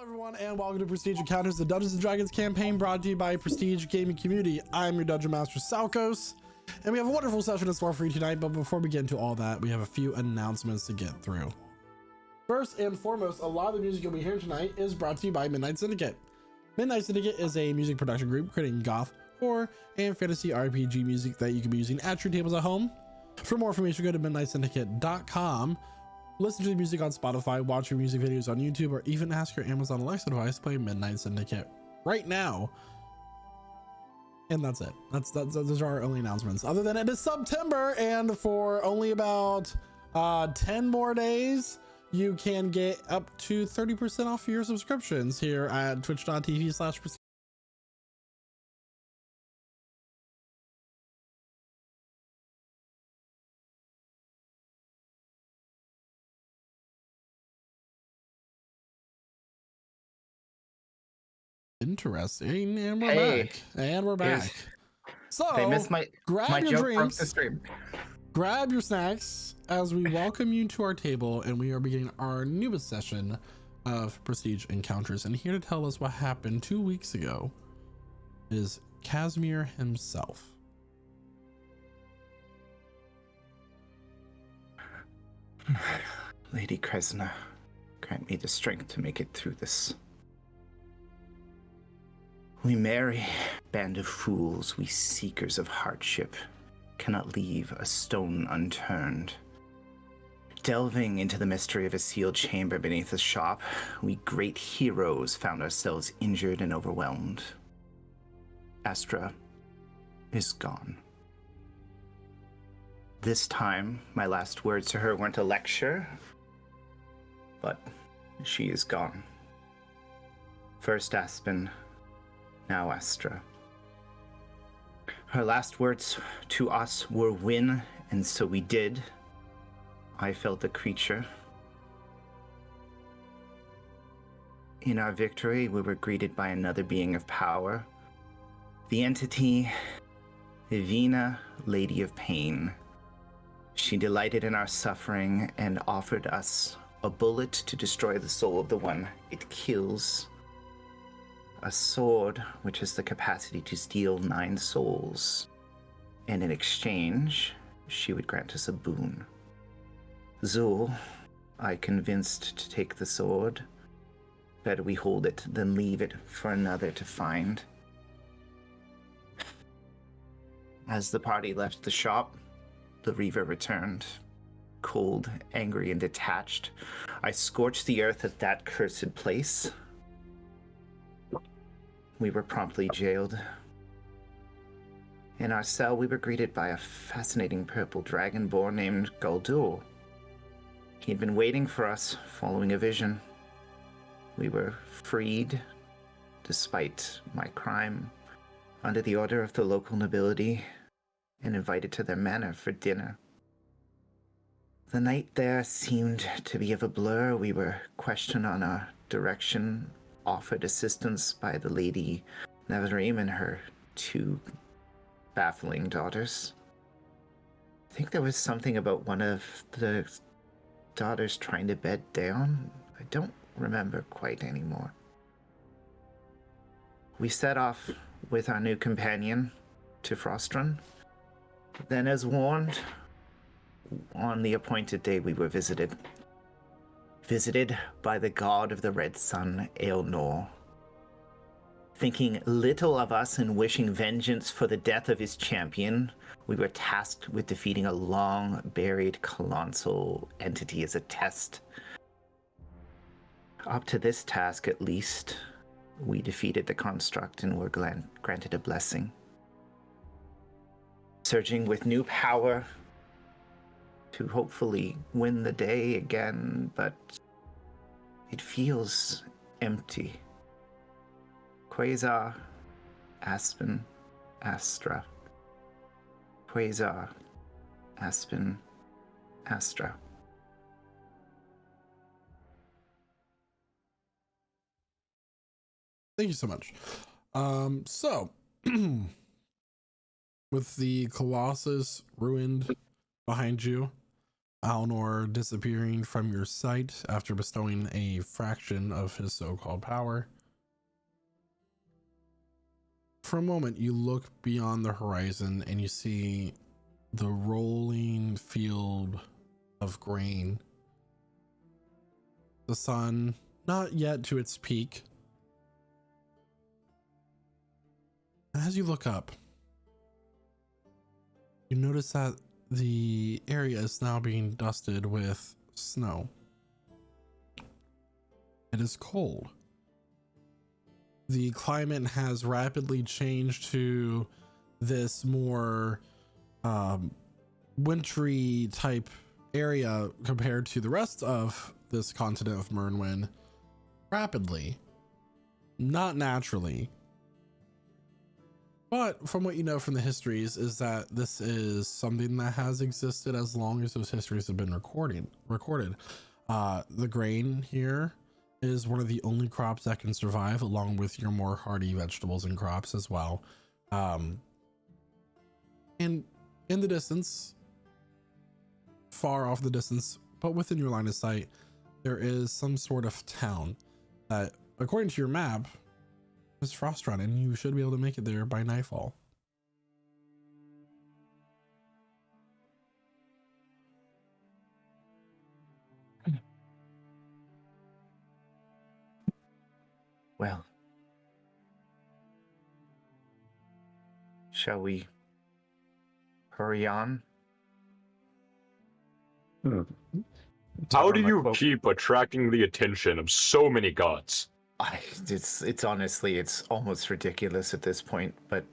Everyone, and welcome to Prestige Encounters, the Dungeons and Dragons campaign brought to you by Prestige Gaming Community. I'm your Dungeon Master, Salkos, and we have a wonderful session in store for you tonight. But before we get into all that, we have a few announcements to get through. First and foremost, a lot of the music you'll be hearing tonight is brought to you by Midnight Syndicate. Midnight Syndicate is a music production group creating goth, horror, and fantasy RPG music that you can be using at your tables at home. For more information, go to midnightsyndicate.com. Listen to the music on Spotify, watch your music videos on YouTube, or even ask your Amazon Alexa device to play Midnight Syndicate right now. And that's it. Those are our only announcements. Other than it is September, and for only about 10 more days, you can get up to 30% off your subscriptions here at twitch.tv/. Interesting, and we're back. And we're back. So they missed my your joke drinks, the stream. Grab your snacks as we welcome you to our table, and we are beginning our newest session of Prestige Encounters. And here to tell us what happened 2 weeks ago is Casimir himself. Lady Kresna, grant me the strength to make it through this. We merry band of fools, we seekers of hardship, cannot leave a stone unturned. Delving into the mystery of a sealed chamber beneath the shop, we great heroes found ourselves injured and overwhelmed. Astra is gone. This time, my last words to her weren't a lecture, but she is gone. First Aspen, now Astra. Her last words to us were win, and so we did. I felt the creature. In our victory, we were greeted by another being of power. The entity, Evina, Lady of Pain. She delighted in our suffering and offered us a bullet to destroy the soul of the one it kills. A sword which has the capacity to steal 9 souls, and in exchange, she would grant us a boon. Zul, I convinced to take the sword. Better we hold it than leave it for another to find. As the party left the shop, the Reaver returned. Cold, angry, and detached, I scorched the earth at that cursed place. We were promptly jailed. In our cell, we were greeted by a fascinating purple dragonborn named Guldur. He'd been waiting for us, following a vision. We were freed, despite my crime, under the order of the local nobility, and invited to their manor for dinner. The night there seemed to be of a blur. We were questioned on our direction, offered assistance by the Lady Nevarim and her 2 baffling daughters. I think there was something about one of the daughters trying to bed down. I don't remember quite anymore. We set off with our new companion to Frostron. Then, as warned, on the appointed day we were visited by the god of the Red Sun, Aelnor. Thinking little of us and wishing vengeance for the death of his champion, we were tasked with defeating a long-buried colossal entity as a test. Up to this task, at least, we defeated the construct and were granted a blessing. Surging with new power to hopefully win the day again, but it feels empty. Quasar, Aspen, Astra. Quasar, Aspen, Astra. Thank you so much. So with the Colossus ruined behind you, Alnor disappearing from your sight after bestowing a fraction of his so-called power. For a moment, you look beyond the horizon and you see the rolling field of grain. The sun, not yet to its peak. As you look up, you notice that the area is now being dusted with snow. It is cold. The climate has rapidly changed to this more wintry type area compared to the rest of this continent of Mernwin. Rapidly, not naturally. But from what you know from the histories is that this is something that has existed as long as those histories have been recorded. The grain here is one of the only crops that can survive, along with your more hardy vegetables and crops as well. And in the distance, far off the distance, but within your line of sight, there is some sort of town that, according to your map, is Frostrun, and you should be able to make it there by nightfall. Well, shall we hurry on? How do you keep attracting the attention of so many gods? It's honestly, it's almost ridiculous at this point, but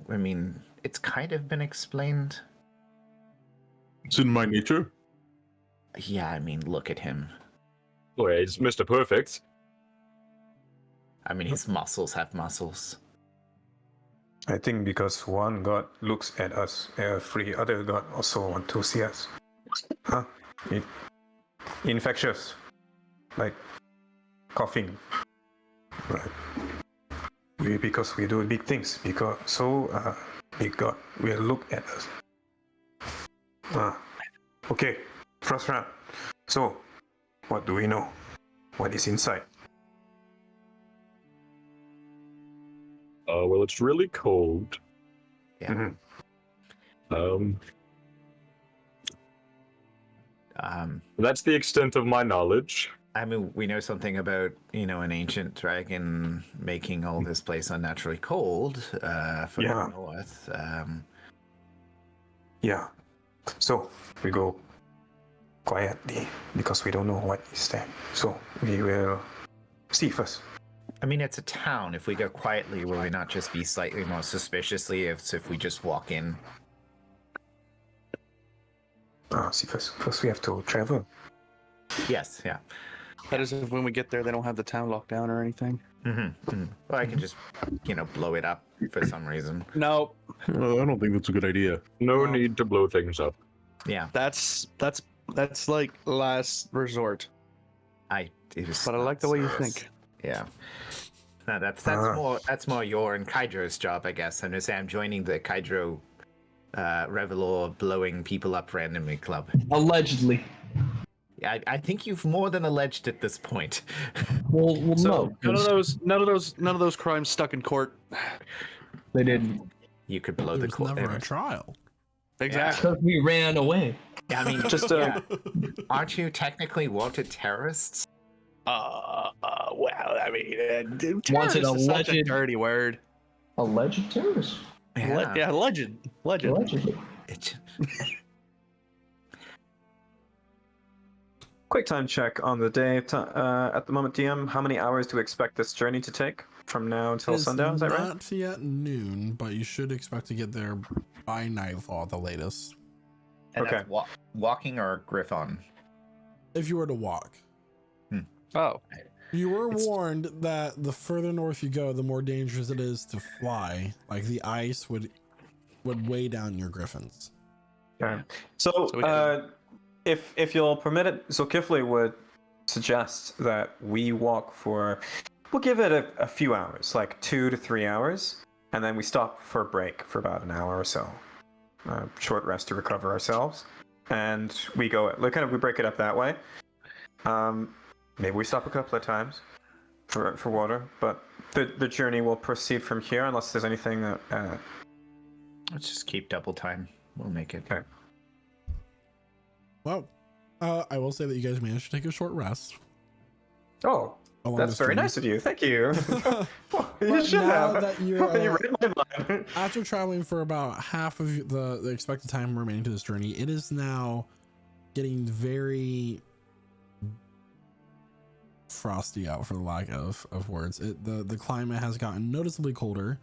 I mean, it's kind of been explained. It's in my nature. Yeah, I mean, look at him. Oh, yeah, it's Mr. Perfect. I mean, his muscles have muscles. I think because one god looks at us, every other god also want to see us. Huh? Infectious. Like coughing. Right. Because we do big things. Because big god will look at us. Okay. First round. So, what do we know? What is inside? Well, it's really cold. Yeah. That's the extent of my knowledge. I mean, we know something about, an ancient dragon making all this place unnaturally cold for the north. Yeah. So, we go quietly because we don't know what is there. So, we will see first. I mean, it's a town. If we go quietly, will we not just be slightly more suspiciously if we just walk in? See, first we have to travel. Yes, yeah. That is if when we get there, they don't have the town locked down or anything. Well, I can just, blow it up for some reason. No, I don't think that's a good idea. No need to blow things up. Yeah. that's like last resort. But But I like the way you think. Yeah. No, that's more your and Kydro's job, I guess. I'm just saying I'm joining the Kydro Revelor blowing people up randomly club. Allegedly. I think you've more than alleged at this point. Well, So no. none of those crimes stuck in court. They didn't. You could blow There the was court. never a trial. Exactly. Because we ran away. I mean, Just aren't you technically wanted terrorists? well, I mean, Wanted terrorist is such a alleged- dirty word. Alleged terrorists. Yeah, alleged. Allegedly. Quick time check on the day. At the moment, DM, how many hours do we expect this journey to take from now until It's sundown? Is that right? not yet noon, but you should expect to get there by nightfall at the latest. And Okay. that's walking or Griffon? If you were to walk. Oh, You were It's- warned that the further north you go, the more dangerous it is to fly. Like the ice would weigh down your griffins. Yeah. So, So we can- if you'll permit it, so Kifley would suggest that we walk for, we'll give it a few hours, like 2 to 3 hours, and then we stop for a break for about an hour or so. Short rest to recover ourselves. and we go. We break it up that way. Maybe we stop a couple of times for water, but the journey will proceed from here unless there's anything that. Let's just keep double time. We'll make it. Okay. Well, I will say that you guys managed to take a short rest. Oh, along that's this very journey. nice of you. Thank you. You But should now have. that you're, You read my mind. after traveling for about half of the expected time remaining to this journey, it is now getting very frosty out, for the lack of words. The climate has gotten noticeably colder.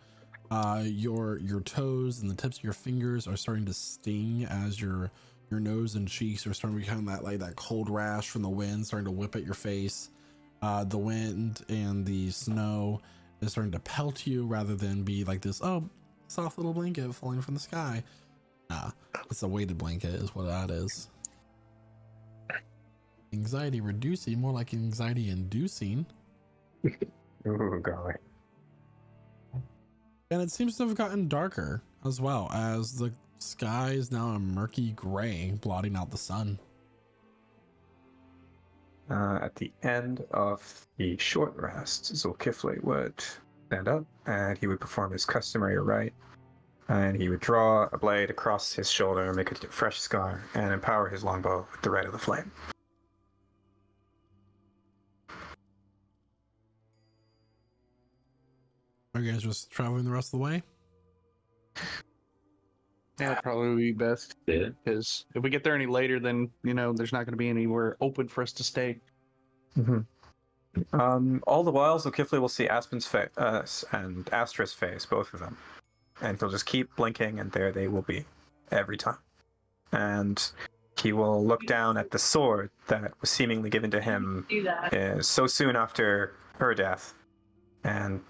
Your toes and the tips of your fingers are starting to sting as your nose and cheeks are starting to become that cold rash from the wind starting to whip at your face. The wind and the snow is starting to pelt you rather than be like this soft little blanket falling from the sky. It's a weighted blanket is what that is. Anxiety reducing, more like anxiety inducing. Oh, golly. And it seems to have gotten darker as well, as the sky is now a murky gray, blotting out the sun. At the end of the short rest, Zulkifli would stand up and he would perform his customary rite. And he would draw a blade across his shoulder, make a fresh scar, and empower his longbow with the red of the flame. Are you guys just traveling the rest of the way? Yeah, that'd probably be best. Yeah. Because if we get there any later, then, there's not going to be anywhere open for us to stay. All the while, Zulkifli will see Aspen's face and Astra's face, both of them. And he'll just keep blinking, and there they will be every time. And he will look down at the sword that was seemingly given to him so soon after her death, and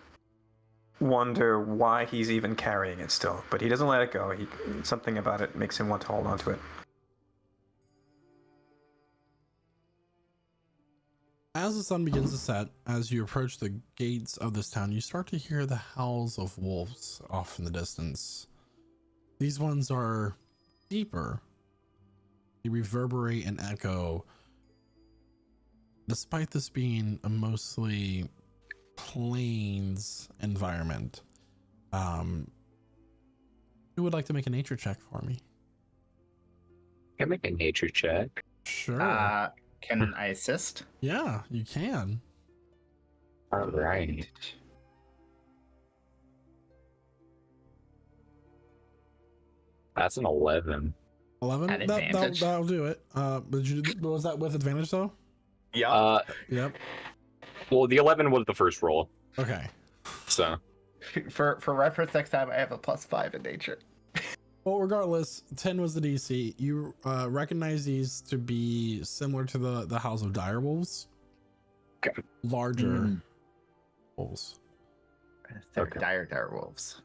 wonder why he's even carrying it still. But he doesn't let it go. Something about it makes him want to hold on to it. As the sun begins to set, as you approach the gates of this town, you start to hear the howls of wolves off in the distance. These ones are deeper. They reverberate and echo. Despite this being a mostly plains environment, who would like to make a nature check for me? Can I make a nature check? Sure. Can I assist? Yeah, you can. All right. That's an 11. 11. At advantage. That'll do it. Was that with advantage though? Yeah. Yep. Well, the 11 was the first roll, Okay. so. For reference, next time I have a +5 in nature. Well, regardless, 10 was the DC. You recognize these to be similar to the House of Direwolves. Okay. Larger wolves. They're Okay. dire wolves.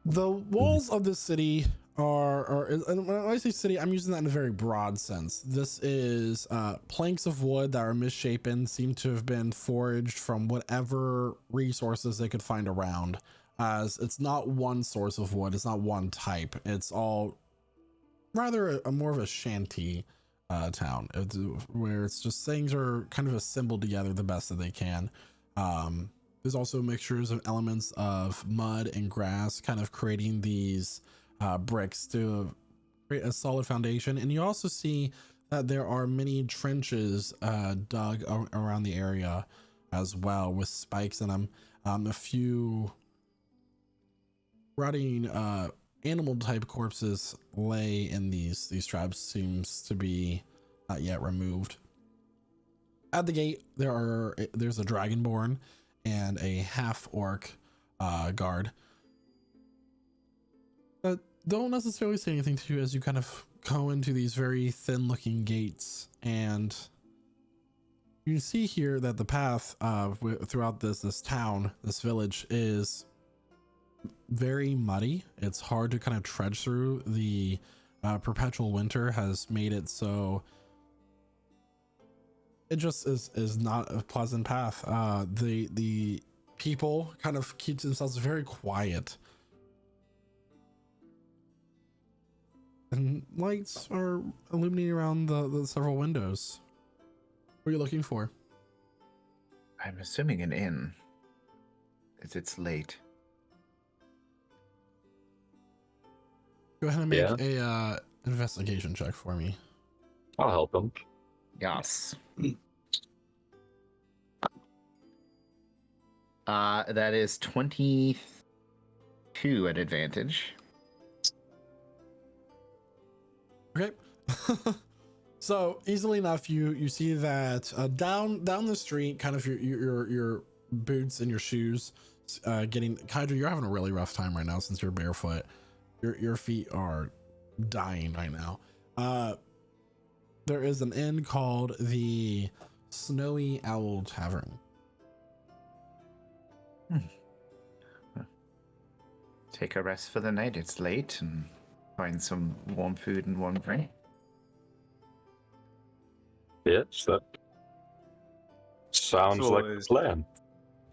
The walls of this city and when I say city, I'm using that in a very broad sense. This is planks of wood that are misshapen, seem to have been foraged from whatever resources they could find around. As it's not one source of wood, it's not one type. It's all rather a more of a shanty town, where it's just things are kind of assembled together the best that they can. There's also mixtures of elements of mud and grass, kind of creating these bricks to create a solid foundation. And you also see that there are many trenches dug around the area as well, with spikes in them. A few rotting animal type corpses lay in these traps, seems to be not yet removed. At the gate there's a dragonborn and a half orc guard that don't necessarily say anything to you as you kind of go into these very thin looking gates. And you can see here that the path throughout this town, this village, is very muddy. It's hard to kind of trudge through. The perpetual winter has made it so it just is not a pleasant path. The people kind of keep themselves very quiet. and lights are illuminating around the several windows. What are you looking for? I'm assuming an inn, as it's late. Go ahead and make a investigation check for me. I'll help him. Yes. That is 22 at advantage. Okay. So easily enough, you see that down the street, kind of your boots and your shoes, getting Kydra, you're having a really rough time right now since you're barefoot. Your feet are dying right now. There is an inn called the Snowy Owl Tavern. Take a rest for the night. It's late, and find some warm food and warm drink. Yes, that sounds Zul like a is- plan.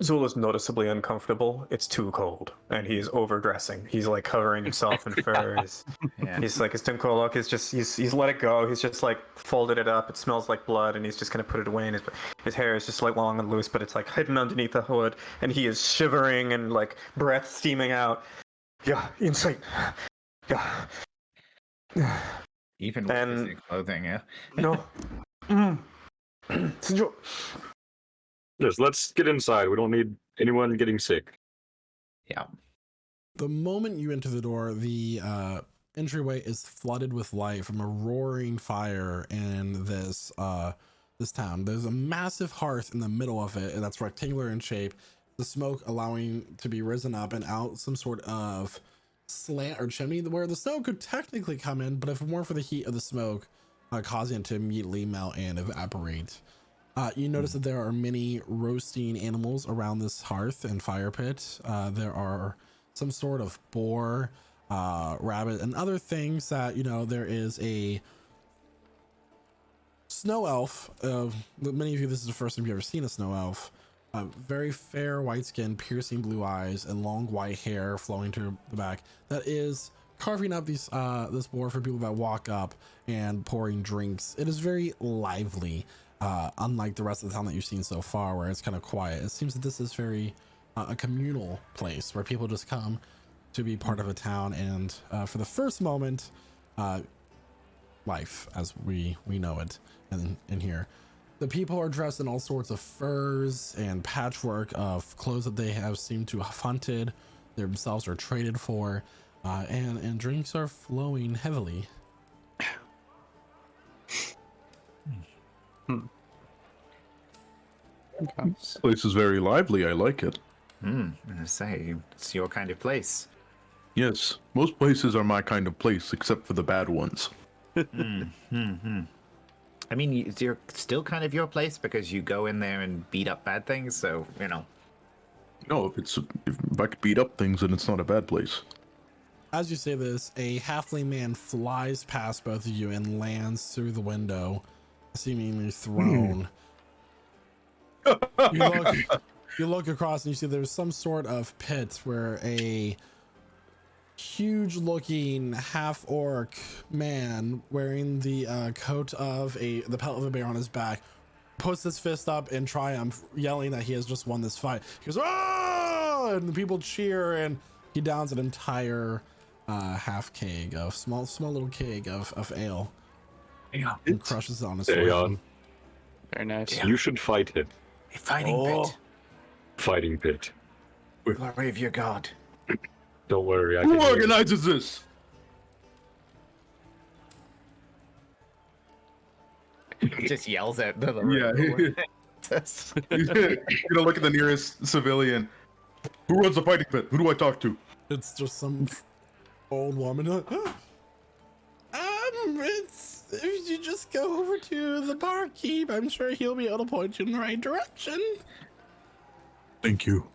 Zul is noticeably uncomfortable. It's too cold, and he's overdressing. He's like covering himself in furs. Yeah. He's like, his Timkolok is just, he's let it go. He's just like folded it up. It smells like blood, and he's just gonna put it away. And his hair is just like long and loose, but it's like hidden underneath the hood, and he is shivering and like breath steaming out. Yeah, inside. Yeah. Even with And- his clothing, yeah. No. Senor. Yes, let's get inside. We don't need anyone getting sick. Yeah. The moment you enter the door, the entryway is flooded with light from a roaring fire in this town. There's a massive hearth in the middle of it, and that's rectangular in shape. The smoke allowing to be risen up and out some sort of slant or chimney where the snow could technically come in, but if it weren't for the heat of the smoke causing it to immediately melt and evaporate. You notice that there are many roasting animals around this hearth and fire pit. There are some sort of boar, rabbit, and other things that, you know, there is a snow elf. Many of you, this is the first time you've ever seen a snow elf. Very fair white skin, piercing blue eyes, and long white hair flowing to the back. That is carving up these this board for people that walk up and pouring drinks. It is very lively, unlike the rest of the town that you've seen so far, where it's kind of quiet. It seems that this is very a communal place where people just come to be part of a town, and for the first moment, life as we know it in here. The people are dressed in all sorts of furs and patchwork of clothes that they have seemed to have hunted themselves or traded for, and drinks are flowing heavily. This place is very lively. I like it. I'm gonna say it's your kind of place. Yes, most places are my kind of place, except for the bad ones. I mean, you're still kind of your place because you go in there and beat up bad things. So you know. No, if I could beat up things, then it's not a bad place. As you say this, a halfling man flies past both of you and lands through the window, seemingly thrown. You look across and you see there's some sort of pit where a huge looking half orc man wearing the coat of the pelt of a bear on his back puts his fist up in triumph, yelling that he has just won this fight. He goes, "Ah!" And the people cheer, and he downs an entire half keg of small little keg of ale. Yeah, And crushes it on his Aeon, Very nice. you should fight him. A fighting pit. Fighting pit. Glory of your god. Don't worry, I Who can hear you. organizes this? He just yells at the Yeah. He's gonna look at the nearest civilian. Who runs the fighting pit? Who do I talk to? It's just some old woman. If you just go over to the barkeep, I'm sure he'll be able to point you in the right direction. Thank you.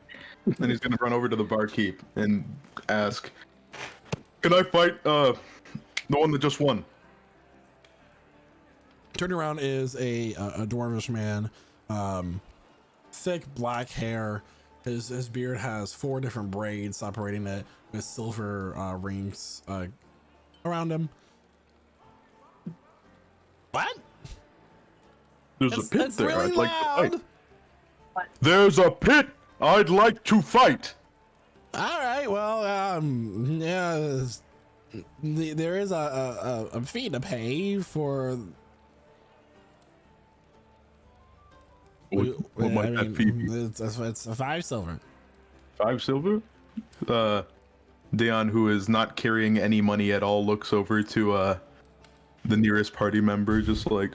Then he's gonna run over to the barkeep and ask, "Can I fight the one that just won?" Turning around is a dwarvish man, thick black hair. His beard has 4 different braids separating it with silver rings around him. What? There's a pit It's there. really I'd like to loud. fight. There's a pit. I'd like to fight. All right. Well, yeah. There is a fee to pay for. What might that fee be? It's a 5 silver. 5 silver? Dion, who is not carrying any money at all, looks over to the nearest party member, just like,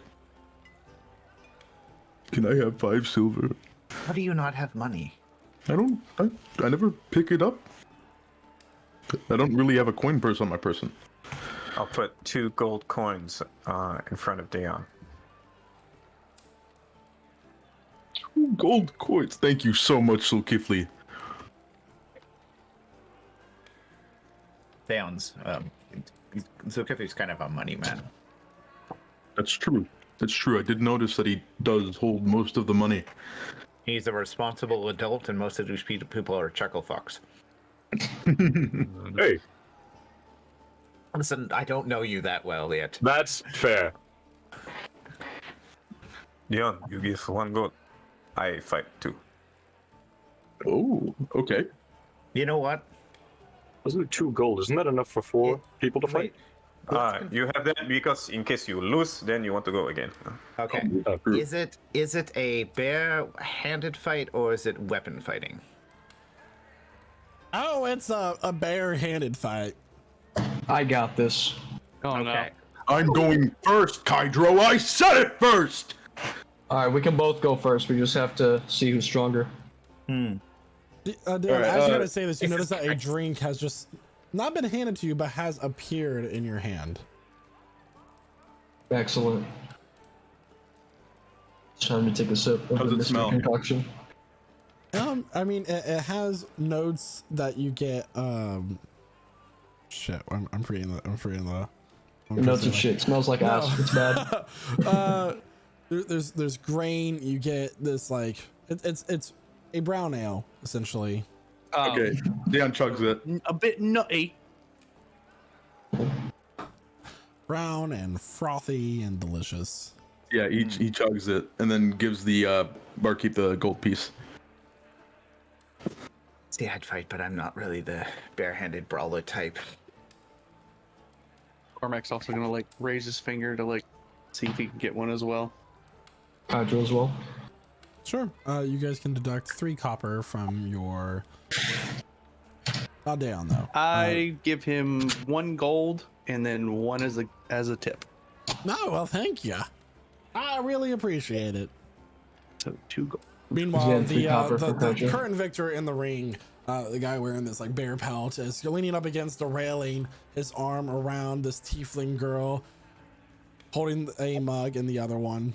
can I have 5 silver? How do you not have money? I never pick it up. I don't really have a coin purse on my person. I'll put 2 gold coins in front of Dion. 2 gold coins. Thank you so much, Sulkifli. Theon's, Zukifli's kind of a money man. That's true. That's true. I did notice that he does hold most of the money. He's a responsible adult, and most of these people are chuckle fucks. Hey, Listen, I don't know you that well yet. that's fair. Dion, you give 1 gold. I fight 2. Oh, okay. You know what? Wasn't it 2 gold? Isn't that enough for 4 people to fight? Wait. You have that because in case you lose, then you want to go again. Okay. True. Is it a bare-handed fight or is it weapon fighting? Oh, it's a bare-handed fight. I got this. Oh Okay. I'm going first, Kydro. I said it first! All right, we can both go first. We just have to see who's stronger. Dylan, Alright, as you're gonna say this, you is notice this that a drink has just not been handed to you, but has appeared in your hand. Excellent. It's time to take a sip of How's the it Mr. smell? Concoction. I mean, it has notes that you get. Shit, I'm forgetting the. Notes of shit. Smells like ass. It's bad. There's grain. You get this like it's a brown ale essentially. Okay, Dion chugs it. A bit nutty. Brown and frothy and delicious. Yeah, he chugs it and then gives the barkeep the gold piece. See, I'd fight, but I'm not really the bare-handed brawler type. Cormac's also gonna like raise his finger to like see if he can get one as well. Hydro as well. Sure. You guys can deduct 3 copper from your. Not Dayon though. I give him 1 gold and then 1 as a tip. No, well, thank you. I really appreciate it. So 2 gold. Meanwhile, getting 3 the copper for Pedro. current victor in the ring, the guy wearing this like bear pelt, is leaning up against the railing, his arm around this tiefling girl, holding a mug in the other one.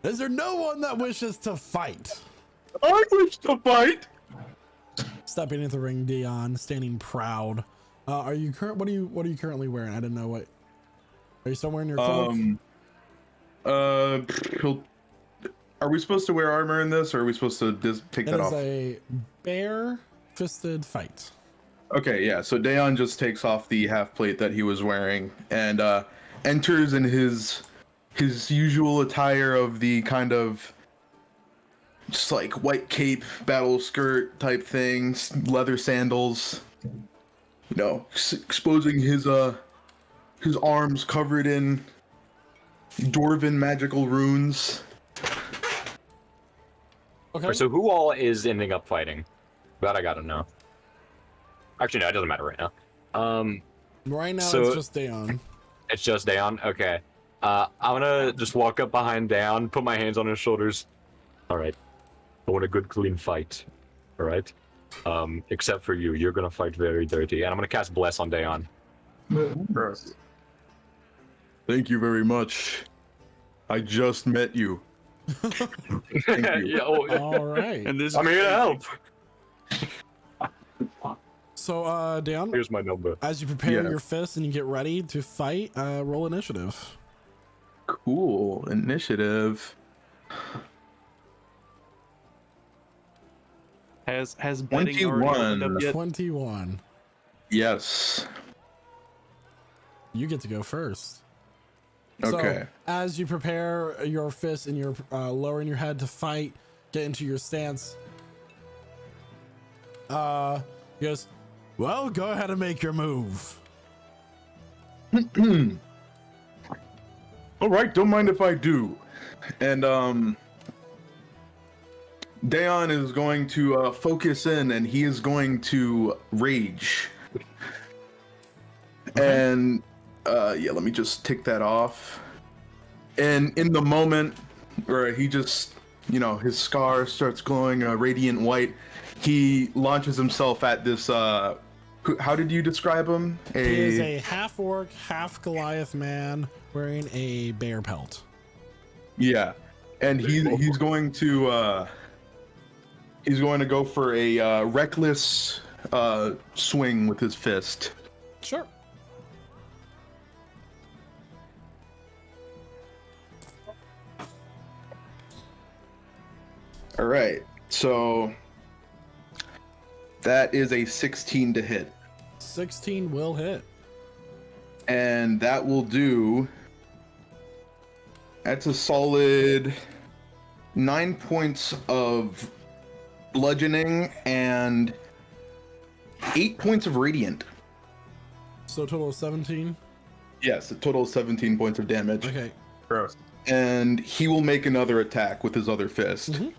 Is there no one that wishes to fight? I wish to fight. Stepping into the ring, Dion, standing proud. Are you what are you currently wearing? I didn't know what. Are you still wearing your cloak? Are we supposed to wear armor in this, or are we supposed to take It that is off? a bare-fisted fight. Okay, yeah. So Dayon just takes off the half plate that he was wearing and enters in his usual attire of the kind of just like white cape, battle skirt type things, leather sandals. You know, exposing his arms covered in dwarven magical runes. Okay. Alright, so who all is ending up fighting? That I gotta know. Actually, no, it doesn't matter right now. Right now, so- it's just Dayon. It's just Dayon? Okay. I'm gonna just walk up behind Dayon, put my hands on his shoulders. Alright. I want a good, clean fight. Alright? Except for you. You're gonna fight very dirty. And I'm gonna cast Bless on Dayon. Gross. Thank you very much. I just met you. Thank you. Yeah, oh, All right. And this I'm here to help. So, Dayon, Here's my number. as you prepare Yeah. your fists and you get ready to fight, roll initiative. Cool. Initiative. has betting already 21. opened up yet? 21. Yes. You get to go first. Okay. So as you prepare your fist and you're lowering your head to fight, get into your stance, he goes, well, go ahead and make your move. All right, don't mind if I do. And Dayon is going to focus in, and he is going to rage. Okay. And yeah, let me just tick that off. And in the moment where he just, his scar starts glowing radiant white, he launches himself at this. How did you describe him? He is a half orc, half Goliath man wearing a bear pelt. Yeah, and he's going to go for a reckless swing with his fist. Sure. All right, so that is a 16 to hit, 16 will hit. and that will do. That's a solid 9 points of bludgeoning and 8 points of radiant. So a total of 17. Yes, a total of 17 points of damage. Okay. Gross. And he will make another attack with his other fist. Mhm.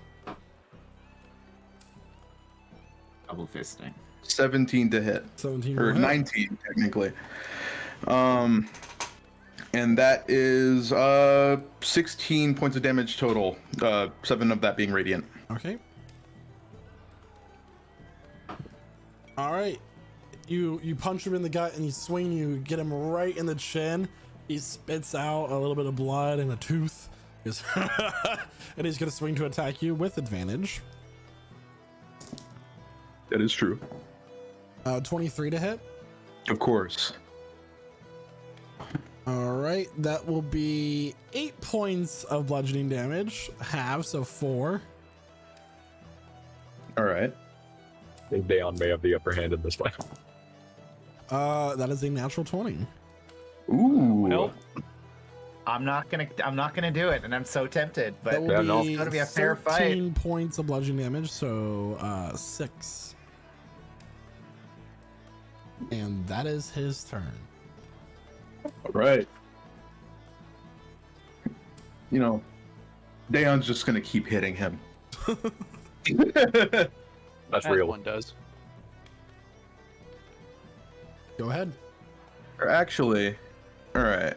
Double fisting. 17 to hit. 17 Or will hit. 19, technically. And that is 16 points of damage total. 7 of that being radiant. Okay. All right. You punch him in the gut and you swing. You get him right in the chin. He spits out a little bit of blood and a tooth. And he's gonna swing to attack you with advantage. That is true. 23 to hit. Of course. All right, that will be 8 points of bludgeoning damage, half, so 4. All right. I think Dayon may have the upper hand in this fight. That is a natural 20. Ooh. Well, I'm not gonna do it, and I'm so tempted. That But will Yeah, no. be It's gonna be a fair 13 points of bludgeoning damage, so 6. And that is his turn. All right. Dayon's just going to keep hitting him. That's real. One does. Go ahead. Or actually, all right.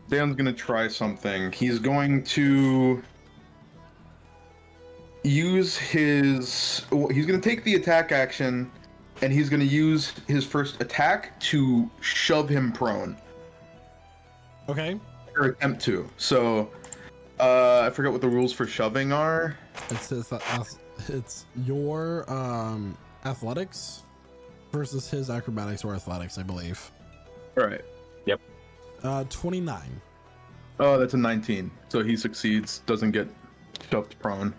Dan's gonna try something. He's going to use his. He's gonna take the attack action, and he's gonna use his first attack to shove him prone, Okay. or attempt to. So, I forget what the rules for shoving are. It's your athletics versus his acrobatics or athletics, I believe. All right. 29. Oh, that's a 19. So he succeeds, doesn't get shoved prone.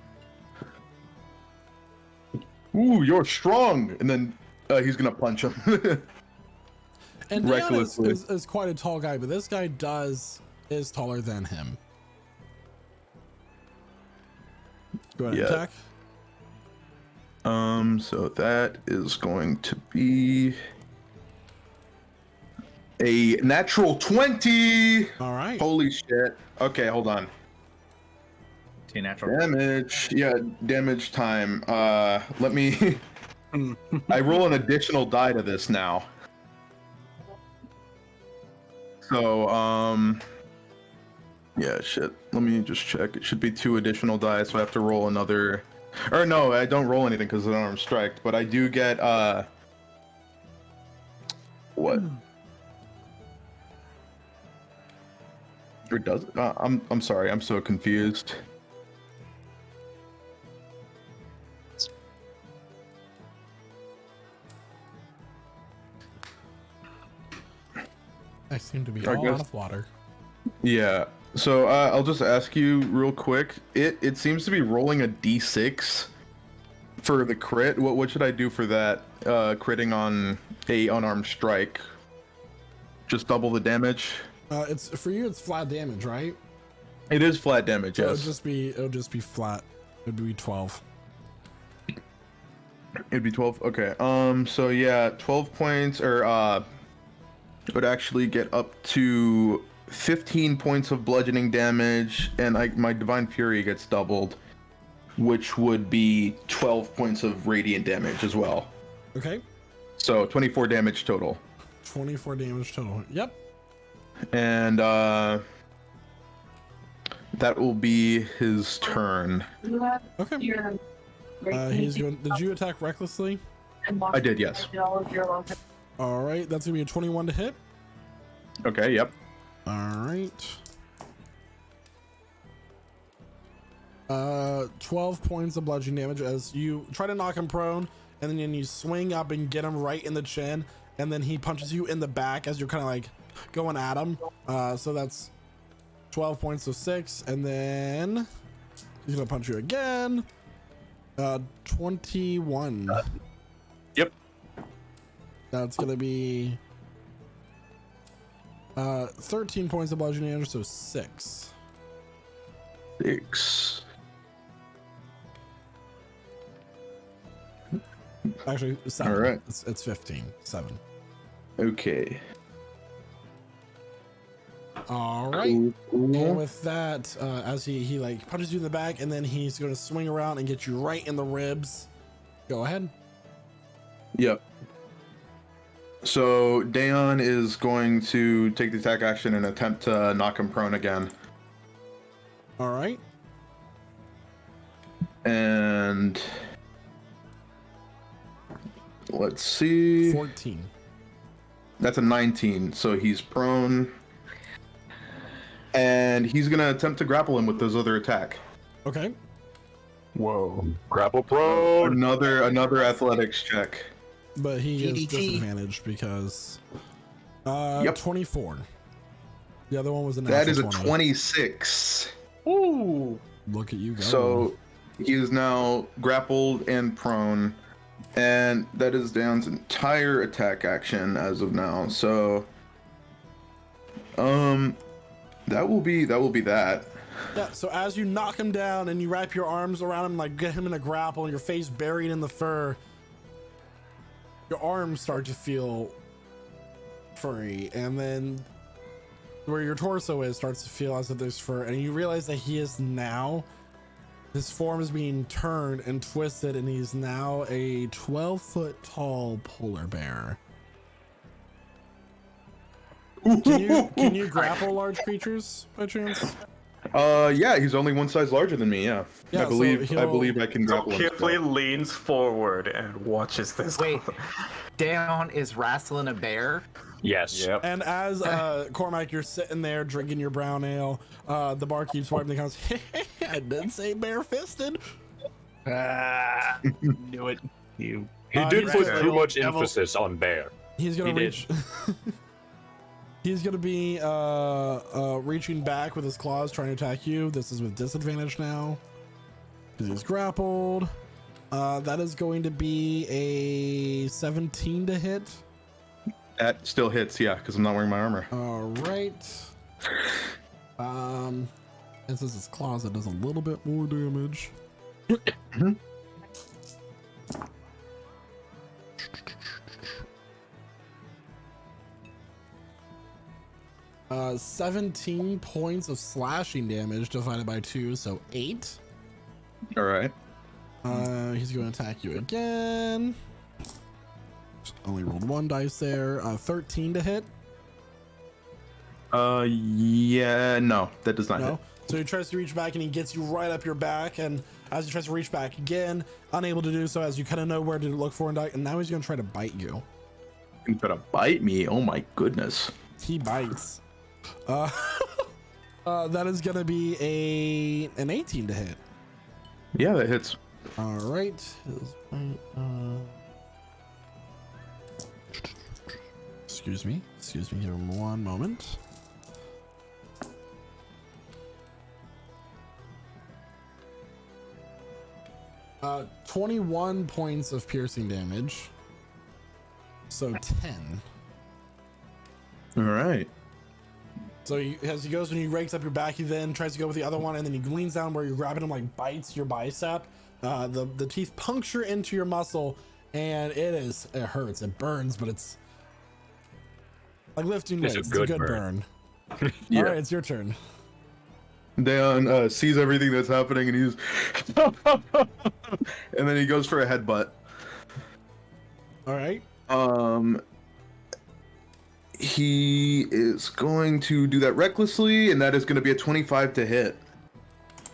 Ooh, you're strong! And then he's gonna punch him. And Dayon Recklessly. is quite a tall guy, but this guy is taller than him. Go ahead and Yeah. attack. So that is going to be a natural 20! All right. Holy shit. Okay, hold on. 2 natural. Damage. Yeah, damage time. Let me... I roll an additional die to this now. So, yeah, shit. Let me just check. It should be 2 additional die, so I have to roll another... Or no, I don't roll anything because it's an arm strike, but I do get, what? Or does it? I'm sorry, I'm so confused. I seem to be I all guess- out of water. Yeah. So I'll just ask you real quick. It seems to be rolling a d6 For the crit, what should I do for that? Critting on a unarmed strike. Just double the damage. It's for you. It's flat damage, right? It is flat damage. So Yes. it'll just be flat. It'd be 12. It'd be 12. Okay. So yeah, 12 points, or it would actually get up to 15 points of bludgeoning damage, and my Divine Fury gets doubled, which would be 12 points of radiant damage as well. Okay. So 24 damage total. 24 damage total. Yep. And that will be his turn. Okay. He's going. Did you attack recklessly? I did, yes. All right. That's gonna be a 21 to hit. Okay. Yep. All right. 12 points of bludgeoning damage as you try to knock him prone, and then you swing up and get him right in the chin, and then he punches you in the back as you're kind of like going at him. So that's 12 points, so 6, and then he's gonna punch you again. 21. Yep. That's gonna be 13 points of bludgeoning damage, so 6. 6. Actually, 7. All right. It's 15. 7. Okay. All right. And with that, as he like punches you in the back, and then he's going to swing around and get you right in the ribs. Go ahead. Yep. So Daeon is going to take the attack action and attempt to knock him prone again. All right. And let's see. 14. That's a 19. So he's prone. And he's going to attempt to grapple him with his other attack. Okay. Whoa. Grapple prone. Another athletics check. But he is DDT. disadvantaged because 24. The other one was a That is a 20. 26. Ooh. Look at you go. So he is now grappled and prone, and that is Dan's entire attack action as of now. So, that will be that. Yeah, so as you knock him down and you wrap your arms around him, like get him in a grapple, and your face buried in the fur, your arms start to feel furry, and then where your torso is starts to feel as if there's fur, and you realize that he is now, his form is being turned and twisted, and he's now a 12-foot tall polar bear. Can you grapple large creatures by chance? Yeah, he's only one size larger than me. Yeah, Yeah, I so believe I can grapple him. Kifley leans forward and watches this. Wait, Daeon is wrestling a bear? Yes. Yep. And as Cormac, you're sitting there drinking your brown ale, the bar keeps wiping the counts. I didn't say bare-fisted. Knew it. You. He did put he's too much devil. emphasis on bear. He's gonna He did. reach. He's gonna be reaching back with his claws, trying to attack you. This is with disadvantage now because he's grappled. That is going to be a 17 to hit. That still hits, yeah, because I'm not wearing my armor. All right. And since his claws, it does a little bit more damage. 17 points of slashing damage divided by 2, so 8. All right. He's going to attack you again. Only rolled 1 dice there. 13 to hit. Yeah, no, that does not No. hit. So he tries to reach back and he gets you right up your back. And as he tries to reach back again, unable to do so, as you kind of know where to look for and now he's going to try to bite you. He's gonna bite me. Oh my goodness. He bites. That is going to be an 18 to hit. Yeah, that hits. All right. Excuse me. Give him 1 moment. 21 points of piercing damage. So 10. All right. So as he goes and he rakes up your back, he then tries to go with the other one, and then he leans down where you're grabbing him, like bites your bicep. The teeth puncture into your muscle, and it hurts. It burns, but it's like lifting weights. It's a good burn. Yeah. All right, it's your turn. Dayon sees everything that's happening, and he's, and then he goes for a headbutt. All right. He is going to do that recklessly, and that is going to be a 25 to hit.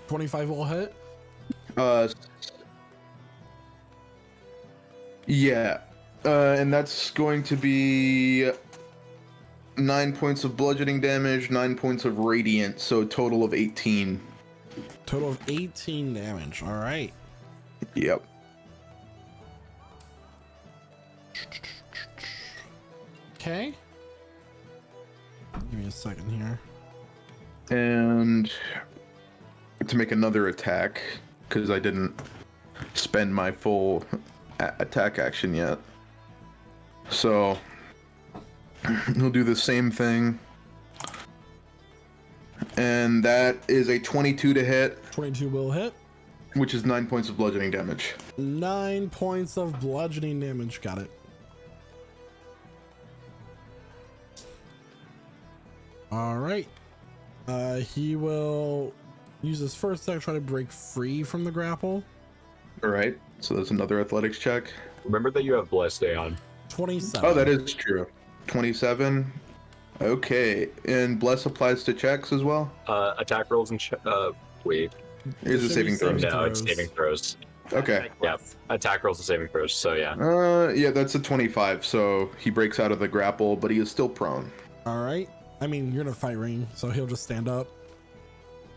25 will hit. Yeah. And that's going to be 9 points of bludgeoning damage, 9 points of radiant, so a total of 18. Total of 18 damage. All right. Yep. Okay. Give me a second here. And to make another attack, because I didn't spend my full attack action yet. So he'll do the same thing. And that is a 22 to hit. 22 will hit. Which is 9 points of bludgeoning damage. 9 points of bludgeoning damage. Got it. All right. He will use his first attack to try to break free from the grapple. All right. So that's another athletics check. Remember that you have Blessed Aeon. 27. Oh, that is true. 27. Okay. And Bless applies to checks as well? Attack rolls and wait. Is it saving throws? No, it's saving throws. Okay. Yeah, attack rolls and saving throws. So yeah. Yeah, that's a 25. So he breaks out of the grapple, but he is still prone. All right. I mean, you're in a fight ring, so he'll just stand up.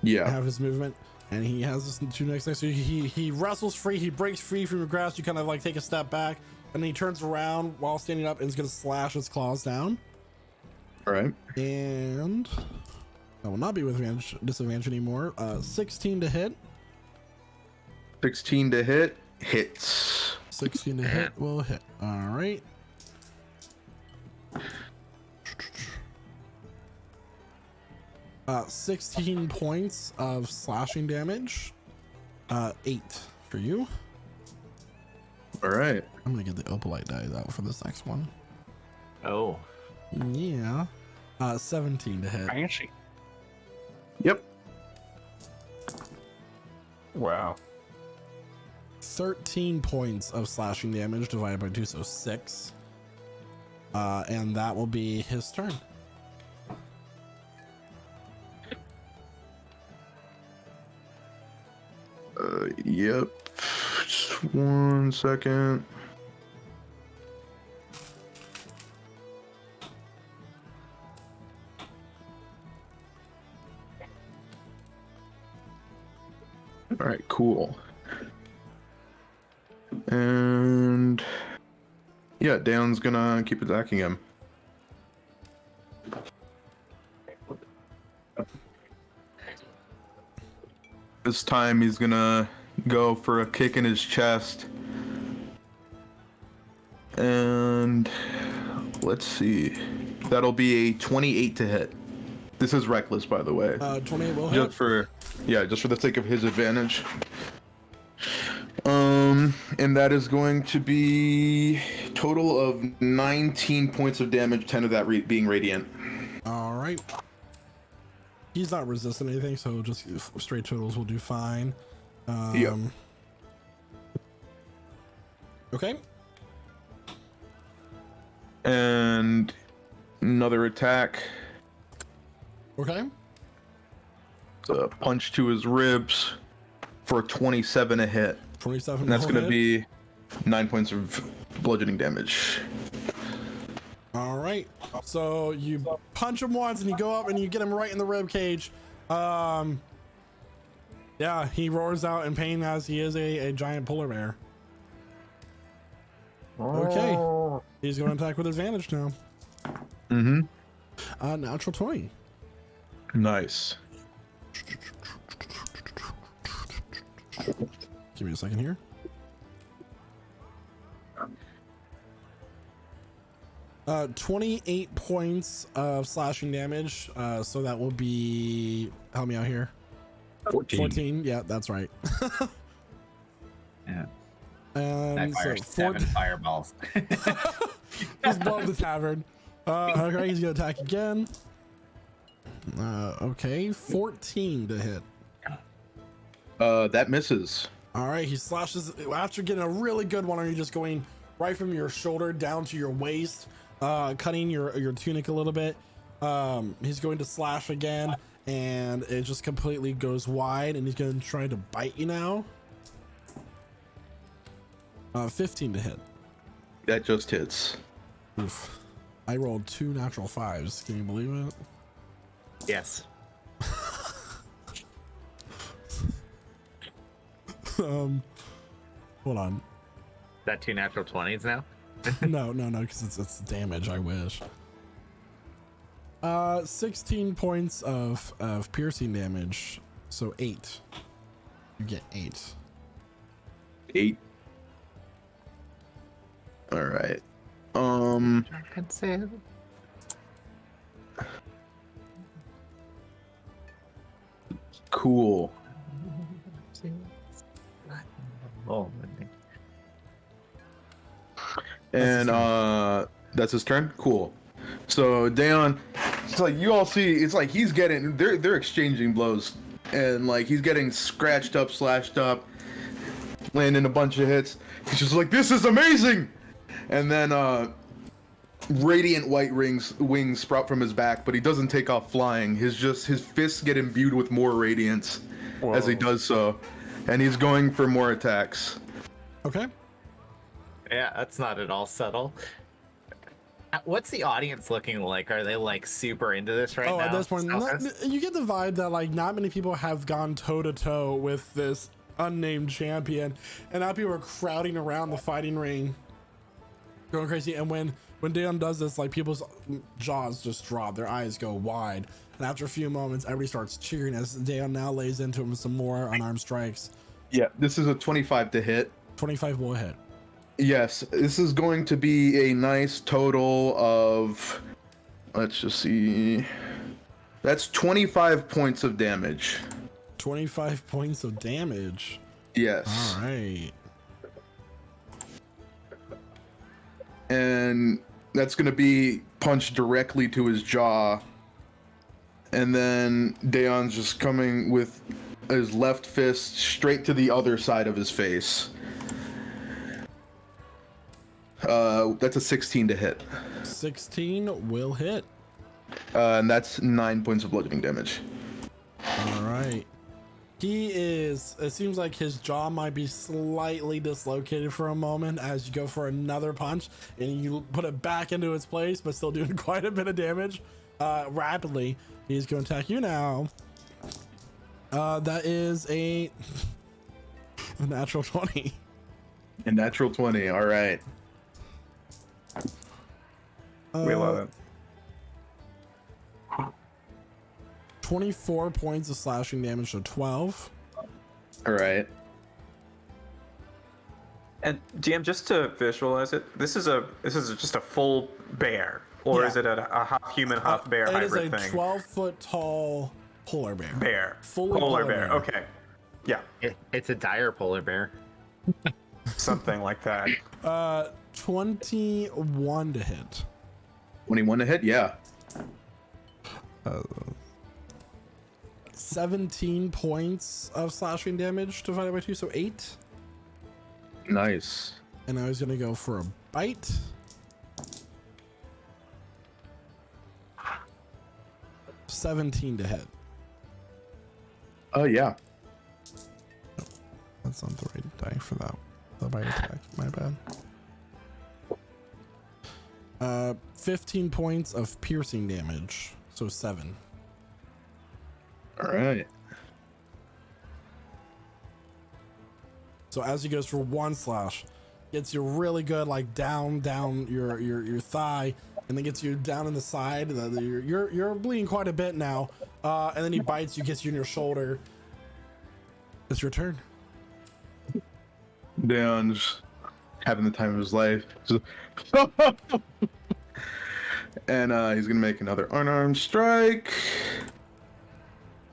Yeah. Have his movement, and he has this two next. So he wrestles free. He breaks free from your grasp. You kind of like take a step back, and then he turns around while standing up and is going to slash his claws down. All right. And that will not be with disadvantage anymore. 16 to hit. 16 to hit. Hits. 16 to hit will hit. All right. Uh, 16 points of slashing damage. 8 for you. All right. I'm gonna get the opalite dice out for this next one. Oh. Yeah. 17 to hit. Fancy. Yep. Wow. 13 points of slashing damage divided by 2, so 6. And that will be his turn. Yep. Just 1 second. All right, cool. And yeah, Dan's gonna keep attacking him. This time he's gonna go for a kick in his chest. And let's see. That'll be a 28 to hit. This is reckless, by the way. 28 will hit. Just for the sake of his advantage. And that is going to be total of 19 points of damage, 10 of that being radiant. All right. He's not resisting anything, so just straight totals will do fine. Yep. Okay. And another attack. Okay. It's a punch to his ribs for 27 a hit. 27. And that's will going to hit. be 9 points of bludgeoning damage. All right. So you punch him once and you go up and you get him right in the rib cage. Yeah, he roars out in pain as he is a giant polar bear. Okay. He's going to attack with advantage now. Mm-hmm. Natural 20. Nice. Give Give me a second here. 28 points of slashing damage. So that will be, help me out here. 14. Yeah, that's right. Yeah. And That fires so 7 fireballs. just blow up the tavern. Okay, he's gonna attack again. Okay, 14 to hit. That misses. All right, he slashes after getting a really good one. Are you just going right from your shoulder down to your waist, cutting your tunic a little bit? He's going to slash again, and it just completely goes wide, and he's going to try to bite you now. 15 to hit. That just hits. Oof. I rolled 2 natural 5s. Can you believe it? Yes. Hold on. That 2 natural 20s now? No, because it's damage. I wish. 16 points of piercing damage. So 8. You get 8. 8. All right. Cool. Oh, And that's his turn. Cool. So Dayon, it's like you all see, it's like he's getting, they're exchanging blows, and like he's getting scratched up, slashed up, landing a bunch of hits. He's just like, this is amazing. And then radiant white wings sprout from his back, but he doesn't take off flying. His fists get imbued with more radiance as he does so, and he's going for more attacks. Okay. yeah, that's not at all subtle. What's the audience looking like? Are they like super into this right now? At this point, you get the vibe that like not many people have gone toe to toe with this unnamed champion, and now people are crowding around the fighting ring, going crazy. And when Dayon does this, like people's jaws just drop, their eyes go wide, and after a few moments, everybody starts cheering as Dayon now lays into him with some more unarmed strikes. Yeah, this is a 25 to hit. 25 will hit. Yes, this is going to be a nice total of, let's just see, that's 25 points of damage. 25 points of damage. Yes. All right. And that's going to be punched directly to his jaw. And then Dayon's just coming with his left fist straight to the other side of his face. That's a 16 to hit. 16 will hit. And that's 9 points of bludgeoning damage. All right. It seems like his jaw might be slightly dislocated for a moment as you go for another punch, and you put it back into its place, but still doing quite a bit of damage rapidly. He's going to attack you now. That is a natural 20. A natural 20, all right. We love it. 24 points of slashing damage to 12. All right. And DM, just to visualize it, this is just a full bear, or Yeah. is it a half human, half bear It is hybrid a thing? 12-foot tall polar bear. Bear. Fully polar bear. Okay. Yeah, It's a dire polar bear. something like that. 21 to hit. 21 to hit, yeah. 17 points of slashing damage divided by 2, so 8. Nice. And I was gonna go for a bite. $17 to hit. Oh, yeah. That's not the right die for that. The bite attack. My bad. 15 points of piercing damage, so 7. All right. So as he goes for one slash, gets you really good, like down your thigh, and then gets you down in the side. You're bleeding quite a bit now, and then he bites you, gets you in your shoulder. It's your turn. Daeon's having the time of his life. And he's gonna make another unarmed strike.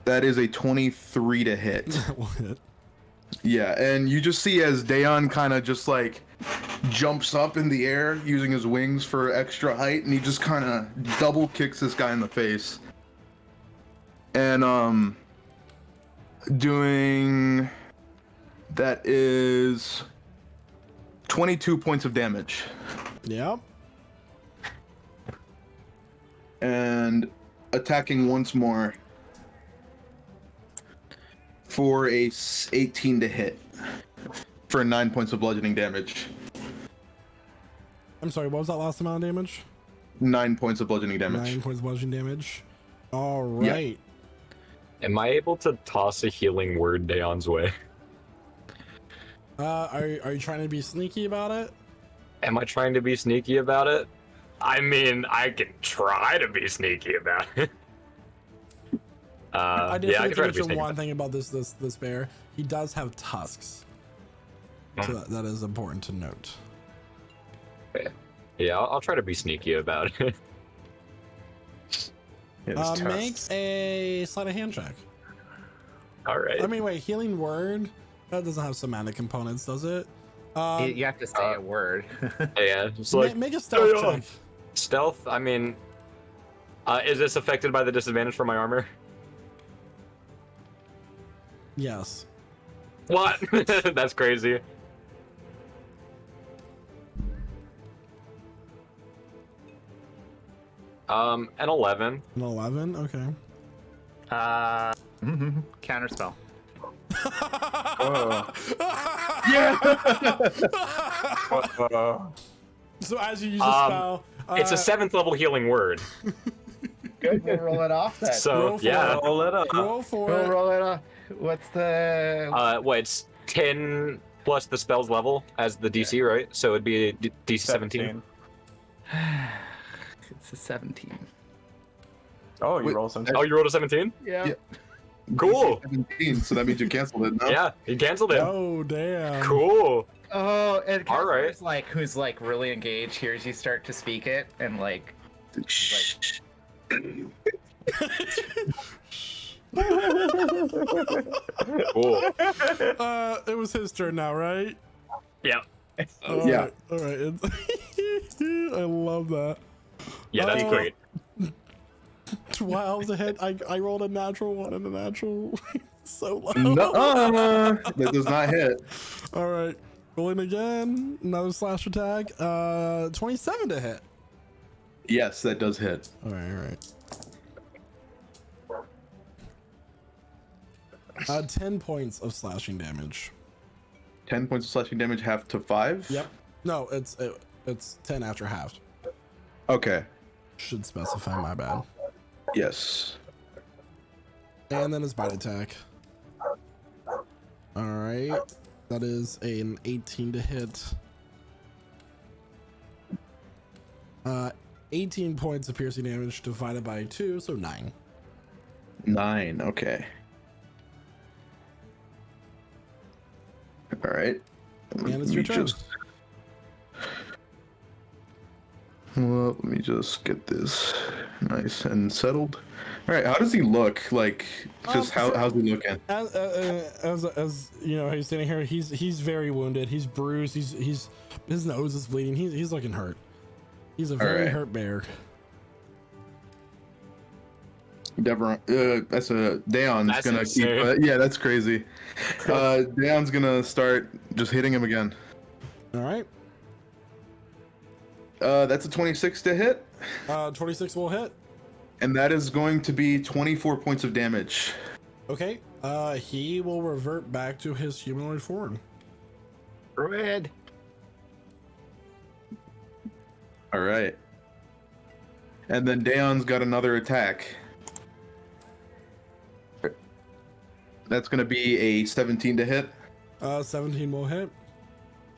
That is a 23 to hit. That will hit. Yeah, and you just see as Daeon kind of just like jumps up in the air using his wings for extra height, and he just kind of double kicks this guy in the face. And doing that is 22 points of damage. Yep. And attacking once more for a 18 to hit for 9 points of bludgeoning damage. I'm sorry, what was that last amount of damage? 9 points of bludgeoning damage. 9 points of bludgeoning damage. All right. Am I able to toss a healing word Daeon's way? Are you trying to be sneaky about it? Am I trying to be sneaky about it? I mean, I can try to be sneaky about it. I just Yeah, I need can to try to be mention sneaky. one thing about this bear. He does have tusks. So that is important to note. Yeah, I'll try to be sneaky about it. Make a sleight of hand check. All right. I mean, wait, healing word? That doesn't have semantic components, does it? You have to say a word. Yeah, just like Make a stealth yeah. check. Stealth. I mean, is this affected by the disadvantage from my armor? Yes. What? That's crazy. An 11. An 11? Okay. Counterspell. So as you use a spell, It's a 7th level healing word. Good, we'll roll it off then. So roll for yeah. it. Roll it up. roll for We'll it. roll it off. What's the... It's 10 plus the spell's level as the DC, right? So it'd be a DC 17. It's a 17. Oh, you Wait. roll some. Oh, you rolled a 17? Yeah. Cool. 17, so that means you canceled it, no? Yeah, you canceled it. Oh, damn. Cool. Oh, and All right. Casper's like, who's like really engaged, hears you start to speak it, and like, Shh. Cool. It was his turn now, right? Yeah. All Yeah. right, all right. I love that. Yeah, that's Oh. great. 12 to hit. I rolled a natural one and a natural. So low. Nuh-uh. That does not hit. All right. Rolling again. Another slash attack. 27 to hit. Yes, that does hit. All right, all right. 10 points of slashing damage. 10 points of slashing damage, half to 5? Yep. No, it's 10 after halved. Okay. Should specify, my bad. Yes. And then his bite attack. All right. That is an 18 to hit. 18 points of piercing damage divided by 2, so 9. 9, okay. All right. And it's your turn. Well, let me just get this nice and settled. All right, how does he look? Like, just how's he looking? As you know, he's standing here. He's very wounded. He's bruised. His nose is bleeding. He's looking hurt. He's a very right. hurt bear. That's a Daeon's That's gonna insane. keep. Yeah, that's crazy. Daeon's gonna start just hitting him again. All right. That's a 26 to hit, 26 will hit. and that is going to be 24 points of damage. Okay. He will revert back to his humanoid form. Red. All right. And then Daeon's got another attack. That's going to be a 17 to hit, 17 will hit.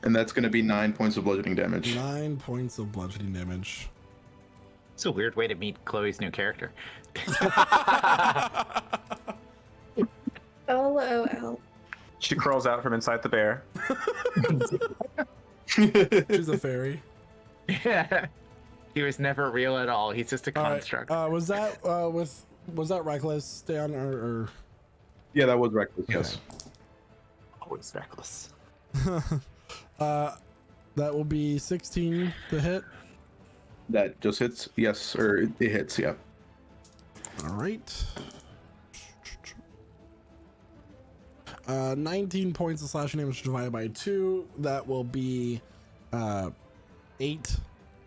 and that's going to be 9 points of bludgeoning damage. 9 points of bludgeoning damage. It's a weird way to meet Chloe's new character. LOL. She crawls out from inside the bear. She's a fairy. Yeah. He was never real at all. He's just a All right. construct. Was that reckless, Dan, or Yeah, that was reckless. Yes. Always reckless. that will be 16 to hit. That just hits. Yes, or it hits. Yeah. All right. 19 points of slashing damage divided by 2. That will be 8,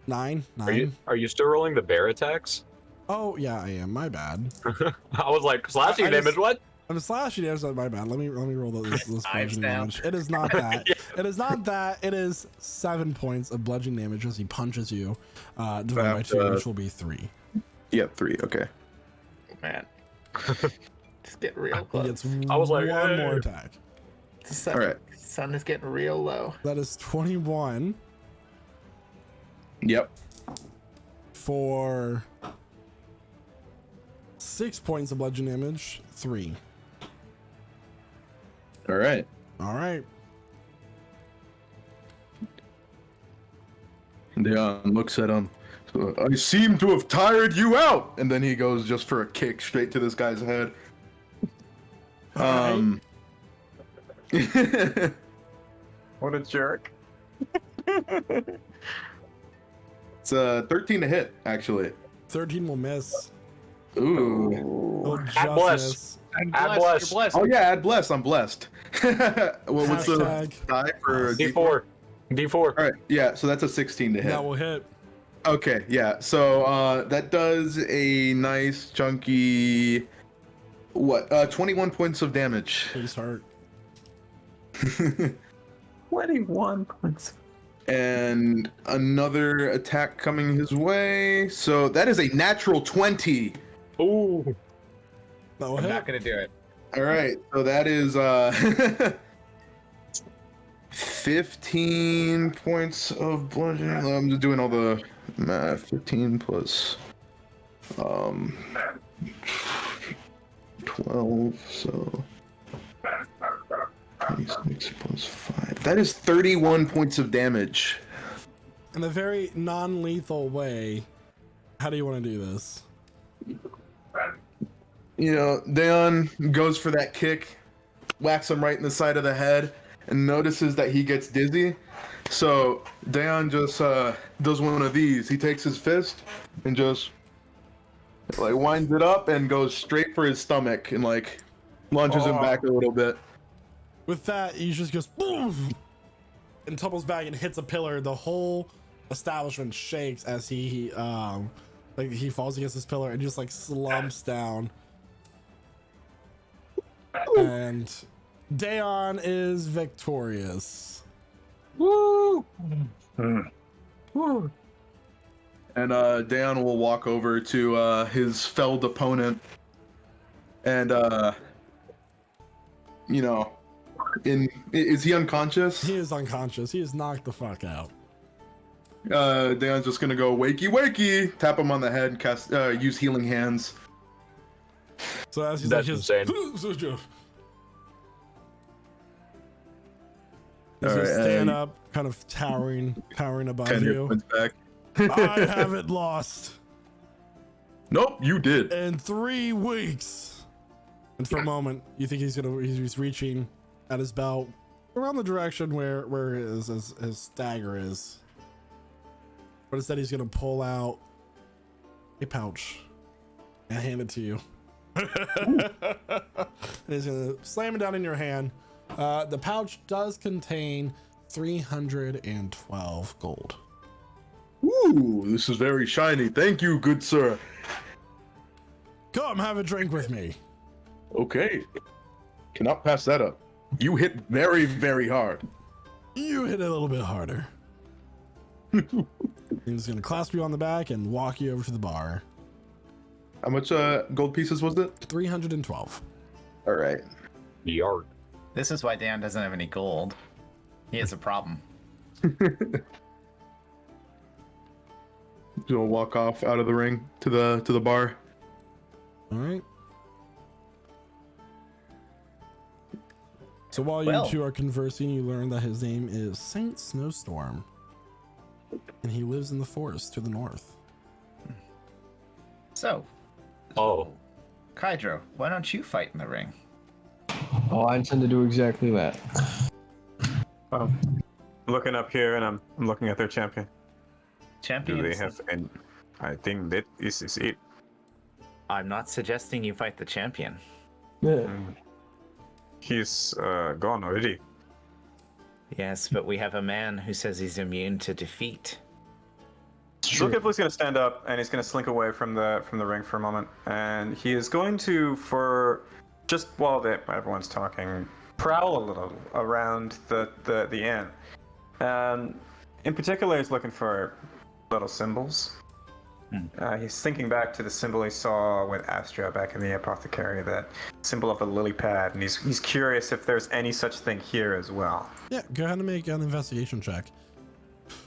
9. Are you still rolling the bear attacks? Oh yeah, I am. My bad. I was like, slashing I damage, just- what? I'm slashing damage. My bad. Let me roll this bludgeoning down. damage. It is not that. It is not that. It is 7 points of bludgeoning damage as he punches you, divided by 2, which will be 3. Yeah, 3. Okay. Man. Just getting real He close. gets I was like, one hey. more attack. The sun, All right. sun is getting real low. That is 21 Yep. for 6 points of bludgeoning damage. 3. All right. All right. Deon looks at him. I seem to have tired you out, and then he goes just for a kick straight to this guy's head. What a jerk. It's 13 to hit, actually. 13 will miss. Ooh. He'll just Add bless. miss. I'm Add blessed. bless. You're blessed. Oh yeah, add bless. I'm blessed. Well, what's the Hashtag. die for D4. D4. All right. Yeah. So that's a 16 to hit. That will hit. Okay. Yeah. So that does a nice chunky. What? 21 points of damage. He's hurt. 21 points. And another attack coming his way. So that is a natural 20. Ooh. That will I'm hit. not gonna do it. All right. So that is 15 points of bludgeoning. I'm just doing all the math. 15 plus 12. So 26 plus 5. That is 31 points of damage. In a very non-lethal way. How do you want to do this? You know, Deon goes for that kick, whacks him right in the side of the head, and notices that he gets dizzy. So Deon just does one of these. He takes his fist and just like winds it up and goes straight for his stomach and like launches him back a little bit. With that, he just goes boom and tumbles back and hits a pillar. The whole establishment shakes as he like he falls against this pillar and just like slumps down. And Dayon is victorious. Woo. And Deon will walk over to his felled opponent and you know, is he unconscious? He is unconscious. He is knocked the fuck out. Deon's just gonna go wakey wakey, tap him on the head, cast use healing hands. So as he's That's like insane. He's All gonna right, stand up, kind of towering above 10 hit you. points back. I haven't lost Nope, you did. in 3 weeks. And for a moment, you think he's reaching at his belt around the direction where his dagger is. But instead, he's gonna pull out a pouch and hand it to you. And he's gonna slam it down in your hand. The pouch does contain 312 gold. Ooh, this is very shiny. Thank you, good sir. Come have a drink with me. Okay. Cannot pass that up. You hit very, very hard. You hit it a little bit harder. He's gonna clasp you on the back and walk you over to the bar. How much gold pieces was it? 312. All right. Yard. This is why Dan doesn't have any gold. He has a problem. You'll walk off out of the ring to the bar. All right. So while Well. you two are conversing, you learn that his name is Saint Snowstorm, and he lives in the forest to the north. So, Oh. Kydro, why don't you fight in the ring? Oh, I intend to do exactly that. Well, I'm looking up here and I'm looking at their champion. Champions, Do they have any? I think that this is it. I'm not suggesting you fight the champion. Yeah. He's gone already. Yes, but we have a man who says he's immune to defeat. Kifley's going to stand up and he's going to slink away from the ring for a moment, and he is going to, for just while everyone's talking, prowl a little around the inn. In particular, he's looking for little symbols. He's thinking back to the symbol he saw with Astra back in the apothecary, that symbol of the lily pad, and he's curious if there's any such thing here as well. Yeah, go ahead and make an investigation check.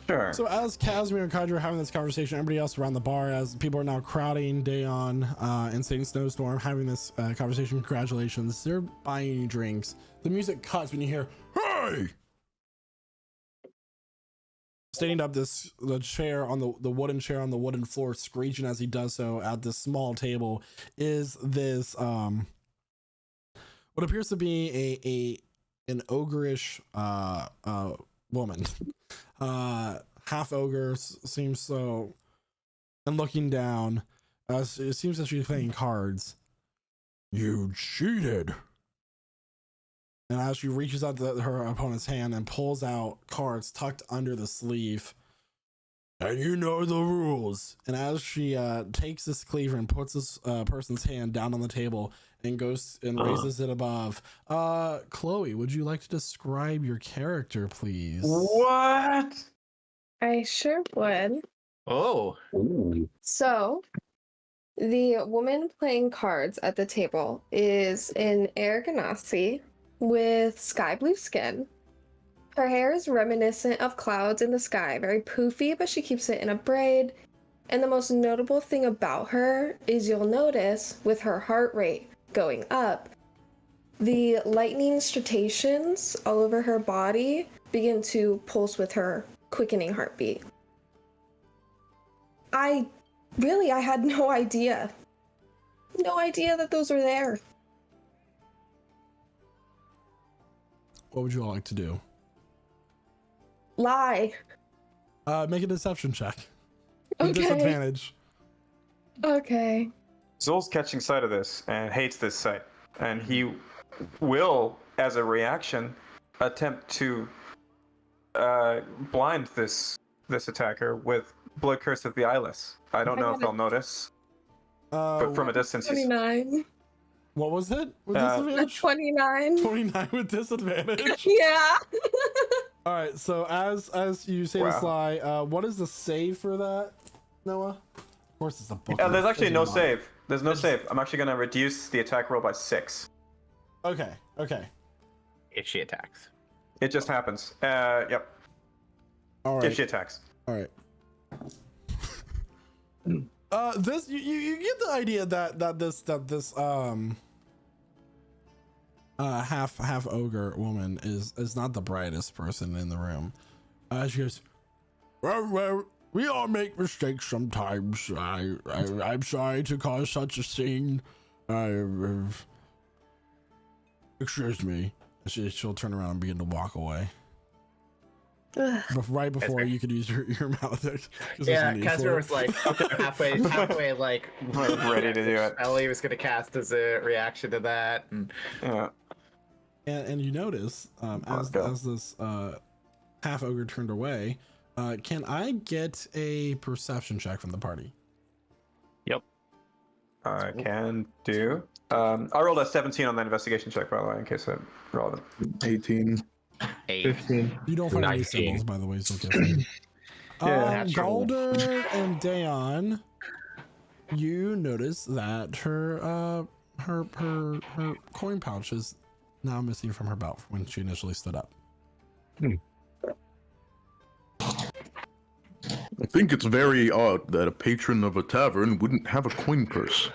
Sure. So as Casimir and Kydra are having this conversation, everybody else around the bar, as people are now crowding Dayon and Saint Snowstorm, having this conversation, congratulations, they're buying you drinks. The music cuts when you hear, "Hey!" Standing up, the chair on the wooden chair on the wooden floor, screeching as he does so at this small table, is this what appears to be an ogreish woman, half ogre, seems so, and looking down, it seems that she's playing cards. "You cheated." And as she reaches out to her opponent's hand and pulls out cards tucked under the sleeve, "And you know the rules." And as she takes this cleaver and puts this person's hand down on the table and goes and raises it above, Chloe, would you like to describe your character, please? What? I sure would. Oh, Ooh. So, the woman playing cards at the table is an Air Ganassi with sky blue skin. Her hair is reminiscent of clouds in the sky, very poofy, but she keeps it in a braid. And the most notable thing about her is you'll notice with her heart rate going up, the lightning striations all over her body begin to pulse with her quickening heartbeat. I had no idea. No idea that those were there. What would you all like to do? Lie. Make a deception check. With Okay. disadvantage. Okay. Zol's catching sight of this and hates this sight, and he will, as a reaction, attempt to blind this attacker with Blood Curse of the Eyeless. I don't know if they'll notice, but from a distance, he's 29. What was it? With A disadvantage? 29. 29 with disadvantage. Yeah. All right. So as you say this Wow. lie, what is the save for that, Noah? Of course, it's a book. there's actually no save. There's no save. I'm actually going to reduce the attack roll by 6. Okay. if she attacks. It just happens. Yep. All right. If she attacks. All right. This you get the idea that this half ogre woman is not the brightest person in the room. She goes, well, we all make mistakes sometimes. I'm sorry to cause such a scene. Excuse me. She'll turn around and begin to walk away. Ugh. But right before you could use your mouth. Yeah, Casimir was like halfway like Ready to do it. Ellie was gonna cast as a reaction to that, and Yeah. And you notice as this half ogre turned away, can I get a perception check from the party? I can do. I rolled a 17 on the investigation check, by the way, in case I rolled it. 18. 15. You don't find any 19. symbols, by the way, so okay. natural. Galder and Dayon, you notice that her coin pouch is now missing from her belt when she initially stood up. I think it's very odd that a patron of a tavern wouldn't have a coin purse.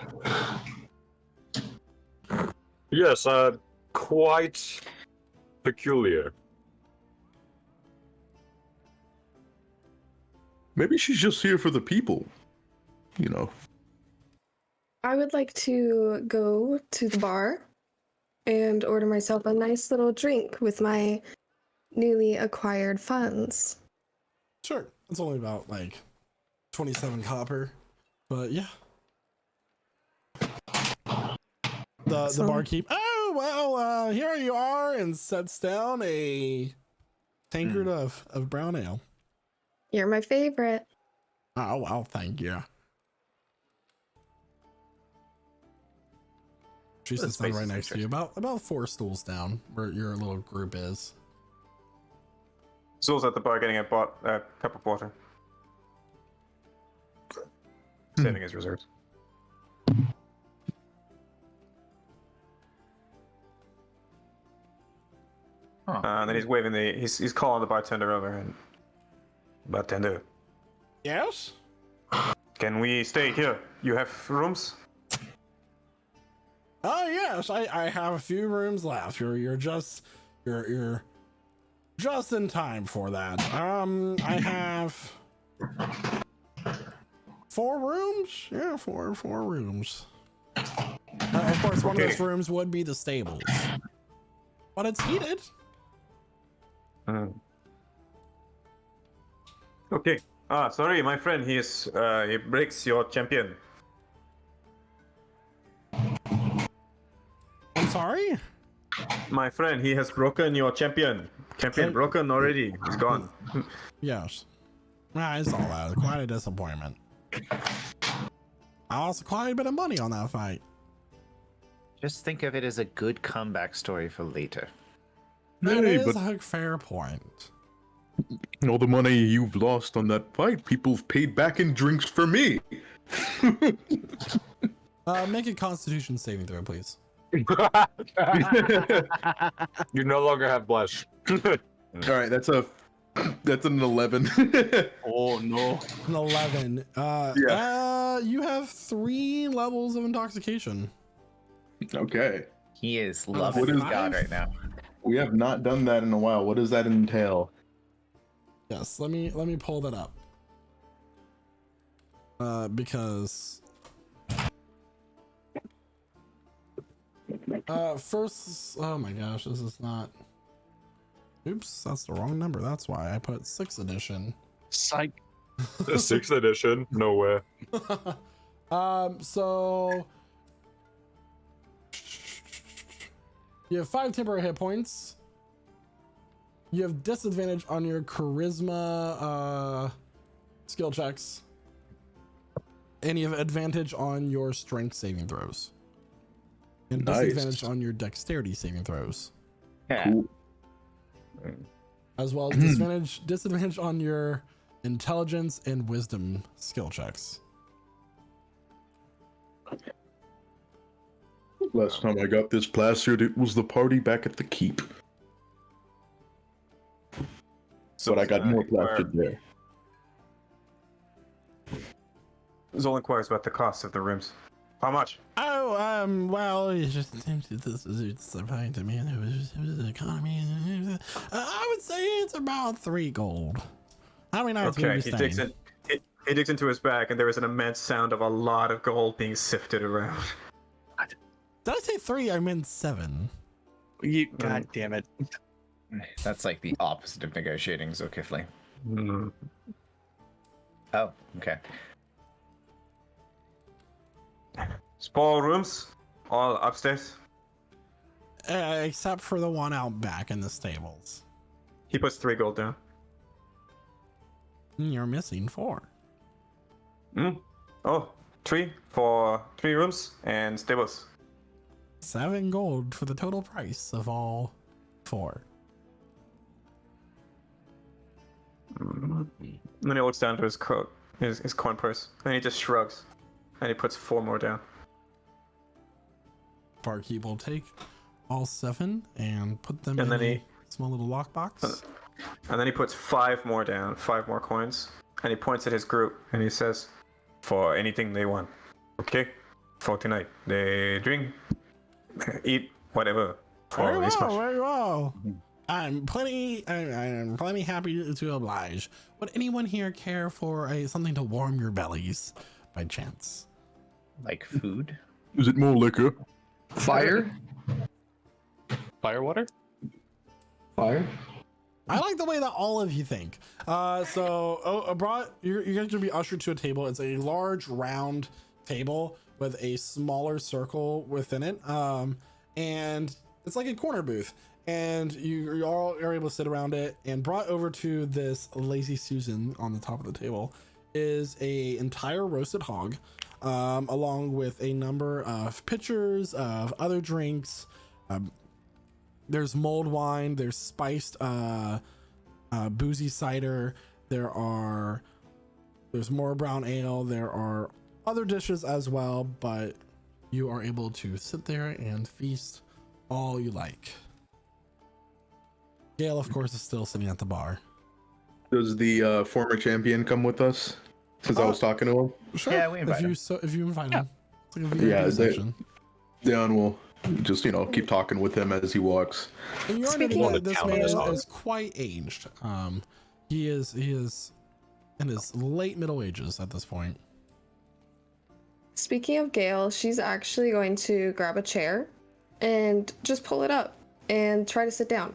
Yes, quite peculiar. Maybe she's just here for the people. You know. I would like to go to the bar and order myself a nice little drink with my newly acquired funds. Sure. It's only about like 27 copper. But yeah. The barkeep. Oh well, here you are, and sets down a tankard of brown ale. You're my favorite. Oh well, thank you. She sits down right next to you, about 4 stools down, where your little group is. Zul's at the bar getting a cup of water. Saving his reserves. Huh. And then he's waving he's calling the bartender over and bartender, Yes. can we stay here? You have rooms? Oh yes, I have a few rooms left. You're just in time for that. I have 4 rooms. Yeah, four rooms. Of course, one of those rooms would be the stables, but it's heated. Okay. Sorry, my friend. He breaks your champion. I'm sorry. My friend, he has broken your champion. Champion broken already. He's gone. Yes. I saw that. Quite a disappointment. I lost quite a bit of money on that fight. Just think of it as a good comeback story for later. That Hey, is but a fair point. all the money you've lost on that fight, people've paid back in drinks for me. Make a Constitution saving throw, please. You no longer have blush. All right, that's an 11. Oh no. An 11. You have 3 levels of intoxication. Okay. He is loving What his is- god right now. We have not done that in a while. What does that entail? Yes, let me pull that up. Because first, oh my gosh, this is not. Oops, that's the wrong number. That's why I put 6th edition. Psych. The 6th edition? No way. So you have 5 temporary hit points. You have disadvantage on your charisma skill checks. And you have advantage on your strength saving throws. And Nice. disadvantage on your dexterity saving throws. Yeah. Cool. As well as disadvantage on your intelligence and wisdom skill checks. Last time I got this plastered, it was the party back at the keep. But I got more plastered there. Zol inquires about the cost of the rooms. How much? Oh, well, it's just this is surprising to me. It was the economy. I would say it's about 3 gold. How many nights will Okay, you he be digs staying? he digs into his bag, and there is an immense sound of a lot of gold being sifted around. Did I say 3? I meant 7. God damn it. That's like the opposite of negotiating, Zokifli. Mm. Oh, okay. Small rooms, all upstairs. Except for the one out back in the stables. He puts 3 gold down. You're missing 4. Oh, 3 for 3 rooms and stables. 7 gold for the total price of all 4. And then he looks down to his coat, his coin purse, and he just shrugs, and he puts 4 more down. Barkeep will take all 7 and put them And in then a small little lockbox. And then he puts 5 more down, 5 more coins, and he points at his group, and he says, "For anything they want, okay? For tonight, they drink, eat, whatever. For Very this well, much." very well. I'm plenty happy to oblige. Would anyone here care for something to warm your bellies, by chance? Like food? Is it more liquor? Fire? Firewater? Fire? I like the way that all of you think. You're going to be ushered to a table. It's a large round table with a smaller circle within it, and it's like a corner booth. And you all are able to sit around it. And brought over to this Lazy Susan on the top of the table is a entire roasted hog, along with a number of pitchers of other drinks. There's mulled wine. There's spiced boozy cider. There's more brown ale. There are other dishes as well, but you are able to sit there and feast all you like. Gale, of course, is still sitting at the bar. Does the former champion come with us? Since I was talking to him. Sure. Yeah, we invite him. If you invite him. It's like a Yeah, VIP section. Dan will just keep talking with him as he walks. And you already Speaking know of that this town man as well. is quite aged. He is in his late middle ages at this point. Speaking of Gail, she's actually going to grab a chair and just pull it up and try to sit down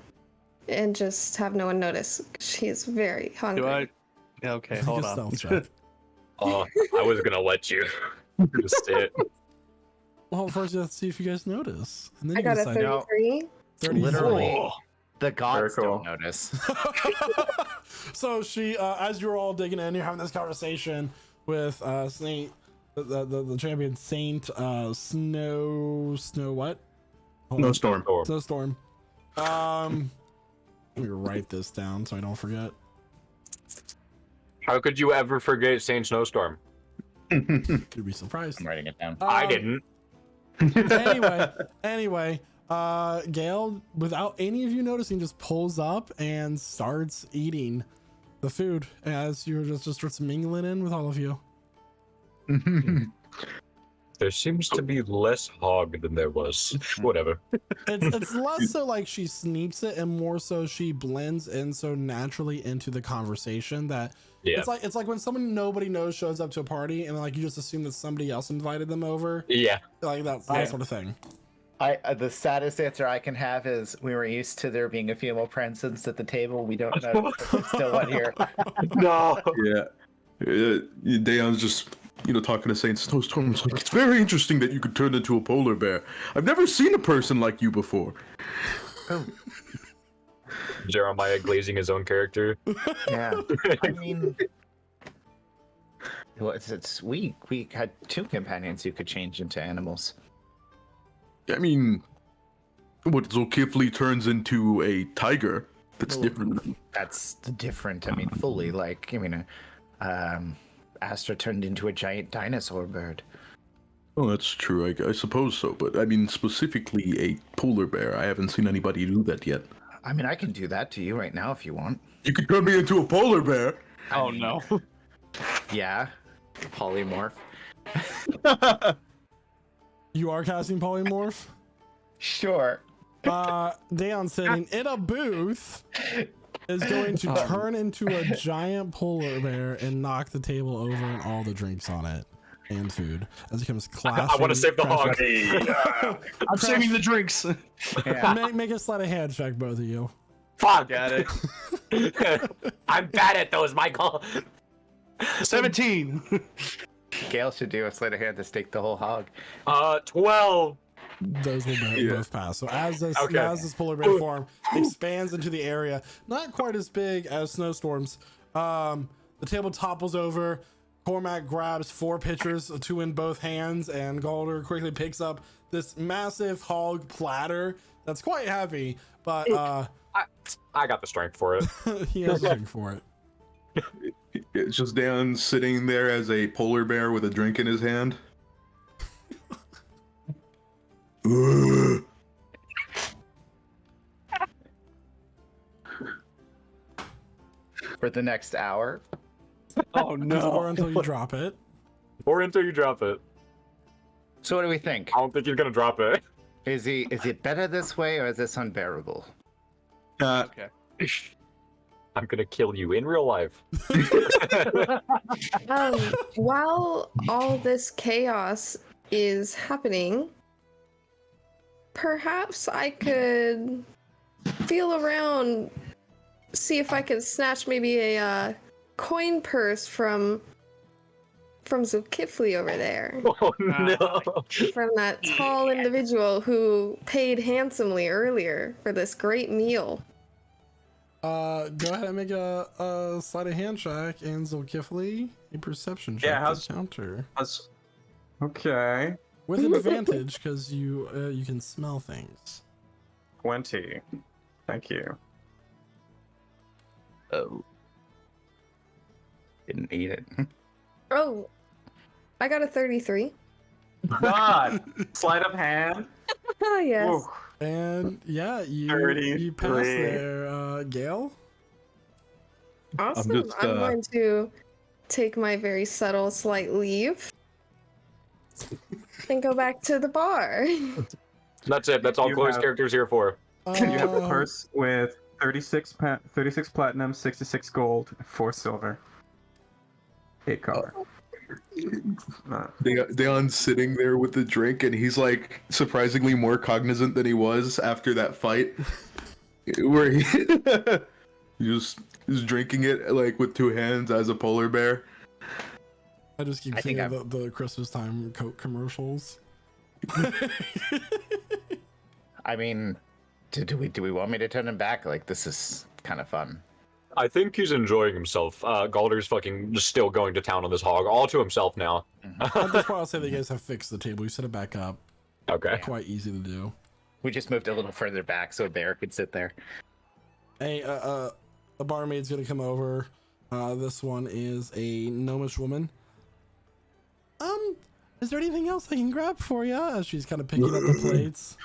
and just have no one notice. She's very hungry. Do I? Yeah, okay, Make hold a on. stealth check. Oh, I was gonna let you. Just sit. Well, first you have to see if you guys notice, and then I you got a decide. 33. 34. Literally. The gods Very cool. don't notice. So she, as you're all digging in, you're having this conversation with Saint, the champion Saint Snow what? Hold on. Snowstorm. Snowstorm. Let me write this down so I don't forget. How could you ever forget Saint Snowstorm? You'd be surprised. I'm writing it down. I didn't. Anyway, Gail, without any of you noticing, just pulls up and starts eating the food as you're just starts mingling in with all of you. There seems to be less hog than there was. Whatever. It's less so like she sneaks it and more so she blends in so naturally into the conversation that Yeah. it's like when someone nobody knows shows up to a party and like you just assume that somebody else invited them over, Yeah. like that Yeah. sort of thing. The saddest answer I can have is we were used to there being a female presence at the table. We don't know if there's still one here. No. Yeah. Dion's just, talking to Saint Snowstorm. It's like, it's very interesting that you could turn into a polar bear. I've never seen a person like you before. Jeremiah glazing his own character. Yeah. I mean, well, we had two companions who could change into animals. I mean, what Zulkifli turns into a tiger? That's different. That's different. I mean, fully. Like, Astra turned into a giant dinosaur bird. Oh, that's true. I suppose so. But I mean, specifically a polar bear. I haven't seen anybody do that yet. I mean, I can do that to you right now if you want. You could turn me into a polar bear. Oh no. Yeah. Polymorph. You are casting polymorph. Sure. Dayon sitting in a booth is going to turn into a giant polar bear and knock the table over and all the drinks on it and food as it comes clashing. I want to save the hog. I'm saving the drinks. Yeah. Make a sleight of hand check, both of you. Fuck. Got it. I'm bad at those, Michael. 17. Gale should do a sleight of hand to stake the whole hog. 12. Those will both pass. So as this polar bear form expands into the area, not quite as big as Snowstorm's, the table topples over. Cormac grabs 4 pitchers, 2 in both hands, and Galder quickly picks up this massive hog platter that's quite heavy, but I got the strength for it. he has nothing for it. It's just Dan sitting there as a polar bear with a drink in his hand. For the next hour. Oh Or no. until you drop it. Or until you drop it. So what do we think? I don't think you're gonna drop it. Is it better this way or is this unbearable? Okay. I'm gonna kill you in real life. While all this chaos is happening, perhaps I could feel around, see if I could snatch maybe a coin purse from Zulkifli over there. Oh no! From that tall individual who paid handsomely earlier for this great meal. Go ahead and make a sleight of hand check, and Zulkifli a perception check Yeah, to counter Okay. with advantage because you can smell things. 20. Thank you. Oh. Didn't need it. Oh, I got a 33. God! Sleight of hand. Ah, yes. Ooh. And yeah, you 33. pass there, Gale. Awesome. just, I'm going to take my very subtle slight leave and go back to the bar. That's it. That's all You Chloe's have- character's here for. You have a purse with 36 platinum, 66 gold, 4 silver, 8 copper. Deon's sitting there with the drink, and he's like surprisingly more cognizant than he was after that fight, where he just is drinking it like with 2 hands as a polar bear. I just keep I think thinking of the Christmas time Coke commercials. I mean, do we want me to turn him back? Like, this is kind of fun. I think he's enjoying himself. Galder's fucking just still going to town on this hog, all to himself now. At this point, I'll say that you guys have fixed the table. You set it back up. Okay. Quite easy to do. We just moved a little further back so a bear could sit there. Hey, a barmaid's gonna come over. This one is a gnomish woman. Is there anything else I can grab for you? As she's kind of picking up the plates.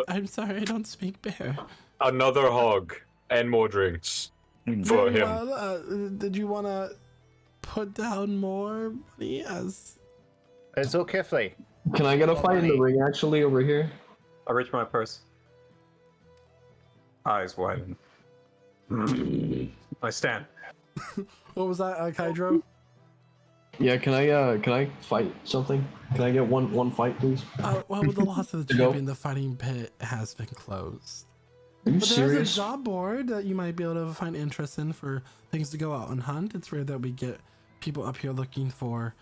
I'm sorry, I don't speak bear. Another hog and more drinks for him. Well, did you want to put down more money as... It's Zulkifli. Can I get a fight in the ring actually over here? I reach my purse. Eyes widen. I stand. What was that, Kydro? Yeah, can I fight something? Can I get one fight, please? Well, with the loss of the To go? champion, the fighting pit has been closed. Are you But there's serious? a job board that you might be able to find interest in for things to go out and hunt. It's rare that we get people up here looking for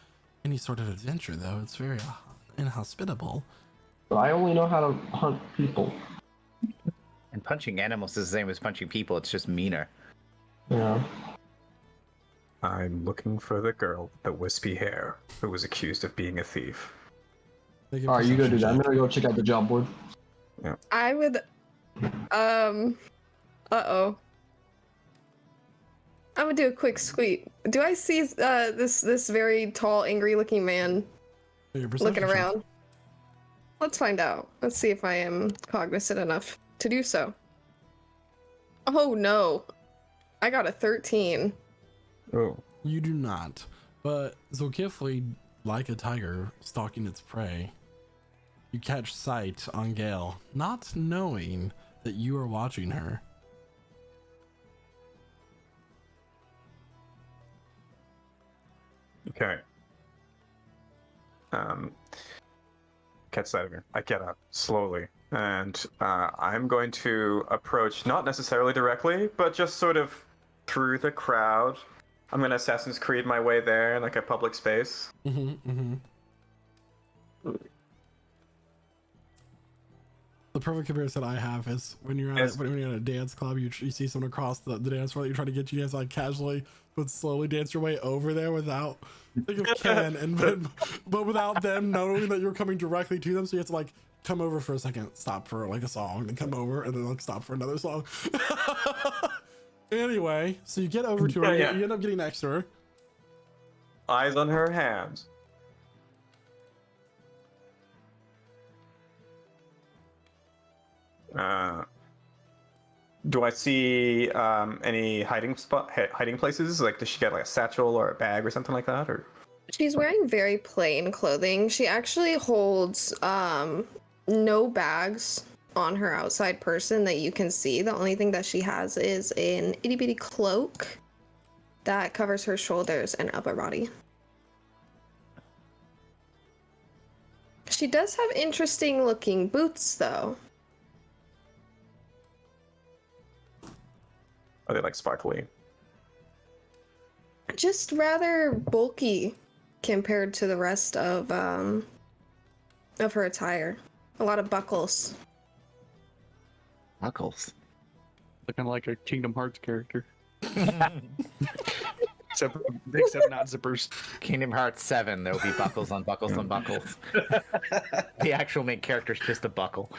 any sort of adventure, though. It's very inhospitable. But I only know how to hunt people. And punching animals is the same as punching people. It's just meaner. Yeah. I'm looking for the girl with the wispy hair who was accused of being a thief. Make a Alright, you go do perception that. I'm check. gonna go check out the job board. I would. Uh-oh. I'm gonna do a quick sweep. Do I see this very tall, angry-looking man Make a perception looking check. around? Let's find out. Let's see if I am cognizant enough to do so. Oh no. I got a 13. Oh. You do not. But Zulkifli, like a tiger stalking its prey, you catch sight on Gale, not knowing that you are watching her. Okay. Catch sight of her. I get up slowly, and I'm going to approach, not necessarily directly, but just sort of through the crowd. I'm gonna Assassin's Creed my way there in like a public space. The perfect comparison I have is when you're at when you're at a dance club, you see someone across the dance floor that you're trying to get you to dance like casually, but slowly dance your way over there without think of Ken and then, but without them knowing that you're coming directly to them. So you have to like come over for a second, stop for like a song, then come over and then like stop for another song. Anyway, so you get over to her, Yeah. you end up getting next to her. Eyes on her hands. Do I see any hiding places? Like, does she get like a satchel or a bag or something like that? Or She's wearing very plain clothing. She actually holds no bags on her outside person that you can see. The only thing that she has is an itty bitty cloak that covers her shoulders and upper body. She does have interesting looking boots though. Are they like sparkly? Just rather bulky compared to the rest of her attire. A lot of buckles. Buckles. Looking like a Kingdom Hearts character. except not zippers. Kingdom Hearts 7, there'll be buckles on buckles on buckles. The actual main character's just a buckle.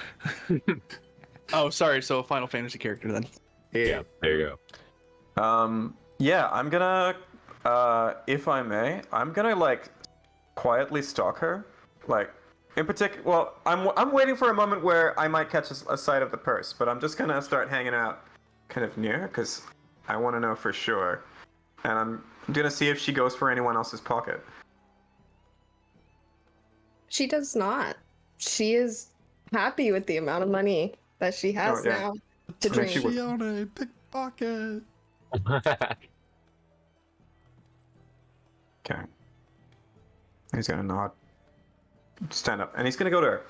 Oh, sorry. So a Final Fantasy character then. Yeah, there you go. Yeah, I'm gonna, if I may, I'm gonna like quietly stalk her. Like, in particular, well, I'm waiting for a moment where I might catch a sight of the purse, but I'm just gonna start hanging out kind of near because I want to know for sure, and I'm gonna see if she goes for anyone else's pocket. She does not. She is happy with the amount of money that she has Oh, yeah. now to I mean, drink. she would- She on a pickpocket. Okay. He's gonna nod, stand up, and he's gonna go to her.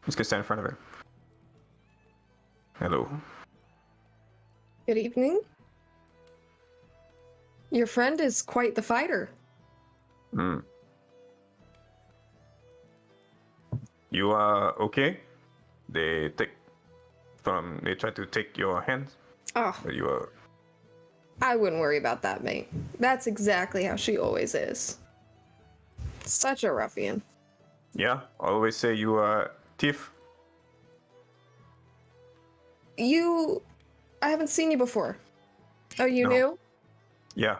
He's gonna stand in front of her. Hello. Good evening. Your friend is quite the fighter. Hmm. You are okay? They tried to take your hands. Oh, You are. I wouldn't worry about that, mate. That's exactly how she always is. Such a ruffian. Yeah, I always say you are thief. I haven't seen you before. Are you No. new? Yeah.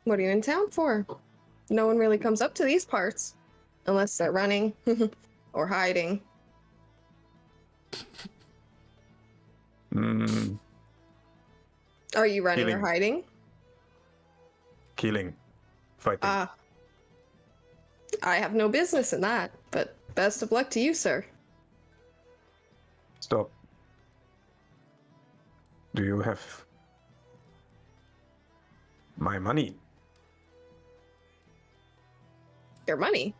What are you in town for? No one really comes up to these parts. Unless they're running. Or hiding. Hmm. Are you running or Healing. hiding? Killing. Fighting. Ah. I have no business in that, but best of luck to you, sir. Stop. Do you have my money? Your money?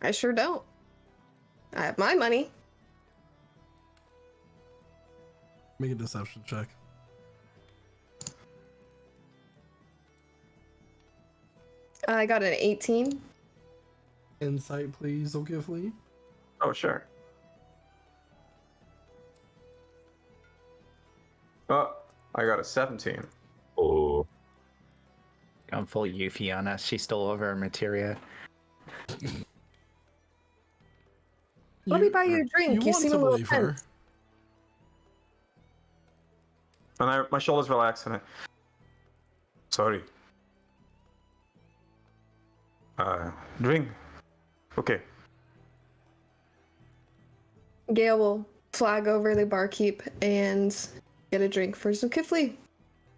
I sure don't. I have my money. Make a deception check. I got an 18. Insight, please, O'Gifley. Oh, sure. Oh, I got a 17. Oh, Gone full Yuffie on us. She stole over our materia. Let me buy you a drink. You want seem to a little believe her. tense. And my shoulders relax and I... Sorry. Drink. Okay. Gail will flag over the barkeep and get a drink for Zulkifli.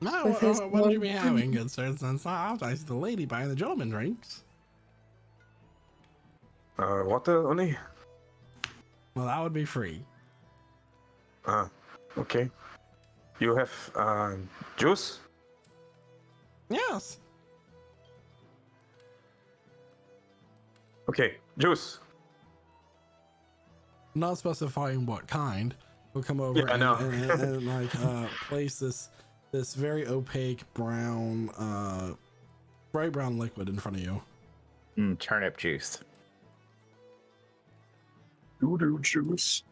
No, With his what would you be one- having, good sir? Since I see the lady buying the gentleman drinks. Water only? Well, that would be free. Okay. You have, juice? Yes. Okay, juice. Not specifying what kind. We'll come over Yeah, I know. and like place this very opaque brown, bright brown liquid in front of you. Turnip juice. doo-doo juice.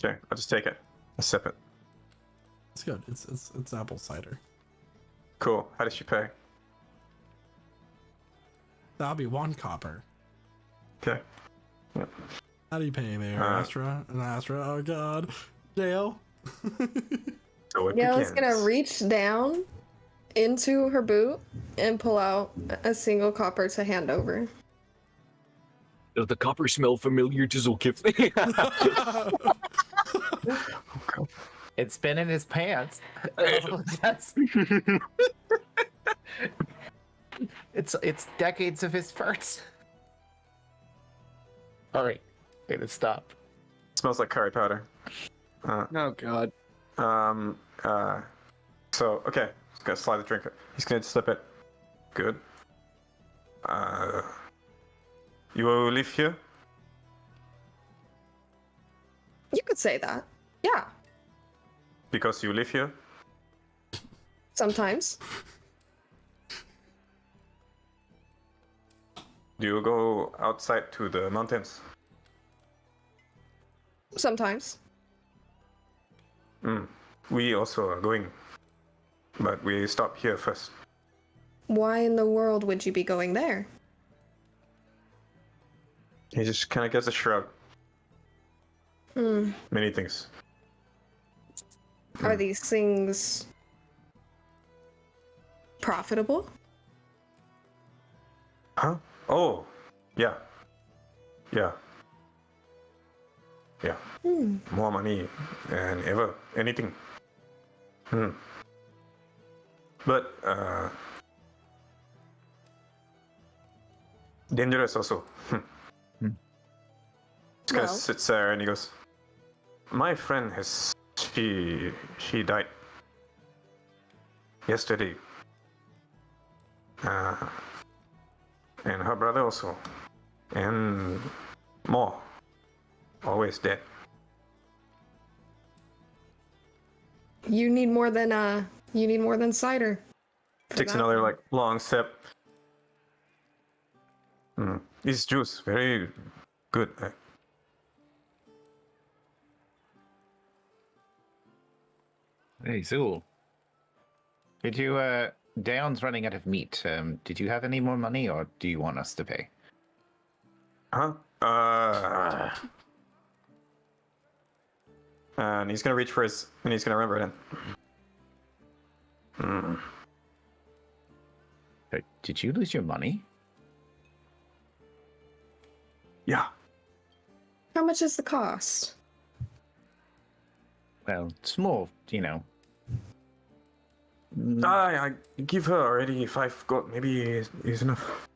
Okay, I'll just take it. I sip it. It's good. It's apple cider. Cool. How does she pay? That'll be 1 copper. Okay. How do you pay there, Astra? And Astra, oh god. Dale. So it Gail is begins. gonna reach down into her boot and pull out a single copper to hand over. Does the copper smell familiar to Zulkifli? It's been in his pants. it's decades of his farts. Sorry. Way to stop. Smells like curry powder. Oh god. So okay, he's gonna slide the drink. He's gonna slip it. Good. You will live here? You could say that. Yeah, Because you live here? sometimes. Do you go outside to the mountains? Sometimes. We also are going. But we stop here first. Why in the world would you be going there? He just kind of gives a shrug. Hmm. Many things. Are these things profitable? Huh? Oh, yeah. Yeah. Yeah. More money than ever. Anything. But, dangerous also. This guy Well. sits there and he goes, my friend she died yesterday. And her brother also. And more. Always dead. You need more than cider. for Takes that. another like long sip. This juice, very good. Hey, Zool. Did you, Daon's running out of meat. Did you have any more money, or do you want us to pay? Huh? And he's gonna reach for his, and he's gonna remember it in. Did you lose your money? Yeah. How much is the cost? Well, it's more, you know. I give her already 5 gold. Maybe is enough.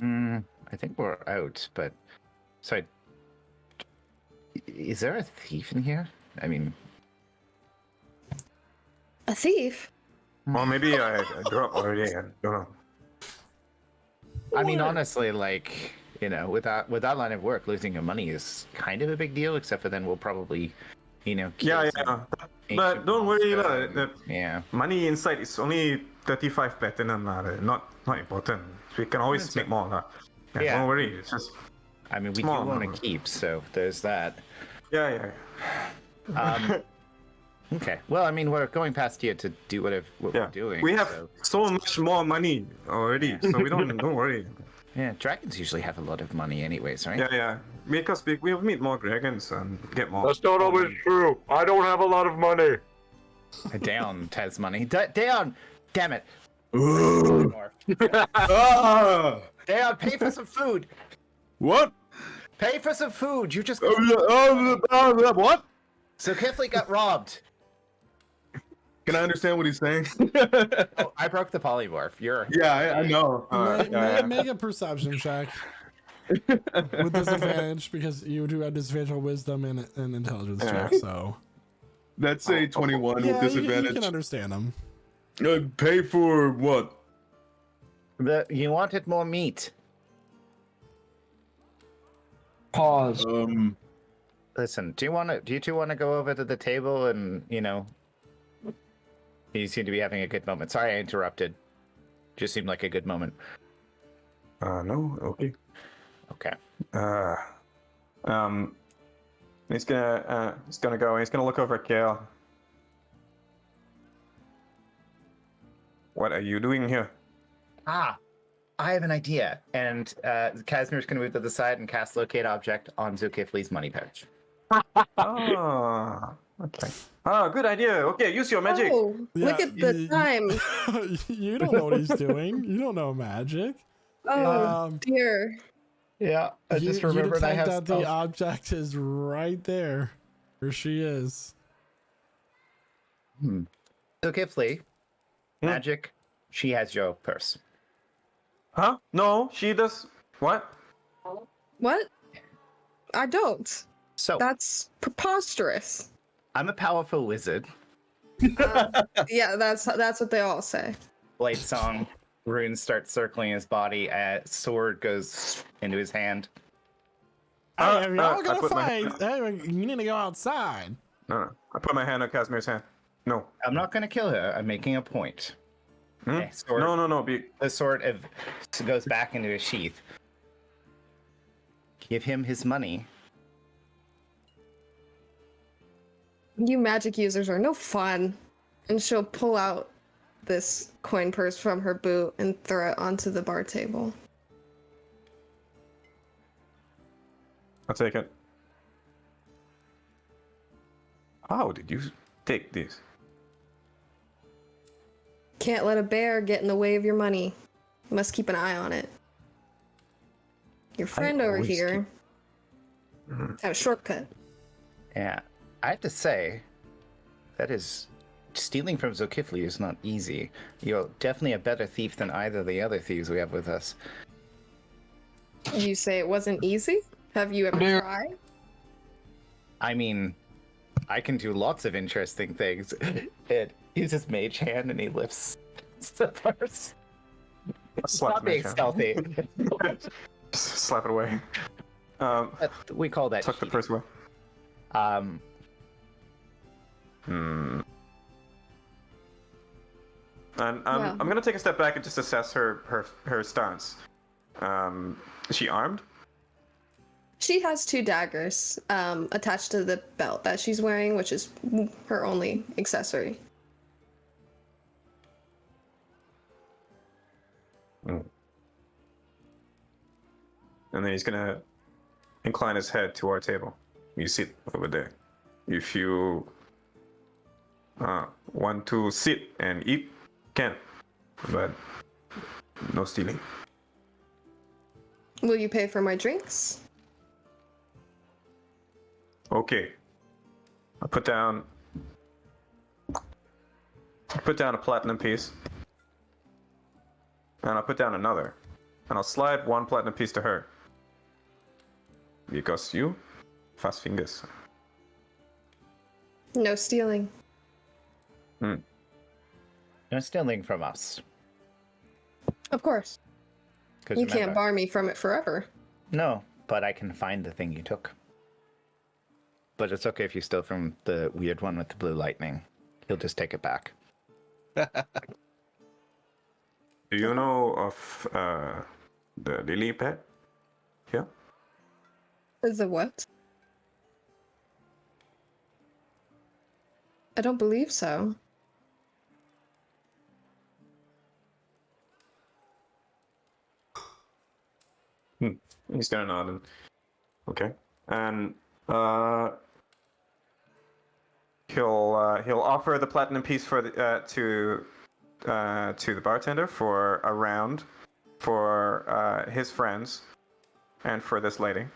I think we're out, but... Sorry. Is there a thief in here? I mean... A thief? Or maybe I dropped already. I don't know. I mean, honestly, like, you know, with that line of work, losing your money is kind of a big deal, except for then we'll probably, you know... Yeah. But don't worry, the yeah. money inside is only 35 platinum. Not important. We can always make more. Yeah. Don't worry. It's just... I mean, we do Small. want to keep, so there's that. Yeah. Okay. Well, I mean, we're going past here to do what we're doing. We have so much more money already, so we don't worry. Yeah, dragons usually have a lot of money anyways, right? Yeah. Because we'll meet more dragons and get more. That's not always true. I don't have a lot of money. Daon has money. Daon! Damn it. Daon, pay for some food. What? Pay for some food. You just... What? So Kifley got robbed. Can I understand what he's saying? Oh, I broke the polymorph. You're... Yeah, I know. Make a perception check. With disadvantage, because you do have disadvantage on wisdom and intelligence check, so... That's a 21 with Yeah, disadvantage. you can understand them. Pay for what? You wanted more meat. Pause. Listen, do you two want to go over to the table and, you know... You seem to be having a good moment. Sorry I interrupted. Just seemed like a good moment. No, okay. Okay. He's gonna go. He's gonna look over at Kale. What are you doing here? I have an idea. And Casimir's going to move to the side and cast Locate Object on Zulkifli's money pouch. Oh, okay. Oh, good idea. Okay, use your magic. Oh, look at the time. You don't know what he's doing. You don't know magic. Oh, dear. Yeah, I You just remembered I detect have that the object is right there. Where she is. Zulkifli, magic, she has your purse. Huh? No, she does. What? What? I don't. So, That's preposterous. I'm a powerful wizard. Yeah, that's what they all say. Blade song. Runes start circling his body. Sword goes into his hand. Hey, if y'all I gonna put my fight, hand- hey, you need to go outside. No. I put my hand on Casimir's hand. No. I'm not going to kill her. I'm making a point. Hmm? Okay, sword. No. The sword goes back into his sheath. Give him his money. You magic users are no fun. And she'll pull out this coin purse from her boot and throw it onto the bar table. I'll take it. How did you take this? Can't let a bear get in the way of your money. You must keep an eye on it. Your friend over always here have a shortcut. Yeah. I have to say, that is... Stealing from Zokifli is not easy. You're definitely a better thief than either of the other thieves we have with us. You say it wasn't easy? Have you ever Bear. tried? I mean, I can do lots of interesting things. It uses mage hand and he lifts the purse. Slap Not the being mage stealthy. Slap it away. We call that Tuck the cheating. purse away. And Yeah. I'm gonna take a step back and just assess her stance. Is she armed? She has 2 daggers attached to the belt that she's wearing, which is her only accessory. And then he's gonna incline his head to our table. You sit over there. If you want to sit and eat, can, but no stealing. Will you pay for my drinks? Okay. I put down a platinum piece, and I'll put down another, and I'll slide 1 platinum piece to her. Because you, fast fingers. No stealing. No stealing from us. Of course. 'Cause You can't remember- bar me from it forever. No, but I can find the thing you took. But it's okay if you steal from the weird one with the blue lightning. He'll just take it back. Do you know of the lily pad? Yeah. The what? I don't believe so. He's gonna nod and okay, and he'll offer the platinum piece for the to the bartender for a round for his friends and for this lady.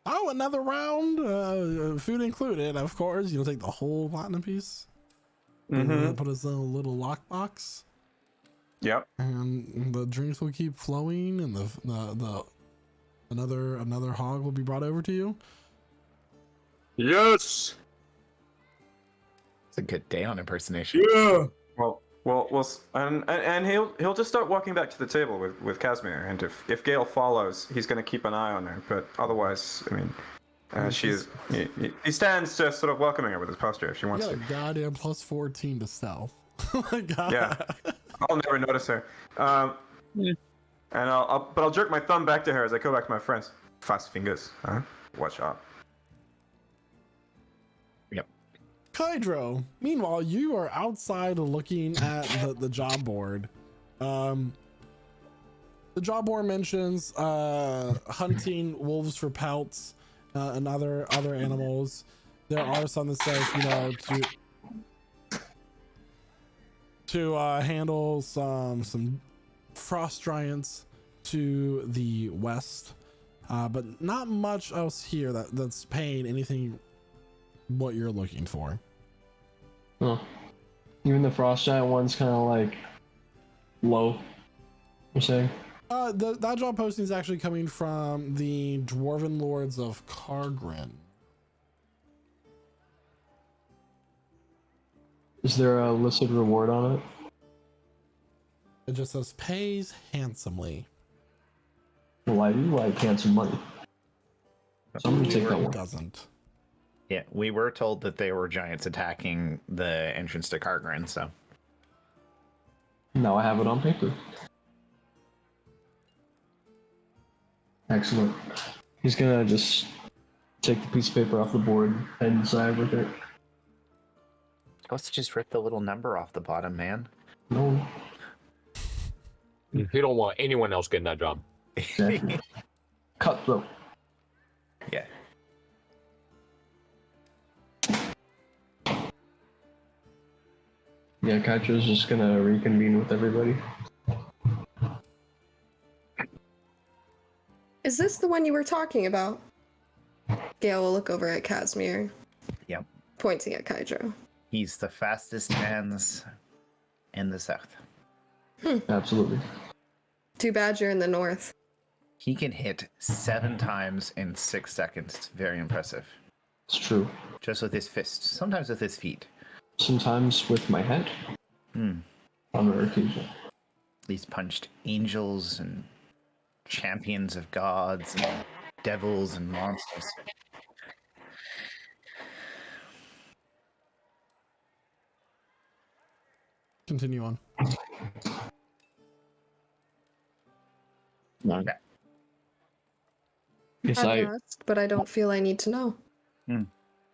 Oh, another round, food included, of course. You'll take the whole platinum piece. And put us in a little lockbox. Yep. And the drinks will keep flowing, and the another hog will be brought over to you. Yes. It's a good day on impersonation. Yeah. Well, and he'll just start walking back to the table with Casimir, and if Gale follows, he's gonna keep an eye on her. But otherwise, I mean, he stands just sort of welcoming her with his posture if she You wants got to. a goddamn plus 14 to stealth. Oh my god. Yeah, I'll never notice her. And I'll jerk my thumb back to her as I go back to my friends. Fast fingers, huh? Watch out. Hydro, meanwhile, you are outside looking at the job board. The job board mentions hunting wolves for pelts and other animals. There are some that says, you know, to handle some frost giants to the west, but not much else here that's paying anything what you're looking for. Huh. Even the frost giant one's kind of like low. You're saying? That job posting is actually coming from the Dwarven Lords of Kargrin. Is there a listed reward on it? It just says pays handsomely. Well, I do like handsome money. So I'm gonna take that It one. doesn't. Yeah, we were told that there were giants attacking the entrance to Cargrin, so. Now I have it on paper. Excellent. He's gonna just take the piece of paper off the board and inside with it. Let's just rip the little number off the bottom, man. No. You don't want anyone else getting that job. Exactly. Cutthroat. Yeah. Yeah, Kaitro's just gonna reconvene with everybody. Is this the one you were talking about? Gale will look over at Casimir. Yep. Pointing at Kydro. He's the fastest hands in the south. Absolutely. Too bad you're in the north. He can hit 7 times in 6 seconds. It's very impressive. It's true. Just with his fists, sometimes with his feet. Sometimes with my head. Hmm. On rare occasion. He's punched angels and champions of gods and devils and monsters. Continue on. Okay. Yes, I've asked, but I don't feel I need to know.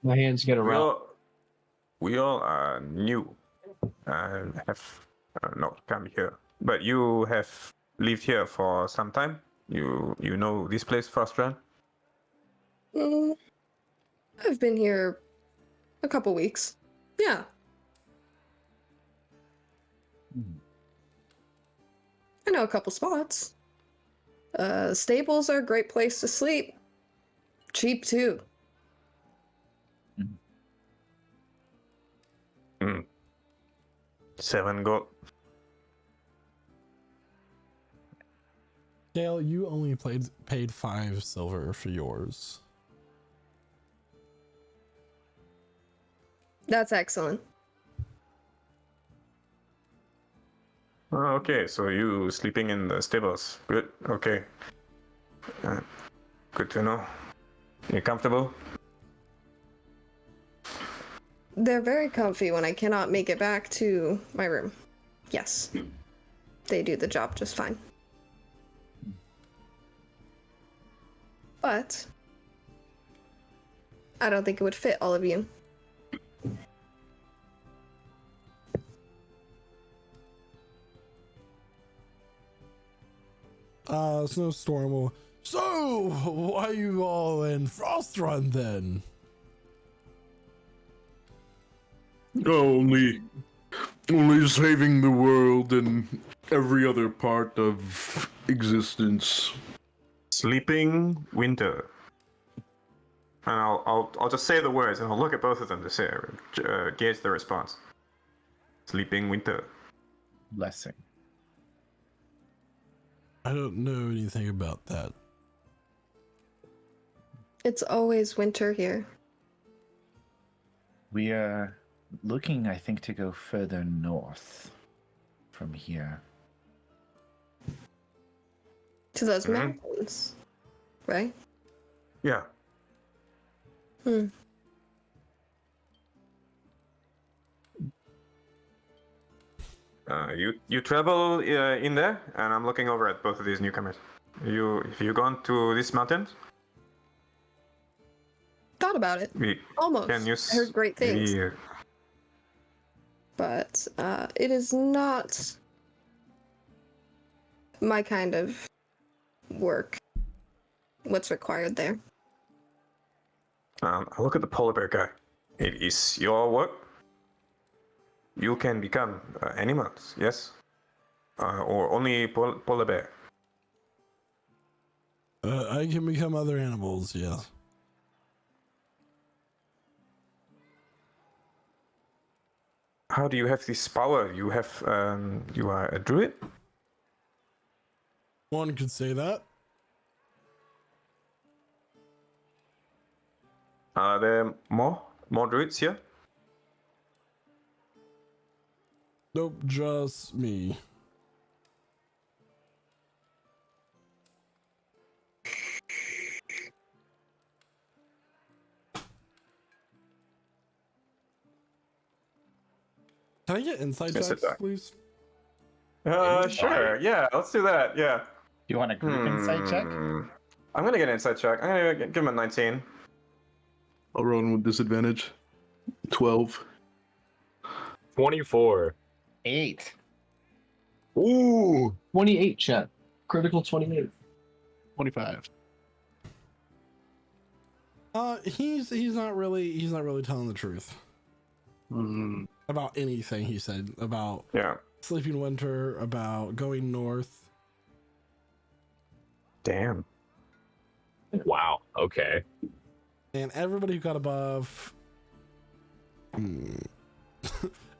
my hands get around. We all are new and have not come here. But you have lived here for some time. You know this place, Frostran? I've been here a couple weeks. Yeah. I know a couple spots. Stables are a great place to sleep. Cheap too. 7 gold. Dale, you only paid 5 silver for yours. That's excellent. Okay, so you sleeping in the stables. Good, okay. Good to know. You comfortable? They're very comfy when I cannot make it back to my room. Yes. They do the job just fine. But I don't think it would fit all of you. Snowstorm will. So, why are you all in Frostrun then? Only saving the world and every other part of existence. Sleeping winter. And I'll just say the words and I'll look at both of them to say gauge the response. Sleeping winter. Blessing. I don't know anything about that. It's always winter here. We are looking, I think, to go further north from here. To those mountains, right? Yeah. You travel in there, and I'm looking over at both of these newcomers. Have you gone to these mountains? Thought about it. Almost. Can you I heard great things. see- But it is not my kind of work. What's required there? I look at the polar bear guy. It is your work. You can become animals, yes? Or only polar bear. I can become other animals, yes. How do you have this power? You are a druid? One could say that. Are there more druids here? Nope, just me. Can I get insight Yes, checks, it does. please? Sure. Yeah, let's do that. Yeah. You want a group insight check? I'm gonna get an insight check. I'm gonna give him a 19. I'll roll with disadvantage. 12. 24. 8. Ooh. 28, chat. Critical 28. 25. He's not really telling the truth about anything he said about Yeah. Sleeping Winter, about going north. Damn. Wow. Okay. And everybody who got above,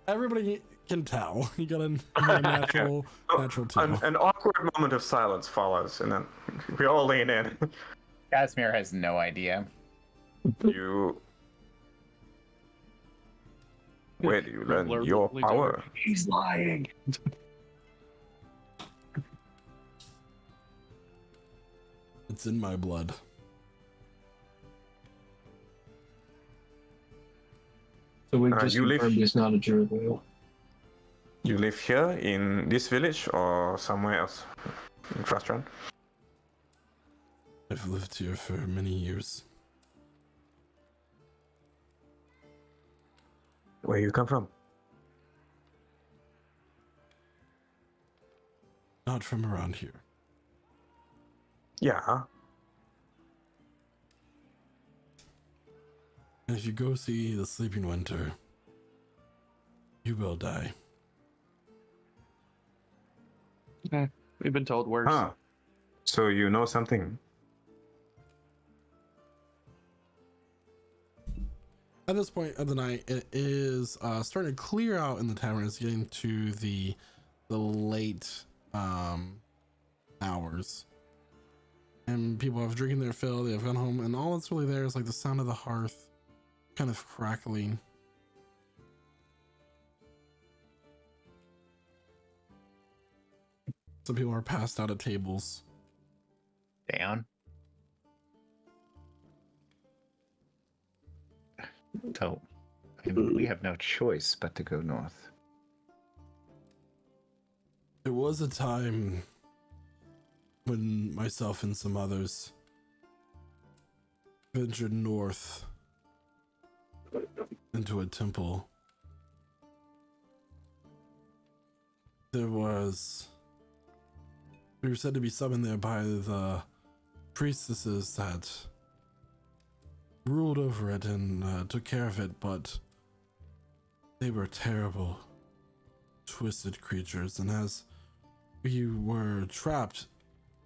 everybody can tell. You got a natural two. An awkward moment of silence follows, and then we all lean in. Casimir has no idea. You. Where do you learn your power? He's lying. It's in my blood. So we've just you live- confirmed he's not a druid whale. You live here in this village or somewhere else? In Frustran? I've lived here for many years. Where you come from? Not from around here. Yeah. And if you go see the Sleeping Winter, you will die. We've been told worse. Huh. So you know something? At this point of the night, it is starting to clear out in the tavern. It's getting to the late hours, and people have drinking their fill. They have gone home, and all that's really there is like the sound of the hearth, kind of crackling. Some people are passed out at tables. Down. So, I mean, we have no choice but to go north. There was a time when myself and some others ventured north into a temple. We were said to be summoned there by the priestesses that ruled over it and took care of it, but they were terrible, twisted creatures, and as we were trapped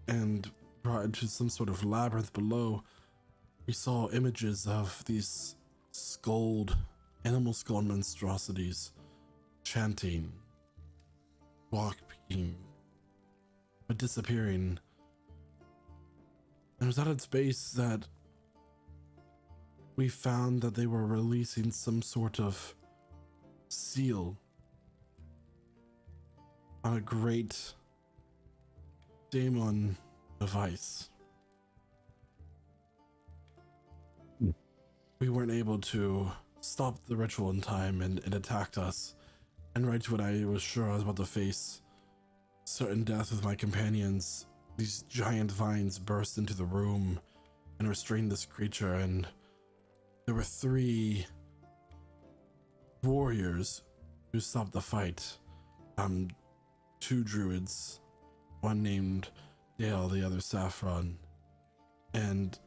and brought into some sort of labyrinth below, we saw images of these animal skull monstrosities chanting, walking, but disappearing. And it was at its base that we found that they were releasing some sort of seal on a great daemon device. We weren't able to stop the ritual in time, and it attacked us. And right when I was sure I was about to face certain death with my companions, these giant vines burst into the room and restrained this creature, and there were 3 warriors who stopped the fight. 2 druids, one named Dale, the other Saffron, and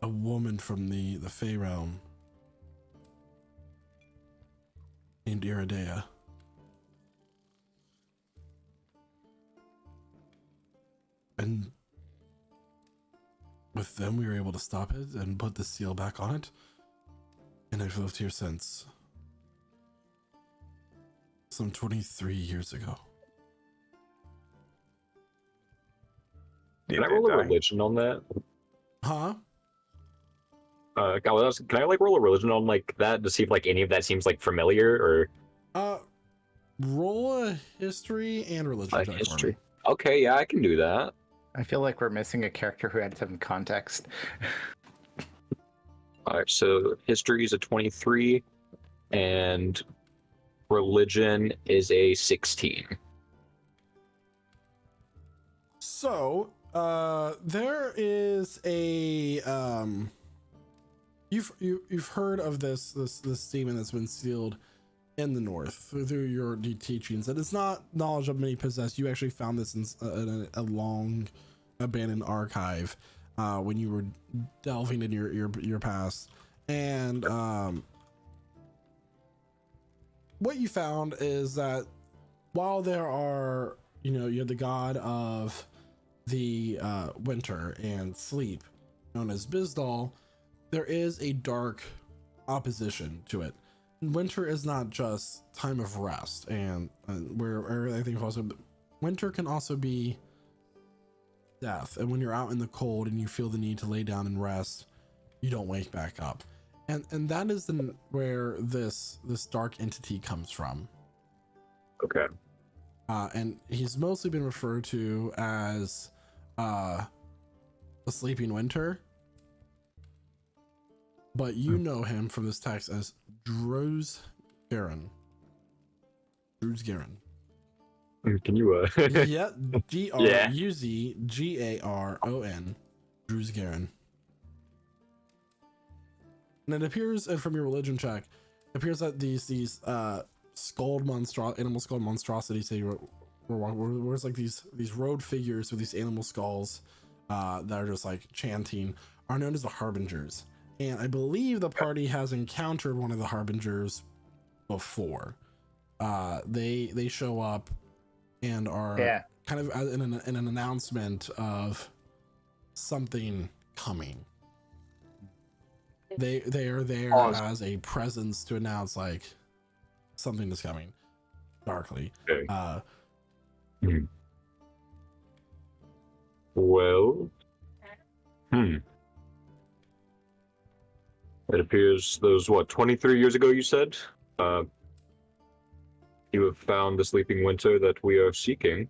a woman from the Fey realm named Iridea. And with them, we were able to stop it and put the seal back on it. And I've lived here since. Some 23 years ago. Can I roll a religion on that? Huh? Can I like roll a religion on like that to see if like any of that seems like familiar or Roll a history and religion check for me. Okay, yeah, I can do that. I feel like we're missing a character who had some context. All right, so history is a 23, and religion is a 16. So, there is a you've heard of this demon that's been sealed in the north through your teachings, and it's not knowledge of many possessed. You actually found this in a long abandoned archive when you were delving in your past, and what you found is that while there are, you have the god of the winter and sleep known as Bizdal, there is a dark opposition to it. Winter is not just time of rest and where everything falls. Winter can also be death, and when you're out in the cold and you feel the need to lay down and rest, you don't wake back up, and that is where this dark entity comes from. Okay. And he's mostly been referred to as the Sleeping Winter, but you know him from this text as Druz Garen. Druz Garen. Can you Yeah, DRUZGARON. Druz Garen. And it appears, and from your religion check, it appears that these animal skull monstrosities where it's like these road figures with these animal skulls that are just like chanting are known as the Harbingers. And I believe the party has encountered one of the Harbingers before. They show up and are kind of in an announcement of something coming. They are there as a presence to announce like something is coming darkly. Okay. Well, it appears those 23 years ago you said you have found the Sleeping Winter that we are seeking.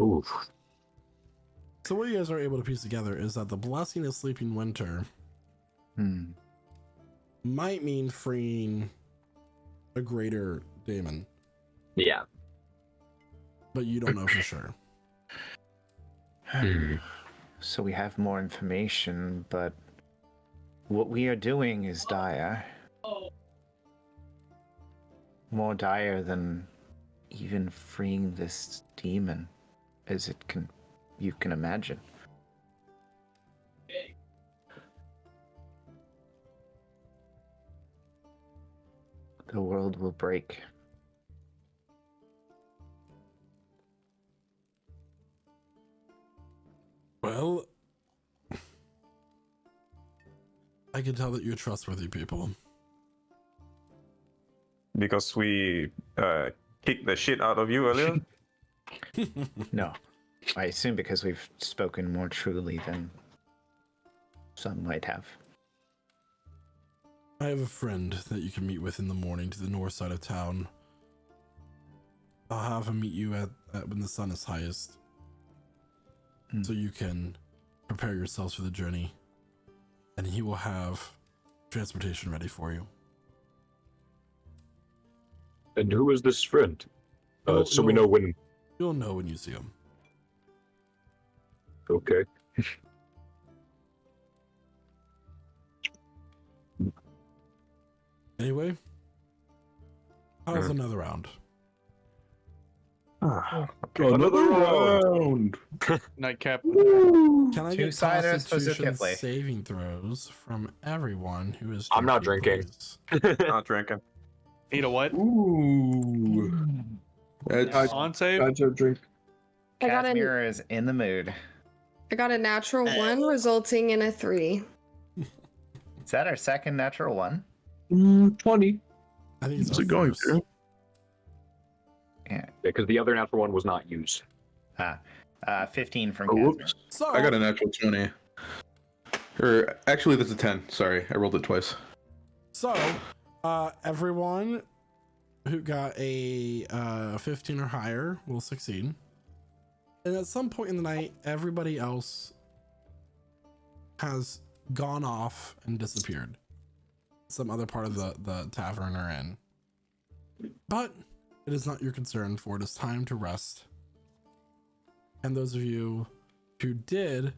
Oof. So what you guys are able to piece together is that the blessing of Sleeping Winter might mean freeing a greater daemon. Yeah. But you don't know for sure. So we have more information, but what we are doing is dire. More dire than even freeing this demon, as you can imagine. The world will break. Well, I can tell that you're trustworthy people. Because we kicked the shit out of you earlier? No. I assume because we've spoken more truly than some might have. I have a friend that you can meet with in the morning to the north side of town. I'll have him meet you at when the sun is highest. So you can prepare yourselves for the journey. And he will have transportation ready for you. And who is this friend? So we know when... You'll know when you see him. Okay. Anyway, how's another round? Another round. Nightcap. Can I get Two-siders for Constitution Zukitley. saving throws from everyone who is I'm not drinking. please? Not drinking. Need a what? Ooh. That's On save? I don't drink. I got Casimir is in the mood. I got a natural 1 resulting in a 3. Is that our second natural one? 20. I think it's What's our it going first. to? Yeah. Because the other natural one was not used. 15 from Oh, Casper. whoops. So I got a natural 20. Or actually, that's a 10. Sorry, I rolled it twice. So, everyone who got a 15 or higher will succeed. And at some point in the night, everybody else has gone off and disappeared. Some other part of the tavern are in. But it is not your concern, for it is time to rest. And those of you who did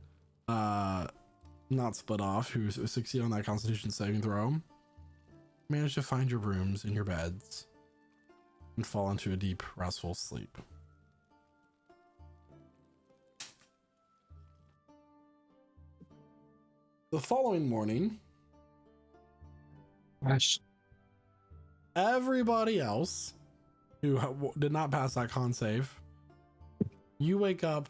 not split off, who succeed on that Constitution saving throw, manage to find your rooms and your beds and fall into a deep, restful sleep. The following morning, Yes. everybody else who did not pass that con save, you wake up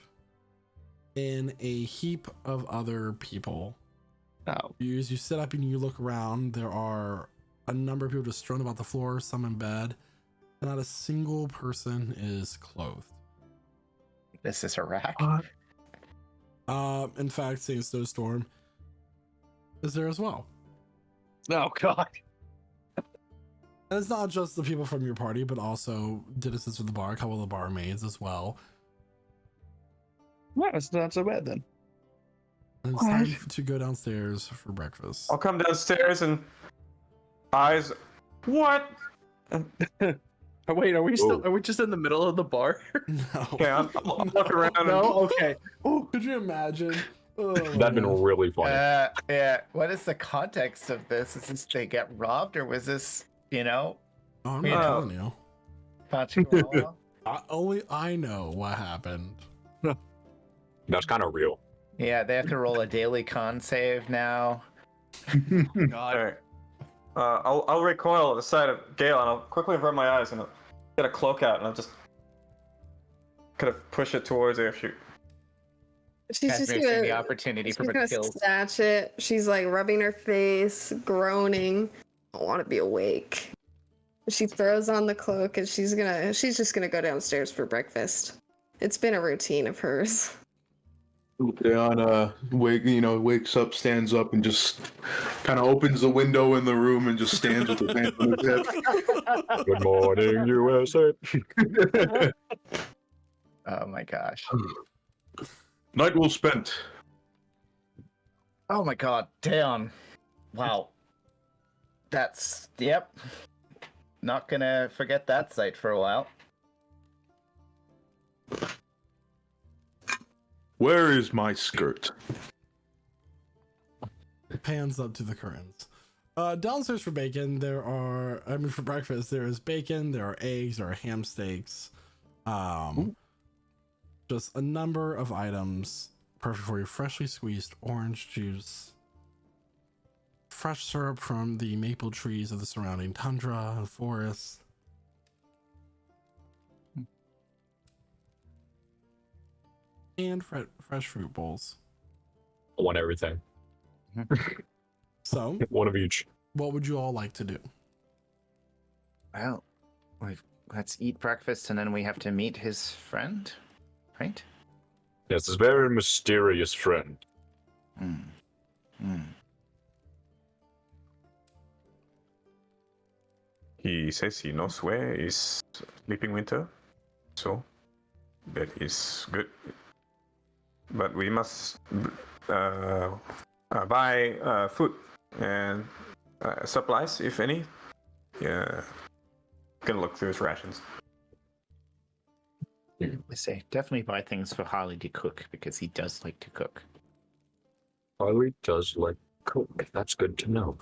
in a heap of other people. Oh. As you sit up and you look around, there are a number of people just strewn about the floor, some in bed, and not a single person is clothed. This is a rack. In fact, Saint Snowstorm is there as well. Oh God. And it's not just the people from your party, but also citizens of the bar, a couple of the barmaids as well. Well, it's not so bad then. And it's time to go downstairs for breakfast. I'll come downstairs and eyes. What? Oh, wait, are we still? Are we just in the middle of the bar? No. Okay, I'll look around. No. Okay. Oh, could you imagine? Oh, That'd been really funny. Yeah. What is the context of this? Is this they get robbed, or was this, Oh, I'm Yeah. not telling you. Pachihuahua? Only I know what happened. That's kind of real. Yeah, they have to roll a daily con save now. God. Alright. I'll recoil at the sight of Gale and I'll quickly rub my eyes and I'll get a cloak out and I'll just kind of push it towards her if she. She's just Casper's seeing the gonna, opportunity she's for the gonna kills. snatch it. She's like rubbing her face, groaning. I want to be awake. She throws on the cloak and she's just gonna go downstairs for breakfast. It's been a routine of hers. Diana wakes up, stands up, and just kind of opens the window in the room and just stands with her hands on his hip. Good morning, USA. Oh my gosh. Night well spent. Oh my god, damn. Wow. Yep. Not gonna forget that sight for a while. Where is my skirt? Pans up to the curtains. Downstairs for bacon, for breakfast, there is bacon, there are eggs, there are ham steaks. Just a number of items perfect for you. Freshly squeezed orange juice, fresh syrup from the maple trees of the surrounding tundra and forest. And fresh fruit bowls. I want everything. So, One of each. what would you all like to do? Well, let's eat breakfast and then we have to meet his friend, right? Yes, this very mysterious friend. He says he knows where is Sleeping Winter, so that is good. But we must buy food and supplies, if any. Yeah, gonna look through his rations. I say, definitely buy things for Harley to cook because he does like to cook. Harley does like cook. That's good to know.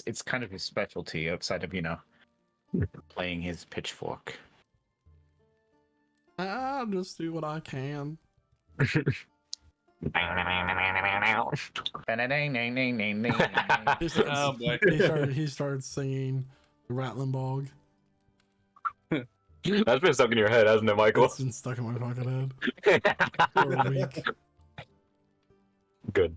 It's kind of his specialty outside of, playing his pitchfork. I'll just do what I can. He starts, Oh, boy. he starts singing the Rattling Bog. That's been stuck in your head, hasn't it, Michael? It's been stuck in my fucking head for a week. Good.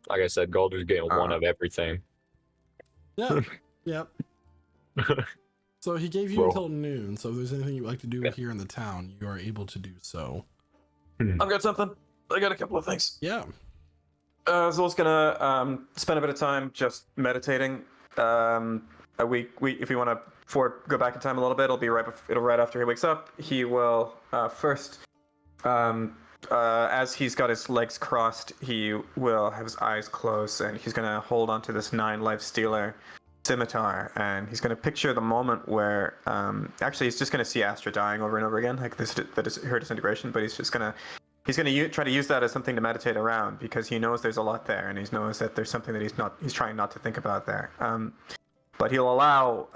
Like I said, Galder's getting one of everything. Yeah. Yep. So he gave you Roll. until noon. So if there's anything you'd like to do here in the town, you are able to do so. I've got something. I got a couple of things. Yeah. Zol's gonna spend a bit of time just meditating. A week. If you want to go back in time a little bit, it'll be right after he wakes up. He will first, as he's got his legs crossed, he will have his eyes closed, and he's gonna hold onto this 9 life stealer scimitar, and he's gonna picture the moment where actually he's just gonna see Astra dying over and over again, like that is her disintegration, but he's gonna try to use that as something to meditate around, because he knows there's a lot there, and he knows that there's something that he's trying not to think about there. But he'll allow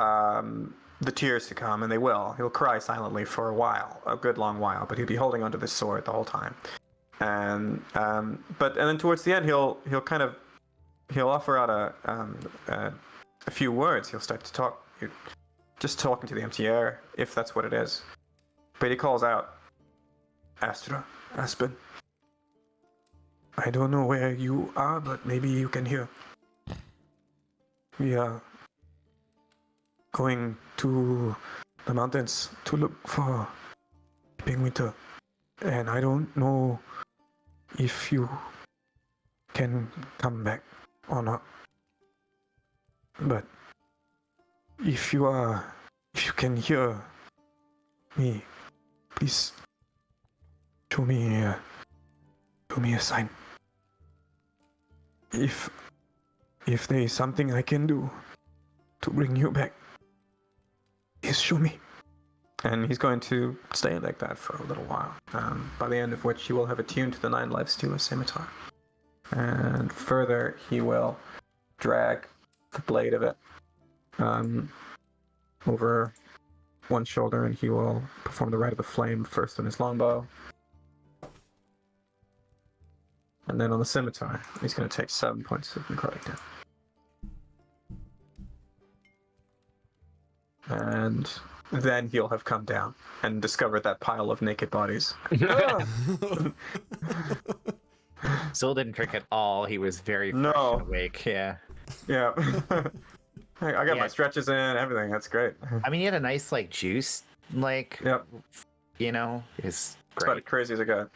the tears to come, and they will. He'll cry silently for a while, a good long while, but he'll be holding onto this sword the whole time. And then towards the end, he'll offer out a few words. He'll start to talk, just talking to the empty air, if that's what it is. But he calls out, Astra, Aspen. I don't know where you are, but maybe you can hear. We are going to the mountains to look for Ping Winter, and I don't know if you can come back or not. But if you can hear me, please show me a sign. If there is something I can do to bring you back, please show me. And he's going to stay like that for a little while, by the end of which he will have attuned to the 9 life stealer scimitar. And further, he will drag the blade of it over one shoulder, and he will perform the rite of the flame first on his longbow. And then on the scimitar, he's going to take 7 points of necrotic damage. And then he'll have come down and discovered that pile of naked bodies. Zol didn't drink at all. He was very fresh and awake. Yeah. Yeah. I got my stretches in, everything. That's great. I mean, he had a nice juice, Yep. It's It's great. about as crazy as it got.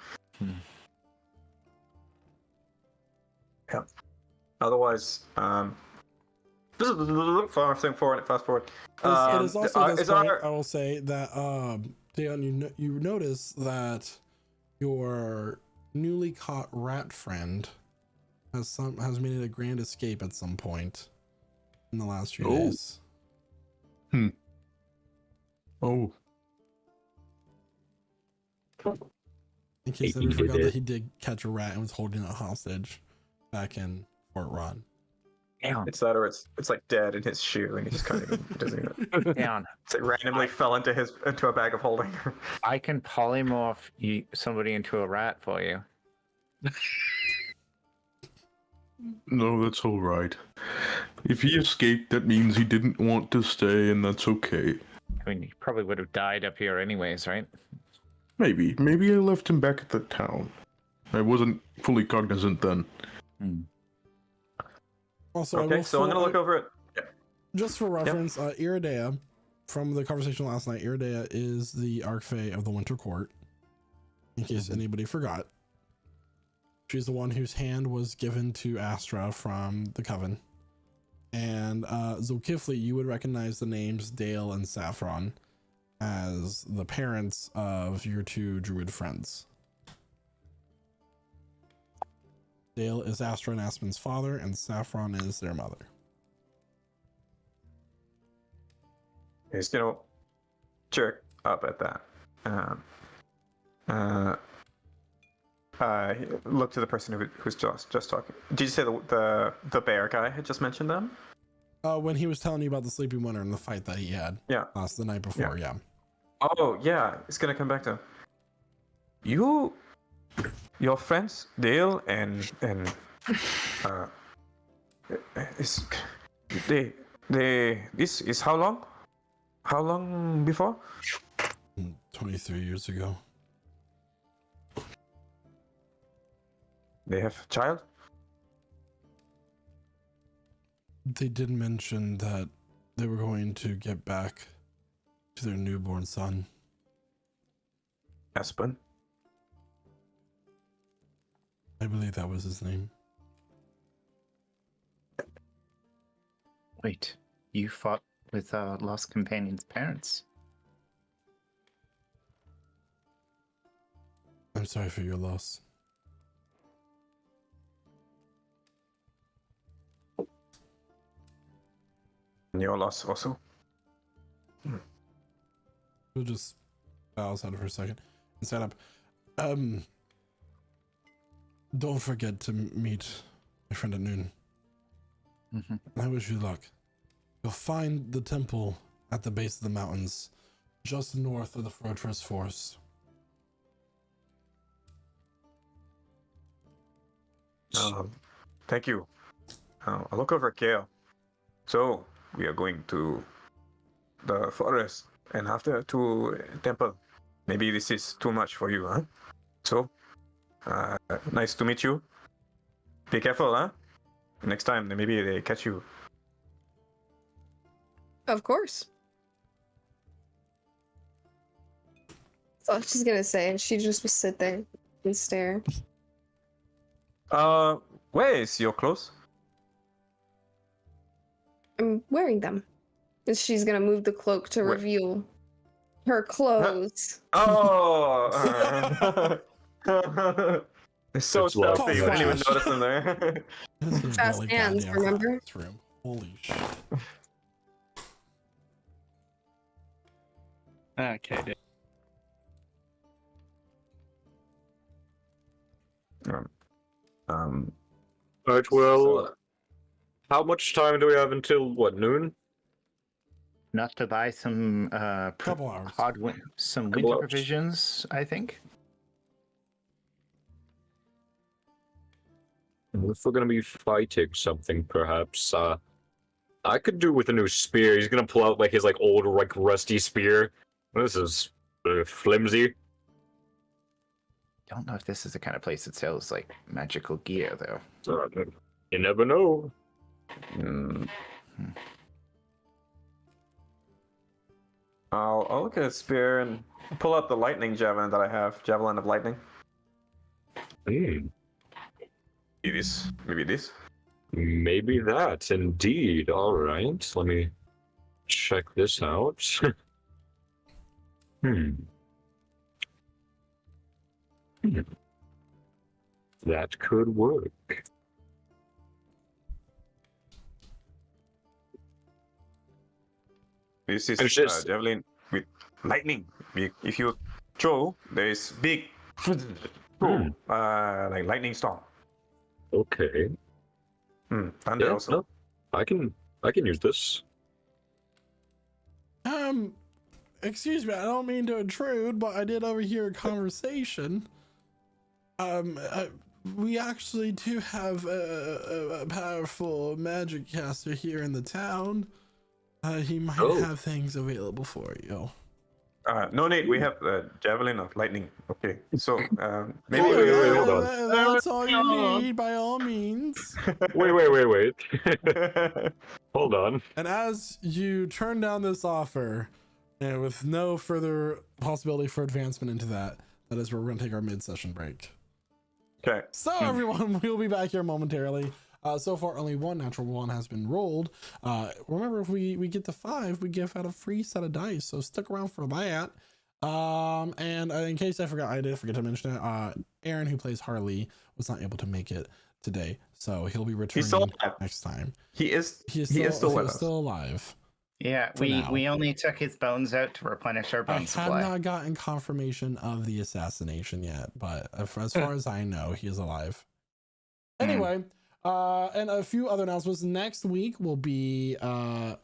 Yep. Otherwise, fast forward. It is also at this point, our... I will say that Dayon, you notice that your newly caught rat friend has made a grand escape at some point in the last few days. Oh. In case anyone forgot that he did catch a rat and was holding it hostage back in Fort Rod. Damn. It's that, or it's dead in his shoe, and he just kind of doesn't even. Down. It randomly fell into a bag of holding. I can polymorph somebody into a rat for you. No, that's all right. If he escaped, that means he didn't want to stay, and that's okay. I mean, he probably would have died up here anyways, right? Maybe I left him back at the town. I wasn't fully cognizant then. Also, Okay, so I'm gonna look over it. Just for reference, Iridea, from the conversation last night, Iridea is the Archfey of the Winter Court. In case anybody forgot, she's the one whose hand was given to Astra from the Coven. And Zulkifli, you would recognize the names Dale and Saffron as the parents of your 2 druid friends. Dale is Astra and Aspen's father, and Saffron is their mother. He's gonna jerk up at that. Look to the person who's just talking. Did you say the bear guy had just mentioned them? When he was telling you about the Sleeping Winter and the fight that he had the night before, yeah. Oh yeah, it's gonna come back to you. Your friends Dale and this is how long? How long before? 23 years ago. They have a child? They did mention that they were going to get back to their newborn son. Aspen? I believe that was his name. Wait, you fought with our lost companion's parents? I'm sorry for your loss. And your loss also? We'll just bow aside for a second and stand up. Don't forget to meet my friend at noon. I wish you luck. You'll find the temple at the base of the mountains, just north of the Fortress Force. Thank you. I'll look over at Gale. So, we are going to the forest and after to temple. Maybe this is too much for you, huh? So, nice to meet you. Be careful, huh? Next time, maybe they catch you. Of course. That's all she's gonna say. She just would sit there and stare. Where is your clothes? I'm wearing them. And she's gonna move the cloak to Where- reveal her clothes. Oh! It's so It's like- stealthy, you wouldn't even notice them there. This is Fast really hands, goddamn hot in remember? this room. Holy shit. Okay, dude. Alright, well, how much time do we have until, what, noon? Not to buy some Couple hours. some Couple winter hours. provisions, I think. If we're gonna be fighting something, perhaps, I could do with a new spear. He's gonna pull out, like, his, like, old, like, rusty spear. This is flimsy. Don't know if this is the kind of place that sells like magical gear, though. You never know. I'll look at his spear and pull out the lightning javelin that I have. Javelin of lightning. Hmm. Maybe this. Maybe that, indeed. Alright, let me check this out. That could work. This is It's just- javelin with lightning. If you throw, there is big, like lightning storm. Okay. Thunder Yeah, also. no, I can use this. Excuse me, I don't mean to intrude, but I did overhear a conversation. We actually do have a powerful magic caster here in the town. He might have things available for you. No need. We have the javelin of lightning. Okay, so maybe Wait, hold on. That's all you need, by all means. Wait. Hold on. And as you turn down this offer, and with no further possibility for advancement into that is where we're going to take our mid-session break. Okay. So everyone, we'll be back here momentarily. So far, only one natural one has been rolled. Remember, if we get to 5, we give out a free set of dice. So stick around for that. And in case I did forget to mention it. Aaron, who plays Harley, was not able to make it today, so he'll be returning next time. He is still alive. Yeah, we only took his bones out to replenish our I bone have supply. not gotten confirmation of the assassination yet, but as far as I know, he is alive. Anyway, and a few other announcements. Next week will be the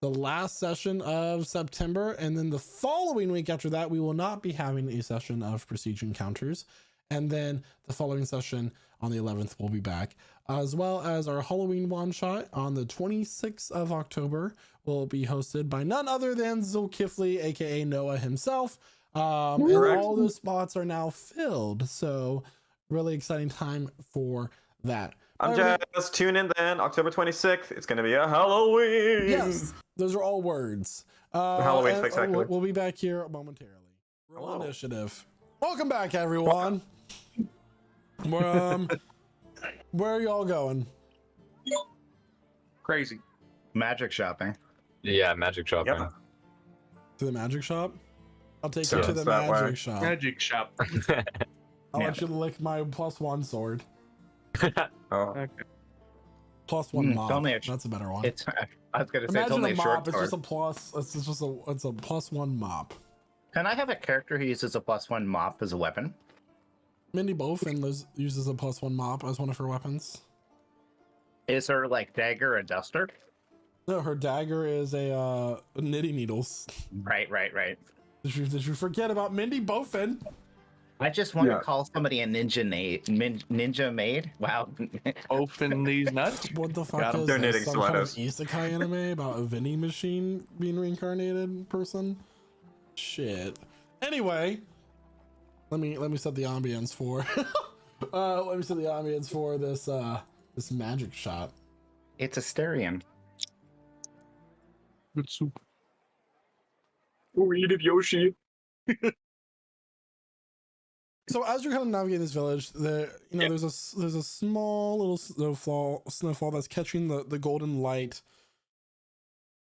last session of September, and then the following week after that, we will not be having a session of Prestige Encounters. And then the following session on the 11th, we'll be back, as well as our Halloween one-shot on the 26th of October will be hosted by none other than Zulkifli, aka Noah himself. And all those spots are now filled, so really exciting time for that. I'm just tune in then. October 26th. It's gonna be a Halloween. Yes, those are all words. Halloween and, spectacular. we'll be back here momentarily. Roll Hello. initiative. Welcome back, everyone. Where are y'all going? Crazy. Magic shopping. Yeah, magic shopping. Yep. To the magic shop? I'll take you Sounds to the that way. magic shop. Magic shop. I'll let you lick my +1 sword. Oh. Okay. +1 mop. only a- That's a better one. It's. I was gonna say it's Imagine only a a short mop. It's sword. just a plus. It's just it's a +1 mop. Can I have a character who uses a +1 mop as a weapon? Mindy Bowfin uses a +1 mop as one of her weapons. Is her like dagger a duster? No, her dagger is a knitting needles. Right. Did you forget about Mindy Bowfin? I just want Yeah. to call somebody a ninja maid. Wow. Open these nuts. What the fuck Got 'em. is They're this? knitting Some kind of stilettos. isekai anime about a vending machine being reincarnated person? Shit. Anyway, let me set the ambience for this magic shop. It's a Styrian. Good soup. Ooh, eat it, Yoshi. So as you're kind of navigating this village, there's a small little snowfall that's catching the golden light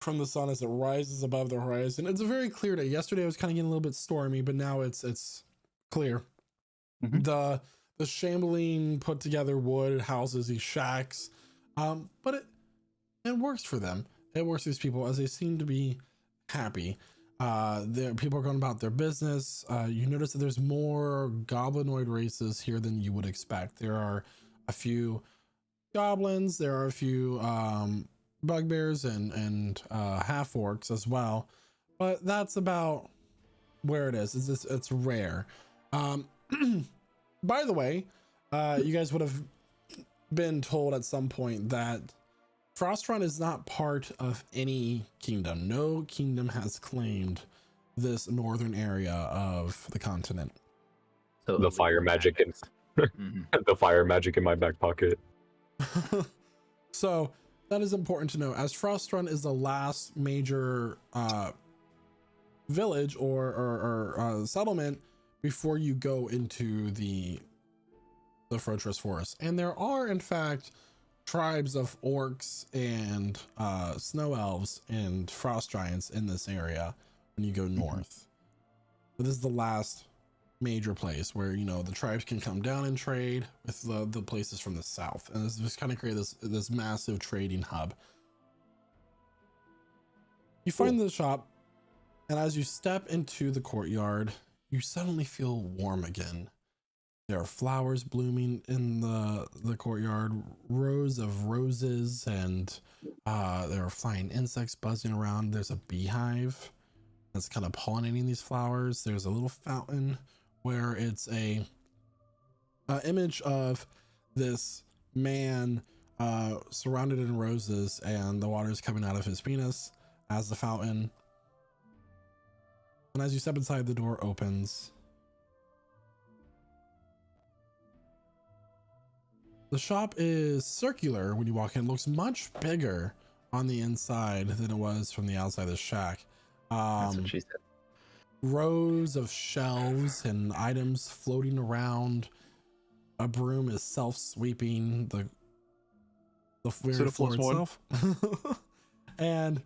from the sun as it rises above the horizon. It's a very clear day. Yesterday it was kind of getting a little bit stormy, but now it's clear. Mhm. The shambling, put together wood houses, these shacks, but it works for them. It works for these people as they seem to be happy. People are going about their business. You notice that there's more goblinoid races here than you would expect. There are a few goblins. There are a few bugbears and half orcs as well, but that's about where it is. It's rare. By the way, you guys would have been told at some point that Frostrun is not part of any kingdom. No kingdom has claimed this northern area of the continent. So The fire magic in Mhm. the fire magic in my back pocket. So that is important to know, as Frostrun is the last major village or settlement before you go into the Fortress Forest. And there are, in fact, tribes of orcs and snow elves and frost giants in this area when you go north. But this is the last major place where the tribes can come down and trade with the places from the south, and this just kind of create this massive trading hub. You find the shop, and as you step into the courtyard, you suddenly feel warm again. There are flowers blooming in the courtyard, rows of roses, and there are flying insects buzzing around. There's a beehive that's kind of pollinating these flowers. There's a little fountain where it's a image of this man surrounded in roses, and the water is coming out of his penis as the fountain. And as you step inside, the door opens. The shop is circular when you walk in. It looks much bigger on the inside than it was from the outside of the shack. That's what she said. Rows of shelves and items floating around. A broom is self-sweeping the So the floor plus one? itself. And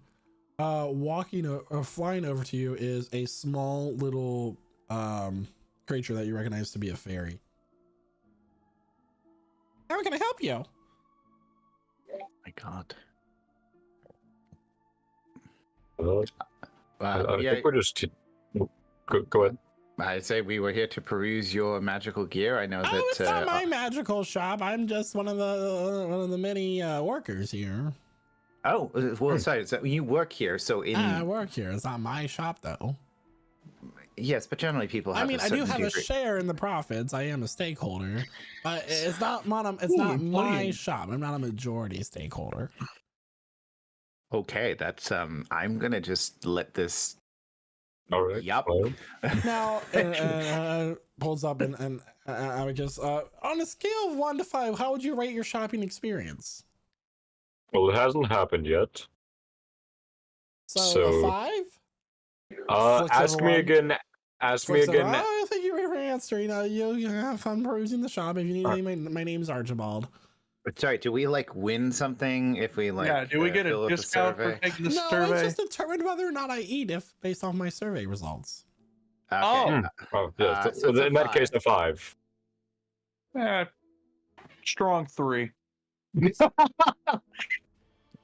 flying over to you is a small little creature that you recognize to be a fairy. How can I help you? My God. I Yeah, think we're just. Go ahead. I say we were here to peruse your magical gear. I know that. It's not my magical shop. I'm just one of the many workers here. Oh, well, sorry. So you work here, so in I work here. It's not my shop, though. yes, but generally people have. I mean, a I do certain have a degree- share in the profits. I am a stakeholder, but it's not my employee. shop. I'm not a majority stakeholder. Okay, that's I'm gonna just let this All right. Yup. Well, Now, pulls up and Amicus. On a scale of 1 to 5, how would you rate your shopping experience? well, it hasn't happened yet. So, So, a 5? Flicks ask me everyone. again. Ask me Flicks again. everyone. Oh, thank you for your answer. You have fun perusing the shop. If you need All right. anything, my name's Archibald. But sorry, do we like win something if we like? yeah, do we get fill a up the discount for survey? taking the No, survey? it's just determined whether or not I eat if based off my survey results. Okay. Oh. Oh, yes. So it's a in that 5. case, a 5. Strong 3.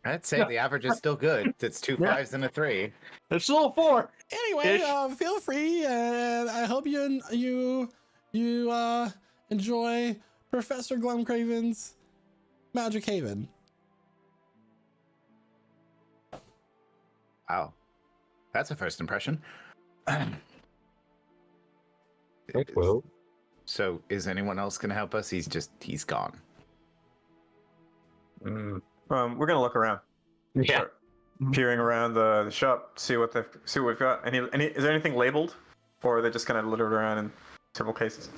I'd say the average is still good. It's 2 5s and a 3. It's still a 4. Anyway, Ish. feel free, and I hope you enjoy Professor Glumcraven's Magic Haven. Wow, that's a first impression. Well, So is anyone else gonna help us? He's gone. We're gonna look around. yeah. Start peering around the shop, see what we've got. Any is there anything labeled, or are they just kind of littered around in several cases?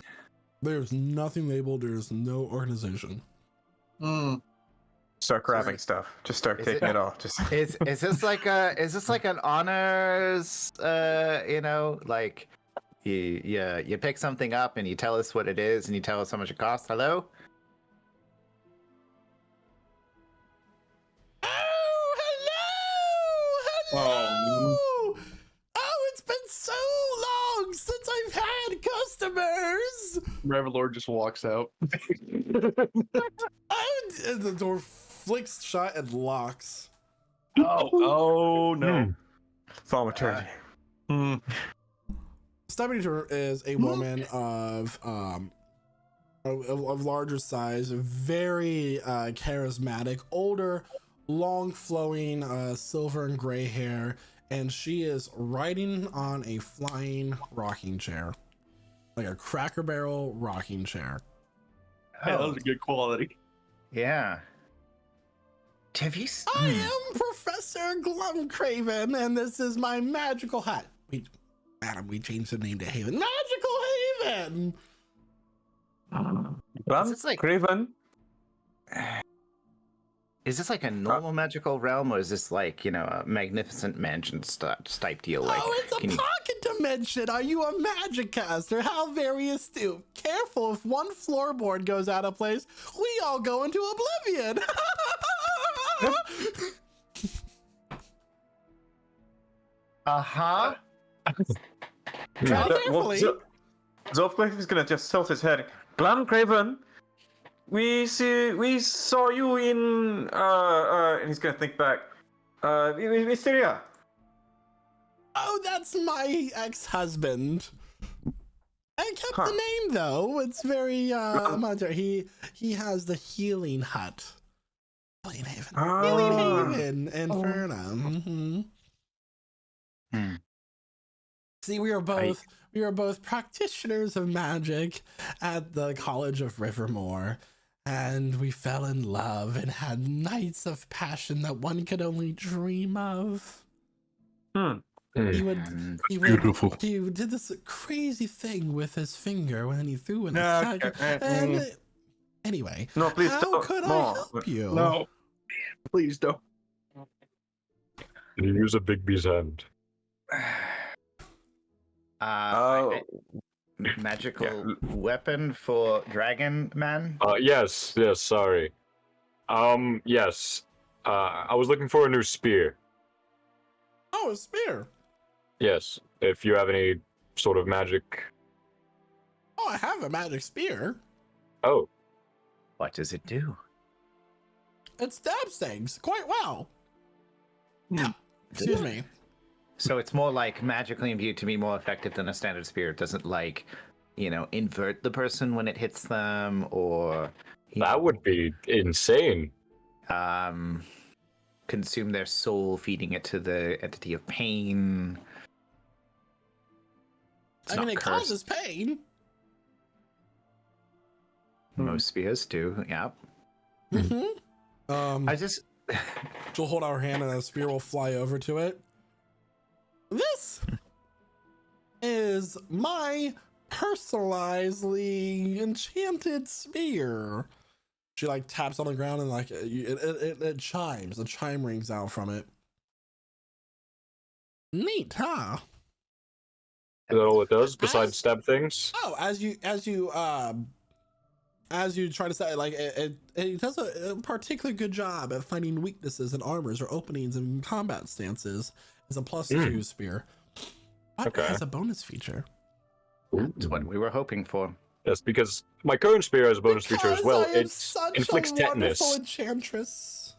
There's nothing labeled. There's no organization. Start grabbing stuff. Just start Is taking it- it off. Just Is this like an honors? Like you pick something up and you tell us what it is and you tell us how much it costs. Hello. Hello! Oh, it's been so long since I've had customers. Revelord just walks out. And the door flicks shut and locks. Oh no. thaumaturgy. Stepping to her is a woman of larger size, very charismatic, older, long flowing silver and gray hair, and she is riding on a flying rocking chair, like a Cracker Barrel rocking chair. Yeah, that was a good quality. Yeah. Have you? I am Professor Glumcraven, and this is my magical hat. Madam, we changed the name to Haven. Magical Haven. Is this like- Craven. Is this like a normal magical realm, or is this like a magnificent mansion type deal? Like, Oh, it's a can you- pocket dimension. Are you a magic caster? How very astute. Careful, if one floorboard goes out of place, we all go into oblivion. Uh-huh. Tread carefully. Zolfglyph is gonna just tilt his head. Craven, we saw you in and he's gonna think back. Mysteria. Oh, that's my ex-husband. I kept the name though. It's very monetary. He has the healing hut. Healing Haven. Healing Haven, Infernum. See, we are both practitioners of magic at the College of Rivermore, and we fell in love and had nights of passion that one could only dream of. He Beautiful. did this crazy thing with his finger when he threw in the No, sack. And anyway, No, please how don't. could I No. help you? No. Please don't. Can you use a Bigby's hand? Magical weapon for Dragon Man. Yes, sorry. Yes. I was looking for a new spear. Oh, a spear. Yes, if you have any sort of magic. Oh, I have a magic spear. Oh, What does it do? It stabs things quite well. Excuse me. So it's more like magically imbued to be more effective than a standard spear. It doesn't invert the person when it hits them, or that would be insane. Consume their soul, feeding it to the entity of pain. It's I mean, not it cursed. causes pain. Most spears do. Yeah. Mm-hmm. I just. She'll hold out her hand and a spear will fly over to it. This is my personalizedly enchanted spear. She like taps on the ground and like it chimes. A chime rings out from it. Neat, huh? Is that all it does besides stab things? Oh, as you try to say, like it does a particularly good job at finding weaknesses in armors or openings in combat stances. It's a +2 spear. But it has a bonus feature. That's what we were hoping for. Yes, because my current spear has a bonus feature as well. I am It such inflicts a wonderful tetanus. enchantress.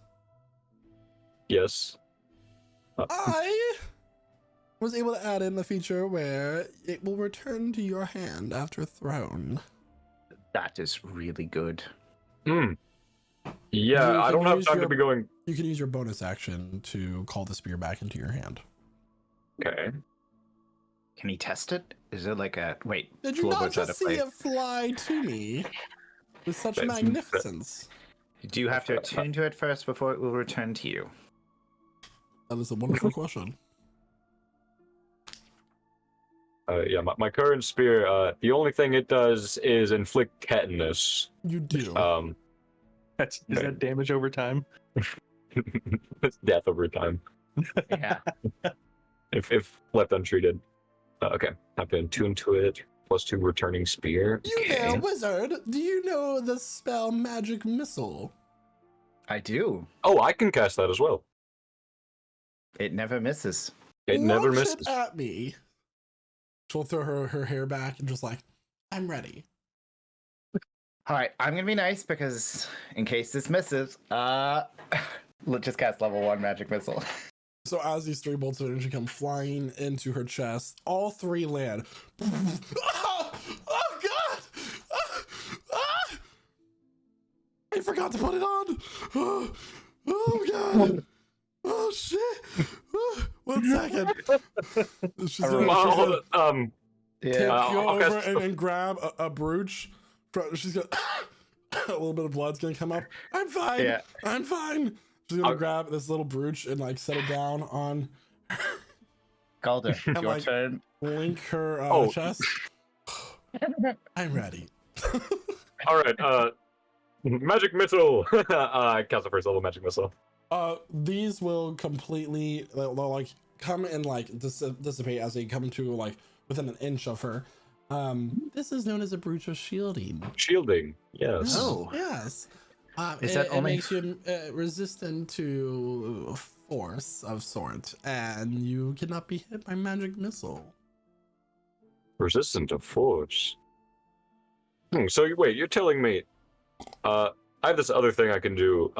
Yes. I was able to add in the feature where it will return to your hand after thrown. That is really good. Hmm. Yeah, I don't have time to be going. You can use your bonus action to call the spear back into your hand. Okay. Can he test it? Is it like a wait? Did you not floorboards out just of see place. it fly to me with such That's- magnificence? Do you have to attune to it first before it will return to you? That is a wonderful question. Yeah, my current spear, the only thing it does is inflict tetanus. You do. Is that damage over time? It's death over time. Yeah. If left untreated. Okay, I've been tuned to it. +2 returning spear. You Okay. there, wizard? Do you know the spell Magic Missile? I do. Oh, I can cast that as well. It never misses. It never Launch misses. it at me. She'll throw her hair back and just like, I'm ready. All right, I'm gonna be nice because in case this misses, let's just cast level 1 magic missile. So as these 3 bolts of energy come flying into her chest, all 3 land. Oh, God! I forgot to put it on. Oh God! Oh shit! 1 second. She's gonna, Yeah. go I'll over cast- and grab a brooch. She's gonna a little bit of blood's gonna come up. I'm fine. Yeah. I'm fine. She's gonna I'll- grab this little brooch and like set it down on Calder, I'm your like- turn. link her Oh. chest. I'm ready. All right. Magic missile. I cast the first level magic missile. These will completely they'll like come and like dissipate as they come to like within an inch of her. This is known as a brooch of shielding. Shielding. Yes. Oh. Yes. Is that it only makes you resistant to force of sort, and you cannot be hit by magic missile. Resistant to force. So wait, you're telling me I have this other thing I can do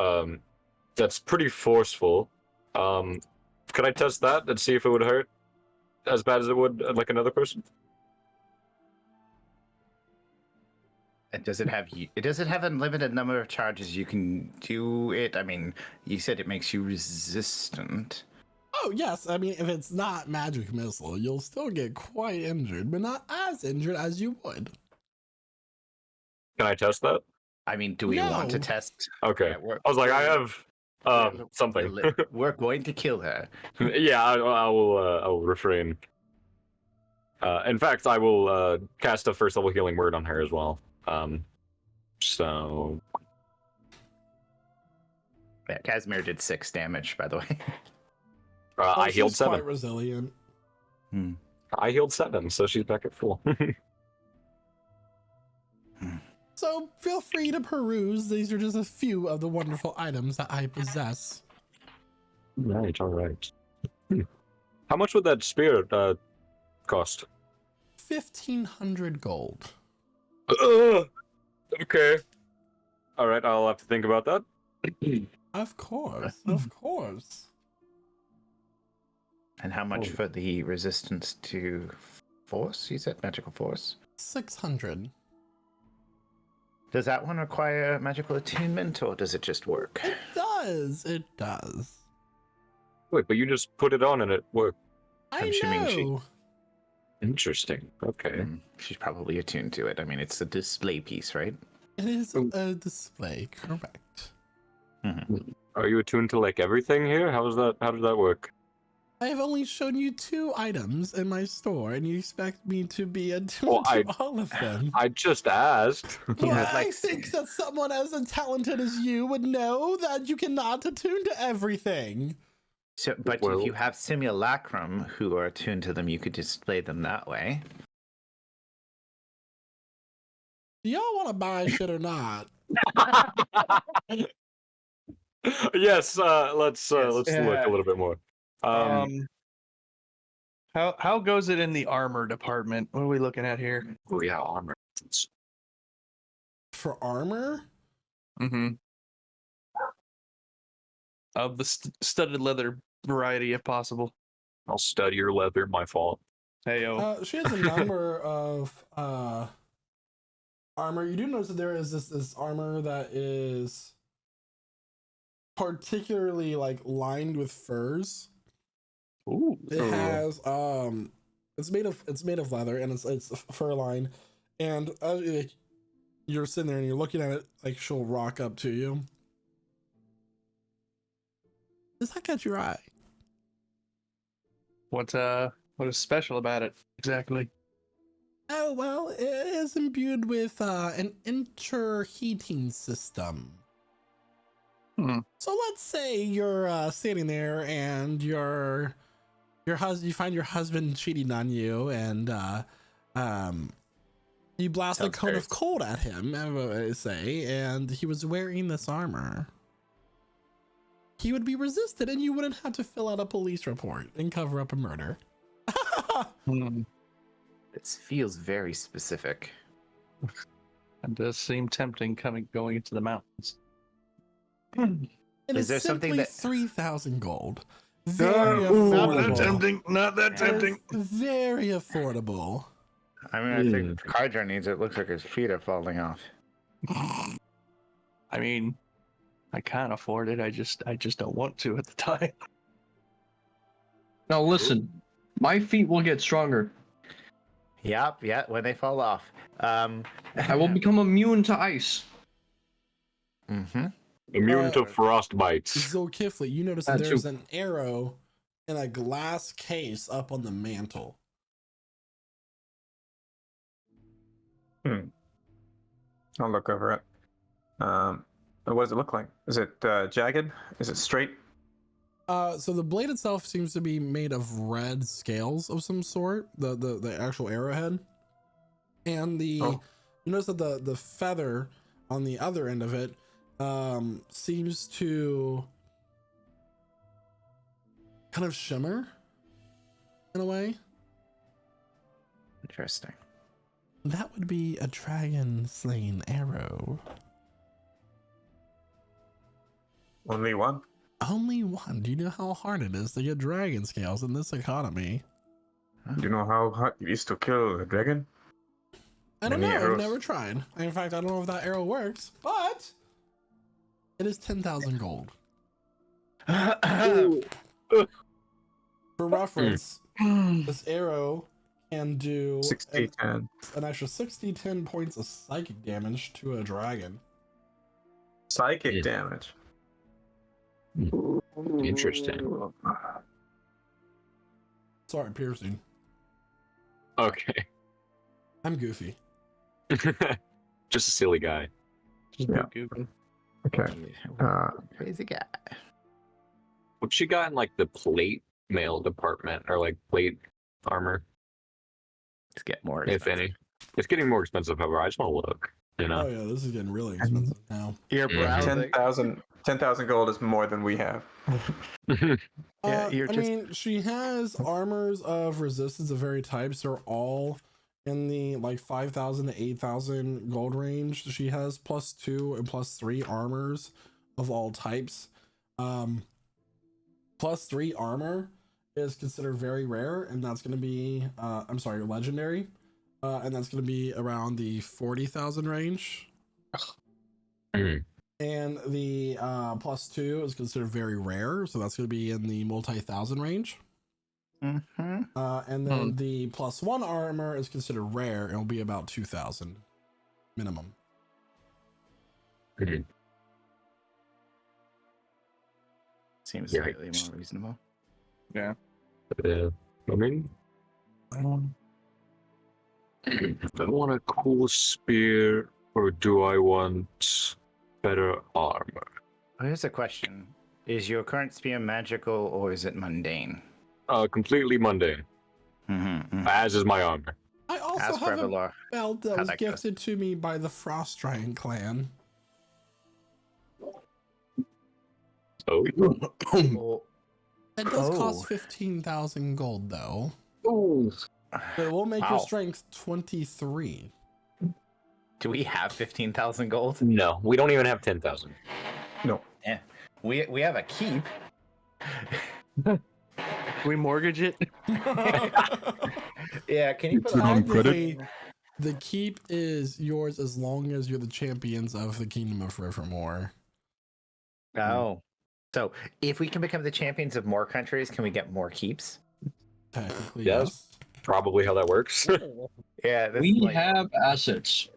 that's pretty forceful. Could I test that and see if it would hurt as bad as it would like another person? And does it have a limited number of charges you can do it? I mean, you said it makes you resistant. Oh yes, I mean if it's not magic missile, you'll still get quite injured, but not as injured as you would. Can I test that? I mean, do we want to No. test? Okay. Yeah, I was like, I have something. We're going to kill her. Yeah, I will refrain. In fact, I will cast a first level healing word on her as well. So Yeah, Casimir did 6 damage, by the way. I healed she's 7. Quite resilient. I healed 7, so she's back at full. So feel free to peruse. These are just a few of the wonderful items that I possess. Right, all right. How much would that spear cost? 1,500 gold. Okay. All right, I'll have to think about that. Of course, of course. And how much for the resistance to force? You said magical force. 600. Does that one require magical attunement, or does it just work? It does. It does. Wait, but you just put it on and it worked. I assuming she- know. Interesting. Okay. She's probably attuned to it. I mean, it's a display piece, right? It is a display, correct. Are you attuned to like everything here? How does that work? I have only shown you 2 items in my store, and you expect me to be attuned Well, to all of them. I just asked. Well, had, I like, think that someone as talented as you would know that you cannot attune to everything. So, but Well- if you have simulacrum who are attuned to them, you could display them that way. Do y'all want to buy shit or not? Yes, let's look Yeah. a little bit more. How goes it in the armor department? What are we looking at here? Oh yeah, armor. For armor? Mm-hmm. Of the studded leather variety, if possible. I'll study your leather. My fault. Heyo. She has a number of armor. You do notice that there is this armor that is particularly like lined with furs. Ooh. It has it's made of leather, and it's fur lined, and you're sitting there and you're looking at it, like she'll rock up to you. Does that catch your eye? What is special about it exactly? Oh well, it is imbued with an interheating system. So let's say you're standing there and your husband, you find your husband cheating on you, and you blast a Sounds cone very- of cold at him, I say, and he was wearing this armor. He would be resisted, and you wouldn't have to fill out a police report and cover up a murder. This feels very specific. It does seem tempting going into the mountains. It Is is there something simply that- 3,000 gold. Very affordable. Not that tempting. Very affordable. I mean, I think Kydra needs it. Looks like his feet are falling off. I mean, I can't afford it. I just don't want to at the time. Now listen, my feet will get stronger. Yep, yeah, when they fall off. I will become immune to ice. Mm-hmm. Immune to frost bites. Zulkifli, you notice That that there's too. an arrow in a glass case up on the mantle. I'll look over it. What does it look like? Is it jagged? Is it straight? So the blade itself seems to be made of red scales of some sort, the actual arrowhead. And you notice that the feather on the other end of it seems to kind of shimmer in a way. Interesting. That would be a dragon slain arrow. Only one? Only one. Do you know how hard it is to get dragon scales in this economy? Do you know how hard it is to kill a dragon? I don't Many know. I've arrows. never tried. In fact, I don't know if that arrow works, but it is 10,000 gold. For reference, this arrow can do 60, 10. an extra 10 points of psychic damage to a dragon. Psychic Yeah. damage. Interesting. Sorry, piercing. Okay. I'm goofy. Just a silly guy. Just Yeah. goofing. Okay. Crazy guy. What you got in like the plate mail department, or like plate armor, Let's get more. if any? It's getting more expensive, however. I just want to look. You Oh know. yeah, this is getting really expensive now. You're Yeah. browsing. 10,000 gold is more than we have. Yeah, you're I just- mean, she has armors of resistance of various types. They're all in the like 5,000 to 8,000 gold range. She has +2 and +3 armors of all types. +3 armor is considered very rare, and that's going to be legendary, and that's going to be around the 40,000 range. Mhm. And the +2 is considered very rare, so that's going to be in the multi-thousand range. Mm-hmm. And then the +1 armor is considered rare and will be about 2,000 minimum. Seems Yeah. slightly more reasonable. Yeah. I mean, I want a cool spear, or do I want better armor? Here's a question: is your current spear magical or is it mundane? Completely mundane, as is my armor. I also Ask have a Revelar belt that how was that goes. gifted to me by the Frost Giant clan. Oh, Oh, It does Oh. cost 15,000 gold, though. Ooh. But it will make your Wow. strength 23. do we have 15,000 gold? No, we don't even have 10,000. No. Yeah, we have a keep. We mortgage it. Yeah, can you put Put it on credit. Technically, the keep is yours as long as you're the champions of the Kingdom of Rivermore. Oh, so if we can become the champions of more countries, can we get more keeps? Technically, Yes. yes. Probably how that works. Yeah, this We is like, have assets.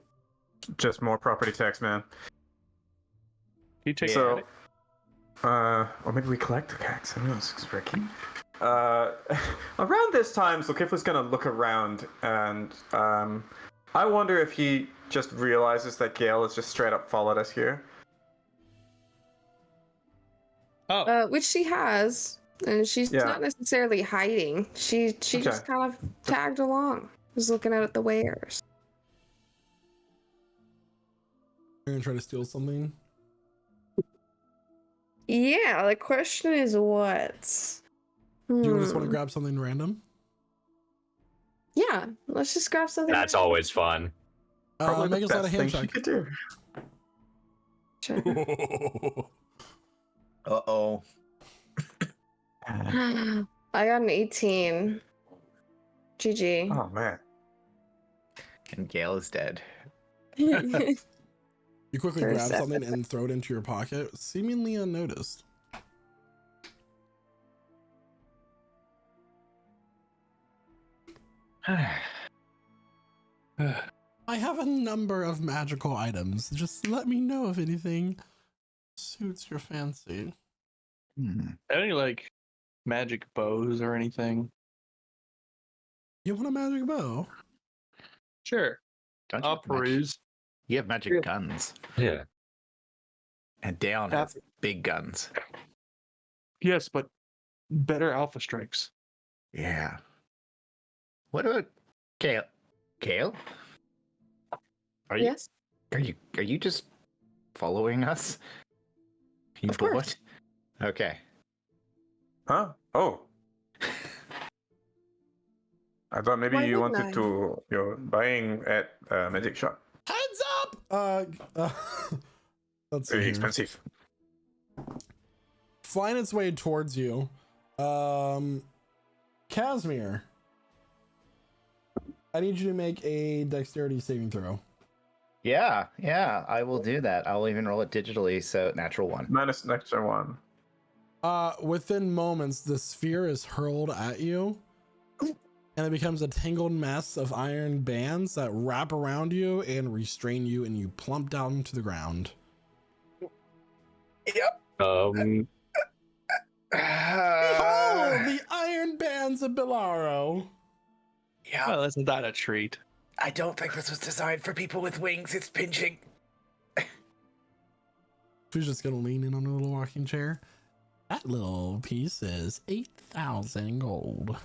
Just more property tax, man. You take So, it. or maybe we collect the tax. Who knows? 'Cause we're a keep. Around this time, so Kifla's gonna look around, and I wonder if he just realizes that Gale has just straight up followed us here. Which she has, and she's Yeah. not necessarily hiding. She just kind of tagged along, just looking out at the wares. You're gonna try to steal something? Yeah, the question is what? Do you just want to Hmm. grab something random? Yeah, let's just grab something. That's always fun. Probably Make the us out a best hand thing she check. could do. Sure. uh-oh. I got an 18. GG. Oh man. And Gale is dead. You quickly For a grab second. something and throw it into your pocket, seemingly unnoticed. I have a number of magical items. Just let me know if anything suits your fancy. Any like magic bows or anything? You want a magic bow? Sure. Don't you I'll have mag- peruse. You have magic guns. Yeah. And Daon has big guns. Yes, but better alpha strikes. Yeah. What about Gale? Gale? Are you Yes. are you just following us? You Of course. what? Okay. Huh? Oh. I thought maybe Why you wouldn't wanted to. You're buying at a magic shop. Heads up! Let's see Very here. expensive. Flying its way towards you. Casimir. I need you to make a dexterity saving throw. Yeah, I will do that. I'll even roll it digitally, so natural one. Minus an extra one. Within moments, the sphere is hurled at you, and it becomes a tangled mess of iron bands that wrap around you and restrain you, and you plump down to the ground. Um. Behold, the iron bands of Bilaro. Yeah, Well, isn't that a treat? I don't think this was designed for people with wings. It's pinching. She's just gonna lean in on her little rocking chair. That little piece is 8,000 gold.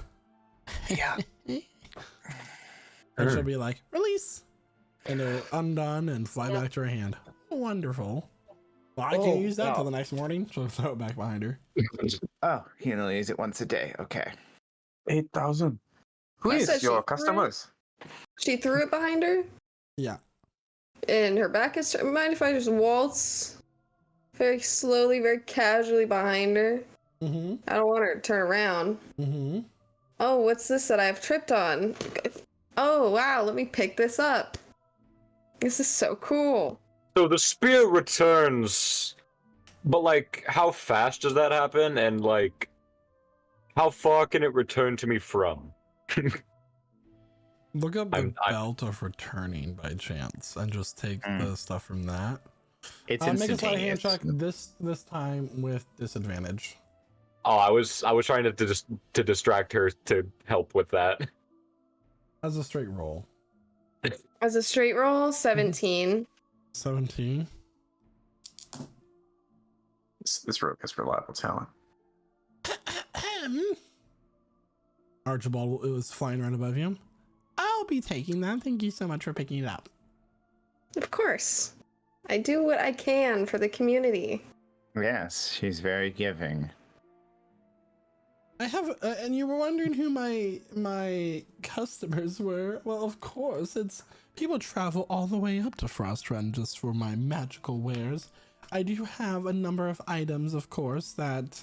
Yeah. And she'll be like, release! And it'll undone and fly back to her hand. Wonderful. Well, I can't use that till the next morning. She'll throw it back behind her. Oh, you can only use it once a day. Okay. 8,000. Who You is said she your threw it? customers? She threw it behind her, Yeah. and her back is. Mind if I just waltz very slowly, very casually behind her? Mm-hmm. I don't want her to turn around. Mm-hmm. Oh, what's this that I've tripped on? Oh, wow, let me pick this up. This is so cool. So the spear returns, but like, how fast does that happen? And like, how far can it return to me from? Look up the I'm- belt of returning by chance and just take the stuff from that. It's Make a sleight of hand instantaneous. check this time with disadvantage. Oh, I was trying to distract her to help with that. As a straight roll. As a straight roll, 17. 17. This rogue has reliable talent. Archibald was flying right above you. I'll be taking that. Thank you so much for picking it up. Of course. I do what I can for the community. Yes, she's very giving. I have, and you were wondering who my customers were. Well, of course, it's people travel all the way up to Frostrend just for my magical wares. I do have a number of items, of course, that,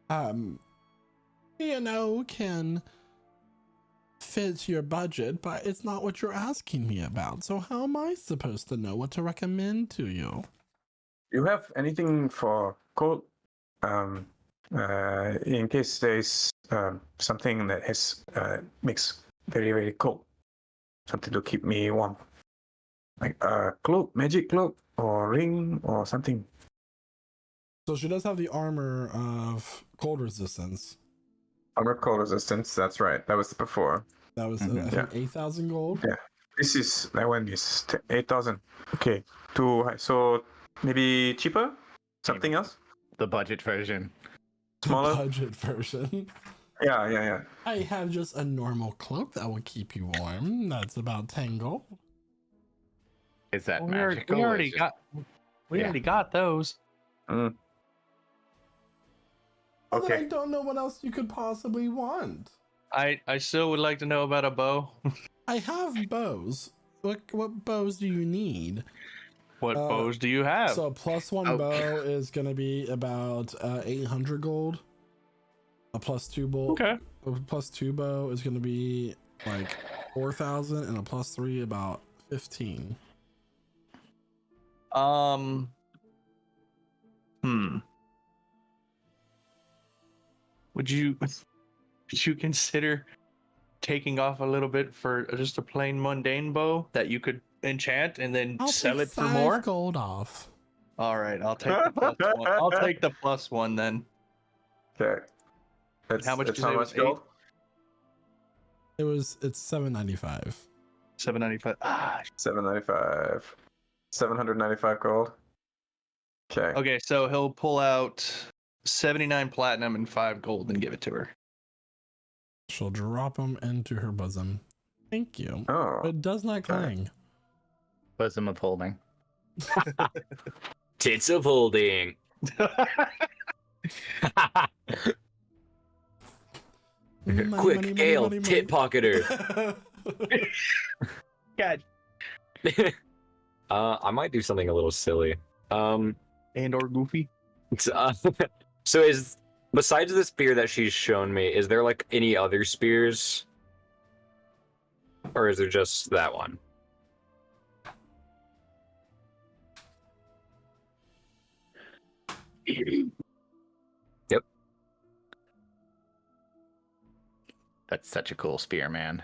can fit your budget, but it's not what you're asking me about. So how am I supposed to know what to recommend to you? Do you have anything for cold? In case there's something that has makes very, very cold. Something to keep me warm. Like a cloak, magic cloak, or ring, or something. So she does have the armor of cold resistance. Armor cold resistance, that's right. That was before. That was, I think, 8,000 gold. Yeah. That one is 8,000. Okay, too high. So maybe cheaper? Something else? The budget version. Smaller? Budget version. Yeah. I have just a normal cloak that will keep you warm. That's about 10 gold. Is that We magical? already got those. Mm. Well, then I Okay. don't know what else you could possibly want. I still would like to know about a bow. I have bows. What bows do you need? What bows do you have? So a +1 bow is going to be about 800 gold. A +2 bow. Okay. A +2 bow is going to be like 4,000, and a +3 about 15. Would you consider taking off a little bit for just a plain mundane bow that you could enchant and then I'll sell take it for 5 more? gold off. All right, I'll take the +1. I'll take the +1 then. Okay. How much that's did you say it was? gold? It's 795. 795. 795. 795 gold. Okay. Okay, so he'll pull out 79 platinum and 5 gold and give it to her. She'll drop them into her bosom. Thank you. Oh. It does not clang. Bosom of holding. Tits of holding. Money, Quick, money, money, ale, money, tit money. pocketer. God. I might do something a little silly. And or goofy. So is besides the spear that she's shown me, is there like any other spears, or is there just that one? Yep. That's such a cool spear, man.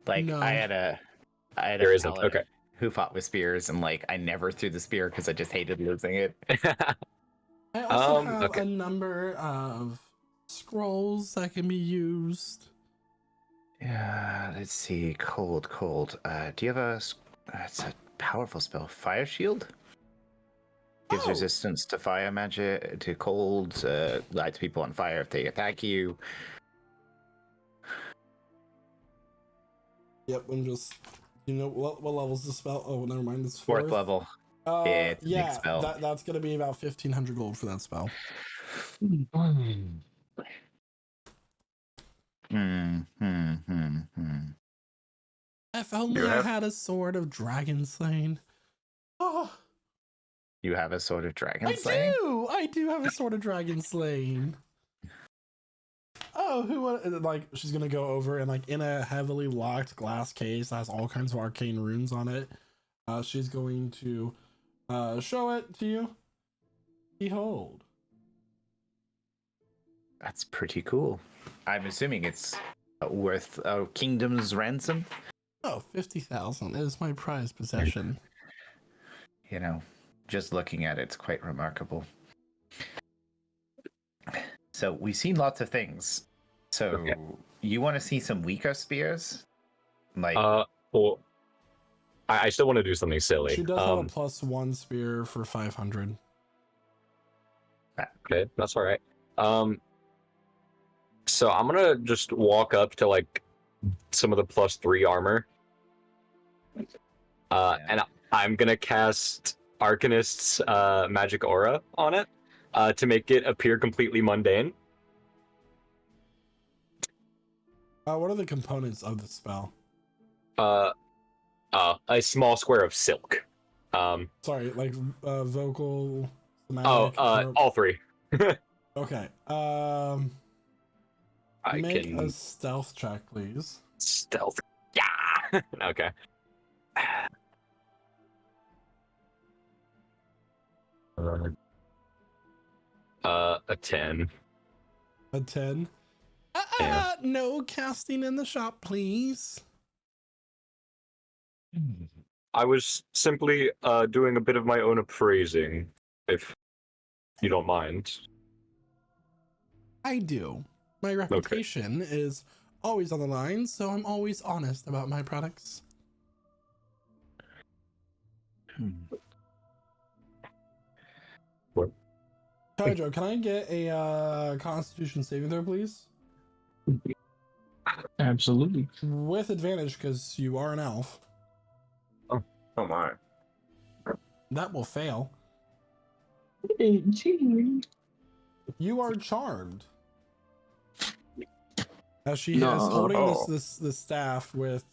Like No. I had a There isn't. paladin Okay. who fought with spears, and like I never threw the spear because I just hated losing it. I also have okay. a number of scrolls that can be used. Yeah, let's see. Cold. Do you have a? It's a powerful spell. Fire shield. Gives Oh. resistance to fire magic, to cold. Lights people on fire if they attack you. Yep, I'm just. You know what level's the spell? Oh, never mind. It's Fourth level. It's a big yeah, spell. that's gonna be about 1,500 gold for that spell. If only I had a sword of dragon slain. Oh, You have a sword of dragon I slaying? do. I do have a sword of dragon slain. Oh, like she's gonna go over and like in a heavily locked glass case that has all kinds of arcane runes on it. She's going to show it to you. Behold. That's pretty cool. I'm assuming it's worth a kingdom's ransom. Oh, 50,000 is my prized possession. You know, just looking at it's quite remarkable. So we've seen lots of things. So Okay. you want to see some weaker spears? Like Well, I still want to do something silly. She does have a +1 spear for 500. Okay, that's all right. So I'm gonna just walk up to like some of the +3 armor, and I'm gonna cast Arcanist's magic aura on it to make it appear completely mundane. What are the components of the spell? A small square of silk. Sorry, like vocal, somatic. All three. Okay. I Make can a stealth check, please. stealth. Yeah. Okay. A 10. A 10. Yeah. No casting in the shop, please. I was simply doing a bit of my own appraising, if you don't mind. I do. My reputation is always on the line, so I'm always honest about my products. What? Kaijo, can I get a Constitution saving throw, please? Absolutely. With advantage, because you are an elf. Oh my. That will fail. 18. You are charmed. As she No. is holding Oh. this staff with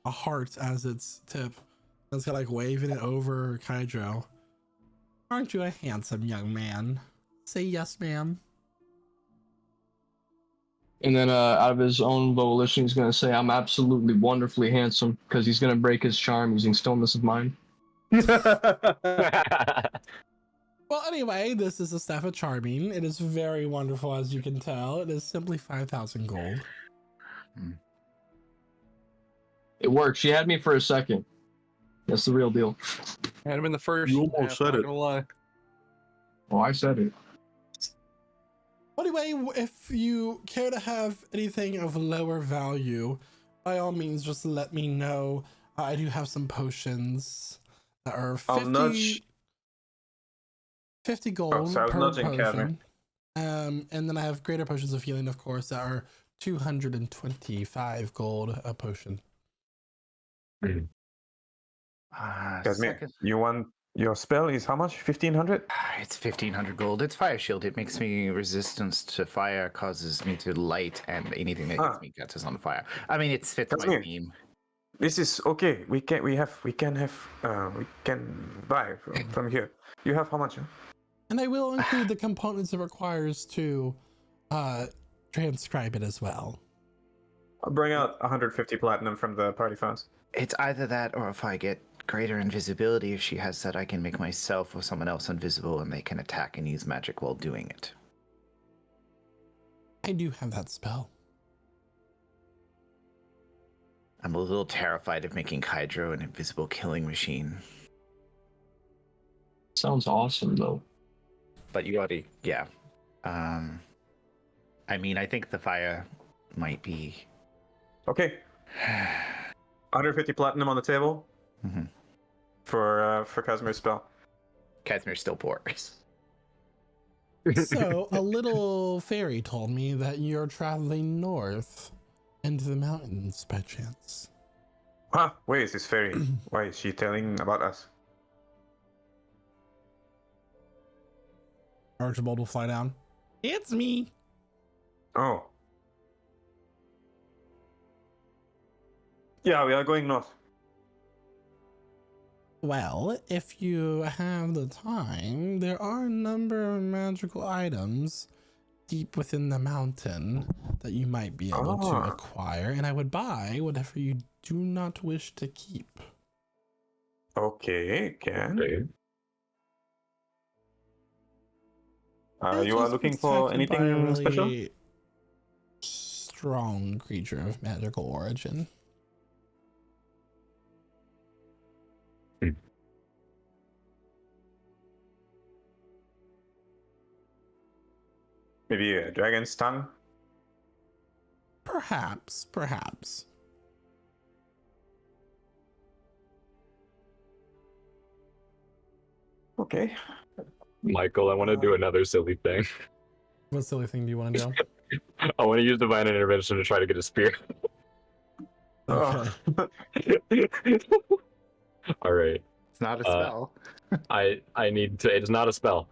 a heart as its tip. It's kind of like waving it over Kaijo. Aren't you a handsome young man? Say yes, ma'am. And then out of his own volition, he's going to say, I'm absolutely wonderfully handsome, because he's going to break his charm using stillness of mind. Well, anyway, this is a staff of charming. It is very wonderful, as you can tell. It is simply 5,000 gold. It worked. She had me for a second. That's the real deal. Had him in the first. You almost said not it. Gonna lie. Oh, I said it. Anyway, if you care to have anything of lower value, by all means, just let me know. I do have some potions that are 50 gold so I was per nudging potion. And then I have greater potions of healing, of course, that are 225 gold a potion. Casimir, you want your spell is how much? 1,500? It's 1,500 gold. It's fire shield. It makes me resistance to fire, causes me to light, and anything that hits me catches on fire. I mean, it fits my theme. This is okay. We can buy from here. You have how much? Huh? And I will include the components it requires to transcribe it as well. I'll bring out 150 platinum from the party funds. It's either that, or if I get greater invisibility, if she has that, I can make myself or someone else invisible and they can attack and use magic while doing it. I do have that spell. I'm a little terrified of making Hydro an invisible killing machine. Sounds awesome, though. But you already, yeah. I mean, I think the fire might be... Okay. 150 platinum on the table for Casimir's spell. Casimir's still poor. So, a little fairy told me that you're traveling north into the mountains by chance. Huh? Where is this fairy? Why is she telling about us? Archibald will fly down. It's me. Oh. Yeah, we are going north. Well, if you have the time, there are a number of magical items deep within the mountain that you might be able to acquire, and I would buy whatever you do not wish to keep. Okay, can. Okay. You are looking for anything special? Strong creature of magical origin. Maybe a dragon's tongue. Perhaps. Okay. Michael, I want to do another silly thing. What silly thing do you want to do? I want to use divine intervention to try to get a spear. Okay. All right. It's not a spell. I need to. It's not a spell.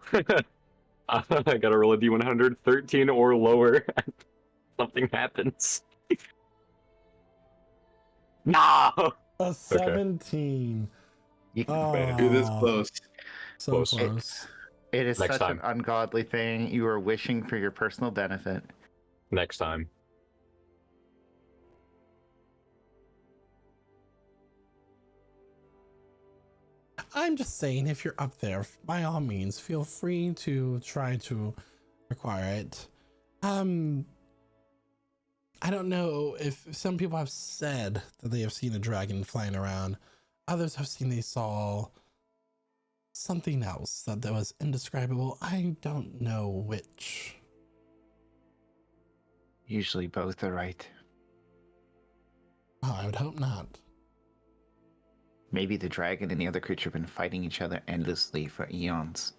I gotta roll a d100, 13 or lower. Something happens. No. A 17. You can Oh, You're this close. so Close. close. It is Next such time. an ungodly thing. You are wishing for your personal benefit. Next time. I'm just saying, if you're up there, by all means, feel free to try to acquire it. I don't know if some people have said that they have seen a dragon flying around. Others have seen they saw something else that was indescribable. I don't know which. Usually both are right. Oh, I would hope not. Maybe the dragon and the other creature have been fighting each other endlessly for eons.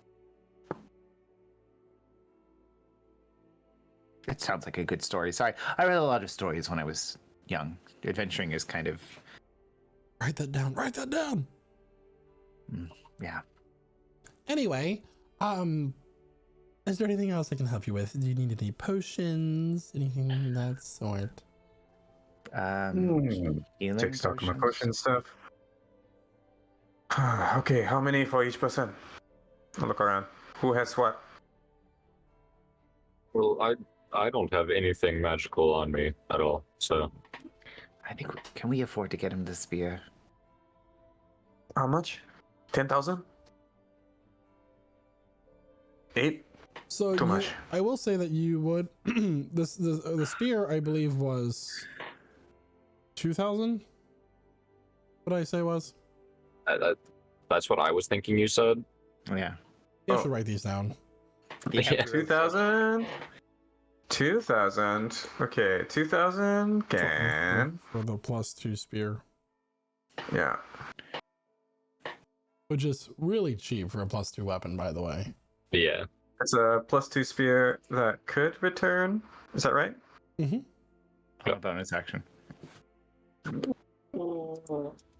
It sounds like a good story. Sorry, I read a lot of stories when I was young. Adventuring is kind of... Write that down. Write that down. Yeah. Anyway, is there anything else I can help you with? Do you need any potions? Anything of that sort? Healing Take stock of my potions? potion stuff. Okay, how many for each person? I'll look around. Who has what? Well, I don't have anything magical on me at all, so I think... Can we afford to get him the spear? How much? 10,000? 8? So Too much. I will say that you would the spear I believe was 2,000. What did I say was? that's what I was thinking. You said. Yeah. You Oh. should write these down. Yeah. 2,000? 2,000. Okay, 2,000 can. For the +2 spear, Yeah. which is really cheap for a +2 weapon, by the way. Yeah. It's a +2 spear that could return. Is that right? On a bonus action.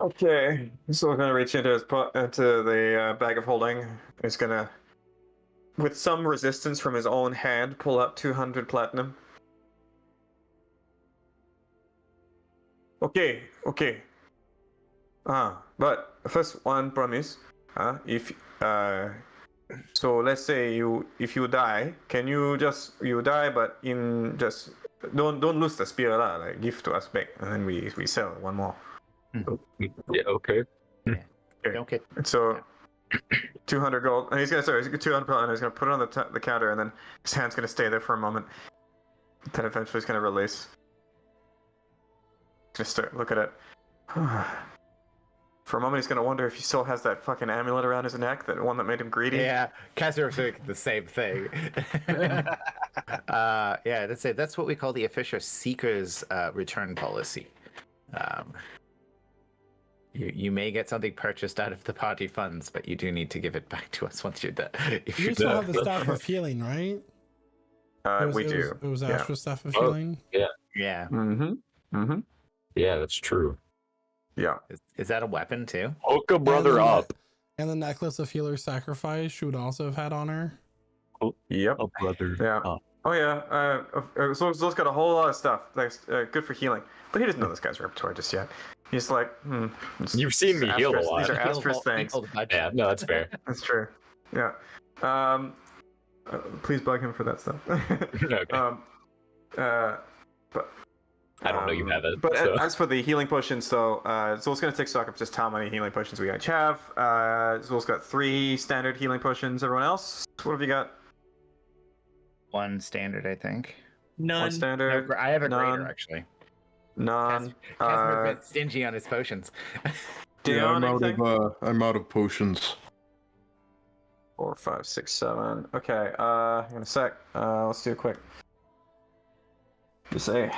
Okay. So we're gonna reach into the bag of holding. He's gonna, with some resistance from his own hand, pull out 200 platinum. Okay. But first one promise. So let's say if you die, can you die, but don't lose the spear lah, like give to us back, and then we sell one more. Yeah. Okay. Okay. So 200 gold, and he's gonna 200 platinum. He's gonna put it on the counter, and then his hand's gonna stay there for a moment. Then eventually he's gonna release. Just start look at it. For a moment, he's gonna wonder if he still has that fucking amulet around his neck, that one that made him greedy. Yeah, Kazir was thinking the same thing. Yeah, that's what we call the official seeker's return policy. You may get something purchased out of the party funds, but you do need to give it back to us once you're done. If You you're still done. have the staff of healing, right? We do. It was Yeah. Astra's staff of healing. Yeah. Mm-hmm. Yeah, that's true. Yeah. Is that a weapon too? Hook a brother And up. And the necklace of healer sacrifice she would also have had on her. Yep. Oh, brother. Yeah. up. Oh yeah. So Zol's got a whole lot of stuff that's good for healing, but he doesn't know this guy's repertoire just yet. He's like, You've seen me heal a lot. These are Astra's things. Yeah, no, that's fair. That's true. Yeah. Please bug him for that stuff. Okay. But I don't know you have it. But so. as for the healing potions, so Zol's going to take stock of just how many healing potions we each have. Zol's got 3 standard healing potions. Everyone else, what have you got? One standard, I think. One None. standard. No, I have a none. greater actually. None. Casper's been stingy on his potions. Yeah, Dion, anything? I'm out of potions. 4, 5, 6, 7. Okay, in a sec. Let's do it quick. Just say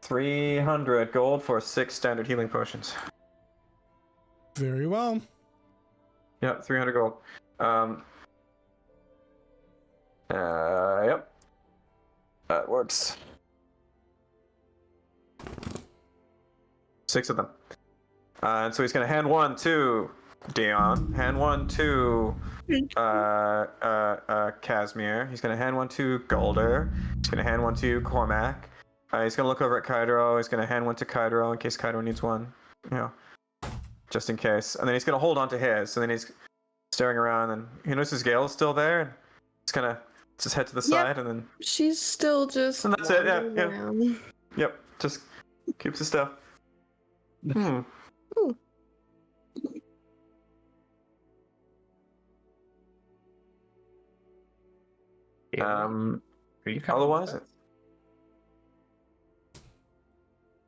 300 gold for 6 standard healing potions. Very well. Yep, 300 gold. Yep. That works. 6 of them. And so he's gonna hand one to Dion, hand one to Casimir. He's gonna hand one to Golder. He's gonna hand one to Cormac. He's gonna look over at Kaidro. He's gonna hand one to Kaidro in case Kaidro needs one, just in case. And then he's gonna hold on to his. And then he's staring around, and he notices Gale is still there. And he's gonna just head to the side, and then She's still just. and that's it. Yeah, yeah. Around. Yep. Just keeps his stuff. Are you coming Otherwise, with us?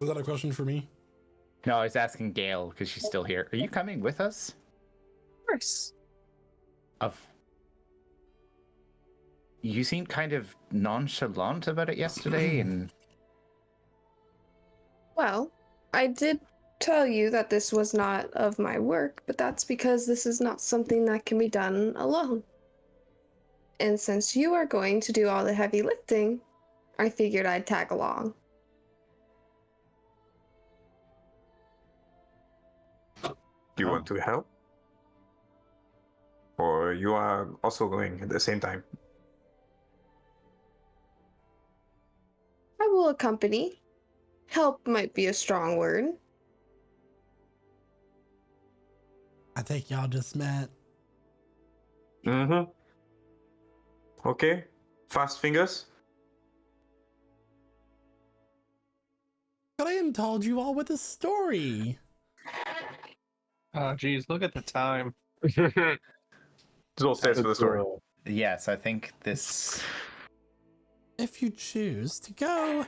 Was that a question for me? No, I was asking Gail because she's still here. Are you coming with us? Of course. You seemed kind of nonchalant about it yesterday, and Well, I did tell you that this was not of my work, but that's because this is not something that can be done alone. And since you are going to do all the heavy lifting, I figured I'd tag along. do you want to help? Or you are also going at the same time? I will accompany. Help might be a strong word. I think y'all just met. Mm-hmm. Okay. Fast fingers. But I hadn't told you all with a story. Oh, geez, look at the time. Zul stays for the story. yes, I think this. If you choose to go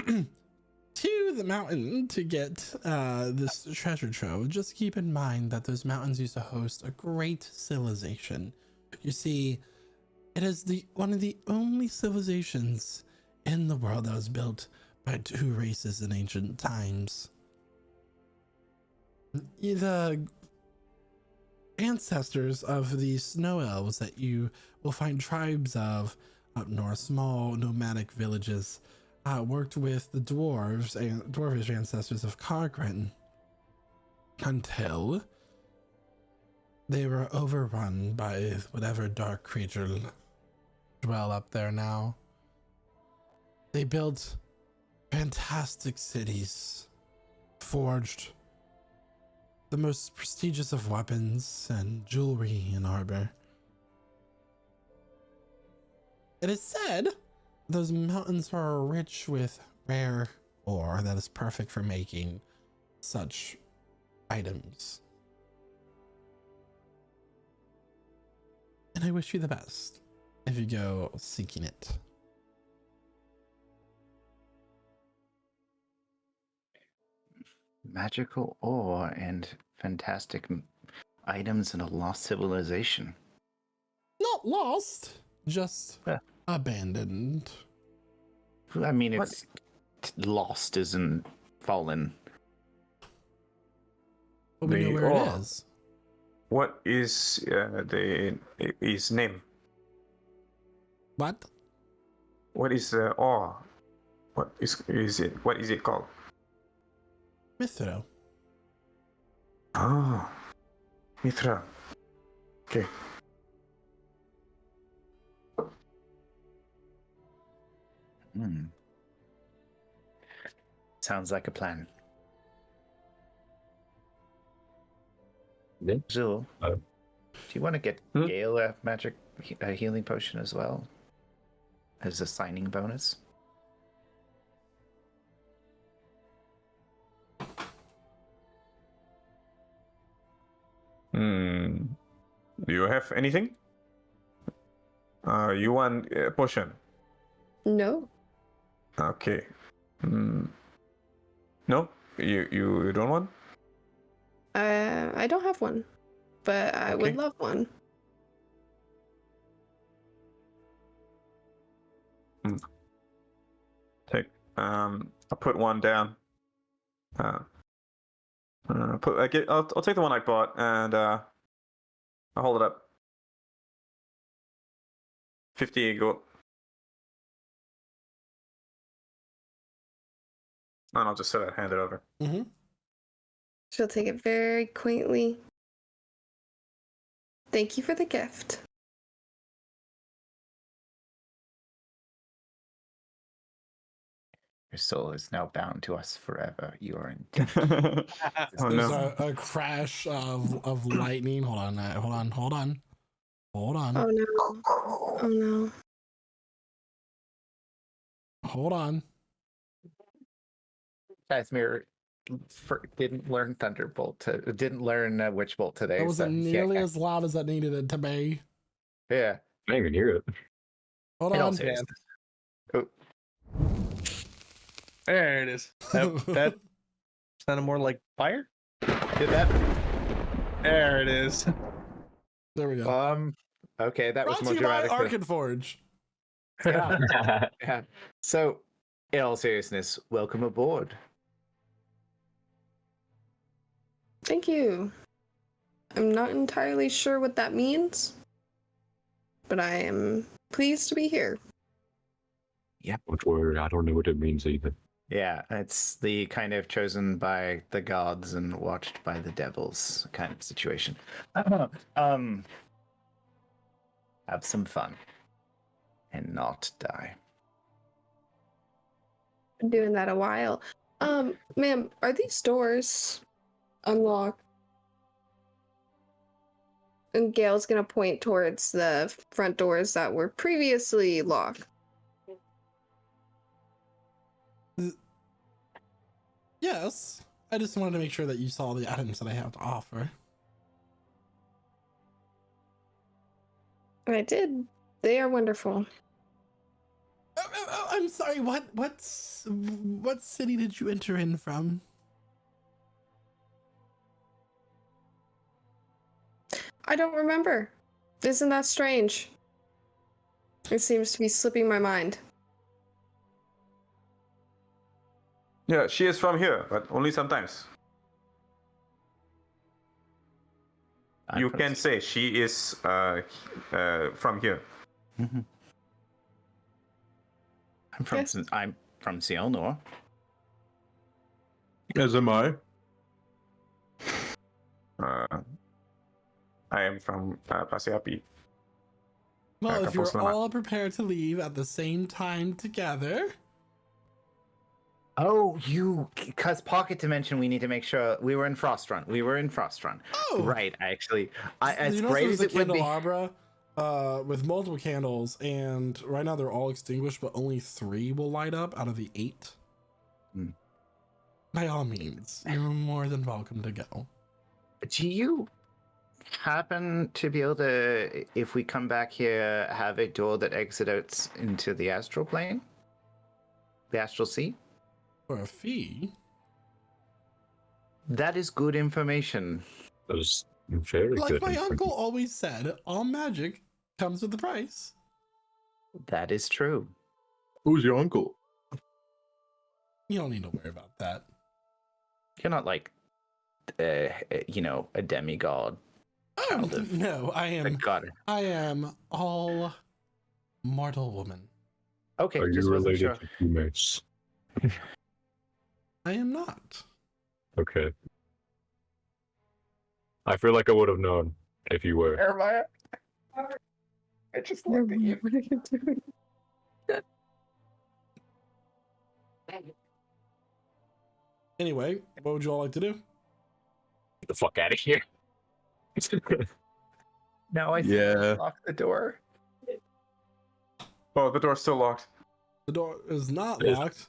to the mountain to get this treasure trove, just keep in mind that those mountains used to host a great civilization. You see, it is one of the only civilizations in the world that was built by 2 races in ancient times. The ancestors of the snow elves that you will find tribes of up north, small nomadic villages, worked with the dwarves and dwarvish ancestors of Kargren until they were overrun by whatever dark creature dwell up there now. They built fantastic cities, forged the most prestigious of weapons and jewelry in Arbor. It is said those mountains are rich with rare ore that is perfect for making such items. And I wish you the best if you go seeking it. Magical ore and fantastic items in a lost civilization. Not lost, just abandoned. I mean, it's lost isn't fallen. But we know The where ore. it is. What is his name? What? What is the ore? What is it? What is it called? Mithro. Oh, Mithra. Okay. Sounds like a plan. Yeah. Zul, do you want to get Hmm? Gale a magic healing potion as well? As a signing bonus? Do you have anything? You want a potion? No. Okay. No, you don't want? I don't have one, but I would Okay. love one. I'll put one down. I'll take the one I bought and I'll hold it up. 50 gold. And I'll just hand it over. Mm-hmm. She'll take it very quaintly. Thank you for the gift. Your soul is now bound to us forever. You are in. Oh There's no. a crash of lightning. Hold on. Oh no. Oh no. Hold on. Casimir didn't learn didn't learn Witch Bolt today. That wasn't so nearly as loud as that needed it to be. Yeah. I didn't even hear it. Hold In all on. seriousness. There it is. That sounded more like fire. Did that? There it is. There we go. Okay, that was Brought more to you by dramatic. Arkenforge. Yeah. Yeah. So, in all seriousness, welcome aboard. Thank you. I'm not entirely sure what that means, but I am pleased to be here. Which word? I don't know what it means either. Yeah, it's the kind of chosen by the gods and watched by the devils kind of situation. Have some fun and not die. Been doing that a while. Ma'am, are these doors unlocked? And Gail's gonna point towards the front doors that were previously locked. Yes. I just wanted to make sure that you saw the items that I have to offer. I did. They are wonderful. I'm sorry. What city did you enter in from? I don't remember. Isn't that strange? It seems to be slipping my mind. Yeah, she is from here, but only sometimes. You can say she is from here. Mm-hmm. Yes. I'm from Sealnor. As am I. I am from Pasiapi. Well, if you're Kapusana. all prepared to leave at the same time together. Oh, because Pocket Dimension, we need to make sure we were in Frostrun. Oh, Right, actually. As you know, great there's as a it would be. candelabra with multiple candles, and right now they're all extinguished, but only 3 will light up out of the 8. Hmm. By all means, you're more than welcome to go. Do you happen to be able to, if we come back here, have a door that exits into the astral plane? The astral sea? For a fee? That is good information. That was very Like good. my uncle always said, all magic comes with a price. That is true. Who's your uncle? You don't need to worry about that. You're not like, a demigod. Oh, Child of no, I the am. god. I am all mortal woman. Okay, Are just you wasn't related sure. to teammates? I am not. Okay. I feel like I would have known if you were. Jeremiah, I just looked at you. What are you doing? Anyway, what would you all like to do? Get the fuck out of here. No, I think Yeah. lock the door. Oh, the door's still locked. The door is not It is. locked.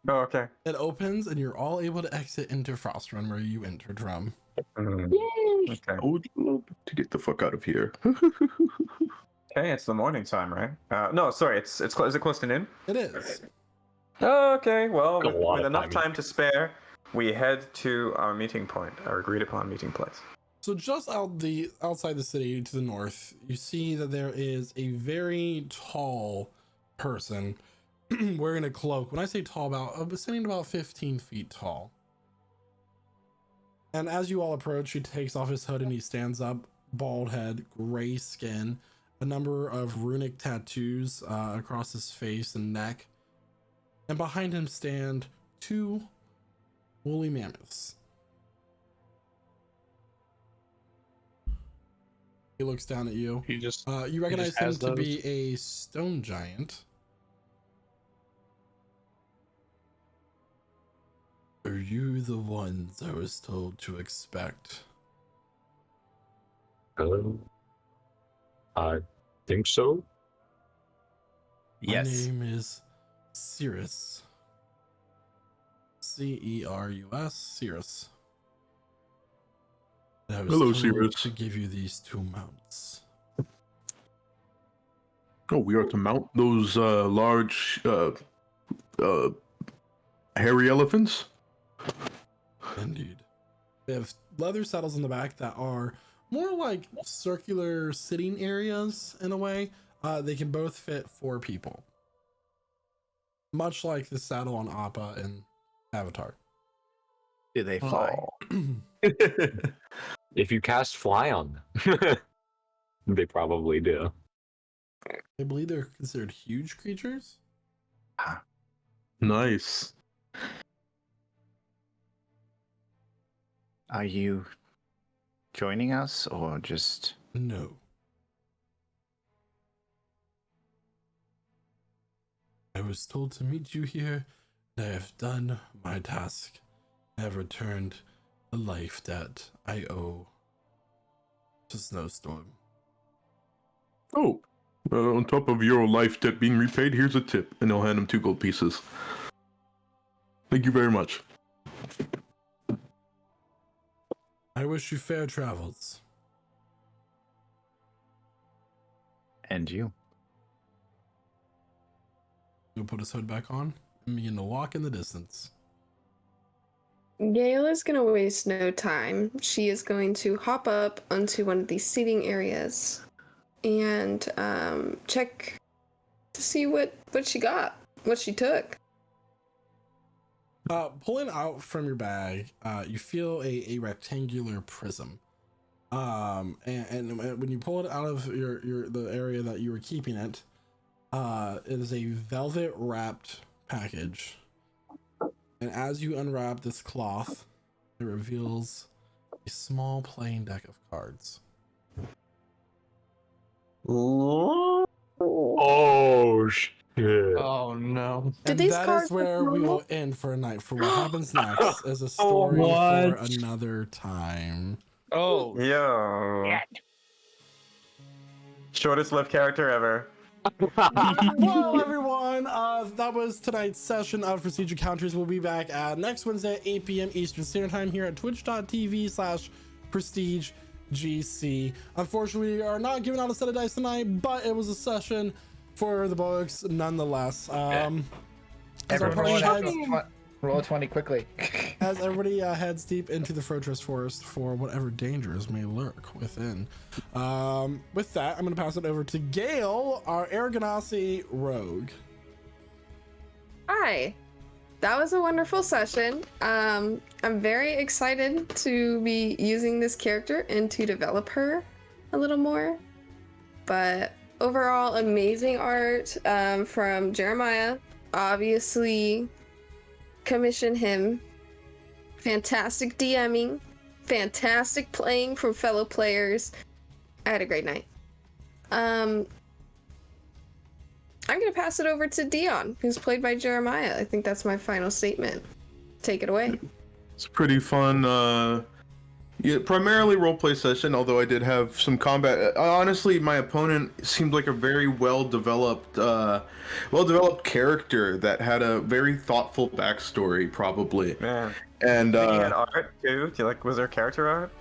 Oh, okay. It opens, and you're all able to exit into Frostrun, where you entered from. Okay. I would love to get the fuck out of here. Okay, it's the morning time, right? No, sorry, it's is it close to noon? It is. Okay, well, A lot with of enough time. time to spare, we head to our meeting point, our agreed upon meeting place. So just outside the city to the north, you see that there is a very tall person wearing a cloak. When I say tall, about standing about 15 feet tall. And as you all approach, he takes off his hood and he stands up, bald head, gray skin, a number of runic tattoos across his face and neck. And behind him stand two woolly mammoths. He looks down at you. He just You recognize him has to be those. a stone giant. Are you the ones I was told to expect? I think so. Yes. My name is Cirrus. Cerus, Cirrus. And I was Hello, told Cirrus. to give you these two mounts. Oh, we are to mount those large hairy elephants? Indeed. They have leather saddles in the back that are more like circular sitting areas in a way. They can both fit 4 people. Much like the saddle on Appa and Avatar. Do they fly? If you cast fly on them, they probably do. I believe they're considered huge creatures. Nice. Are you joining us or just... No. I was told to meet you here, and I have done my task. I have returned the life that I owe to Snowstorm. Oh, on top of your life debt being repaid, here's a tip. And I'll hand him 2 gold pieces. Thank you very much. I wish you fair travels. And you? He'll put his hood back on and begin to walk in the distance. Gale is going to waste no time. She is going to hop up onto one of these seating areas and check to see what she got, what she took. Pulling out from your bag, you feel a rectangular prism. And when you pull it out of the area that you were keeping it, it is a velvet wrapped package. And as you unwrap this cloth, it reveals a small playing deck of cards. Oh shit! Oh no. Did And these that cards is where look we normal? will end for a night. For what happens next is a story for What? another time. Oh. Yo. Shortest lived character ever. Well, everyone, that was tonight's session of Prestige Encounters. We'll be back next Wednesday at 8 p.m. Eastern Standard Time here at twitch.tv/PrestigeGC. Unfortunately, we are not giving out a set of dice tonight, but it was a session for the books nonetheless. As our Everyone party roll heads, roll a 20 quickly. as everybody heads deep into the Fortress Forest for whatever dangers may lurk within. With that, I'm going to pass it over to Gale, our Aragonasi rogue. Hi. That was a wonderful session. I'm very excited to be using this character and to develop her a little more. But overall, amazing art from Jeremiah. Obviously, commission him. Fantastic DMing. Fantastic playing from fellow players. I had a great night. I'm going to pass it over to Dion, who's played by Jeremiah. I think that's my final statement. Take it away. It's a pretty fun, primarily roleplay session, although I did have some combat. Honestly, my opponent seemed like a very well-developed character that had a very thoughtful backstory, probably. Man. And He had art too. Do you like? Was there character art?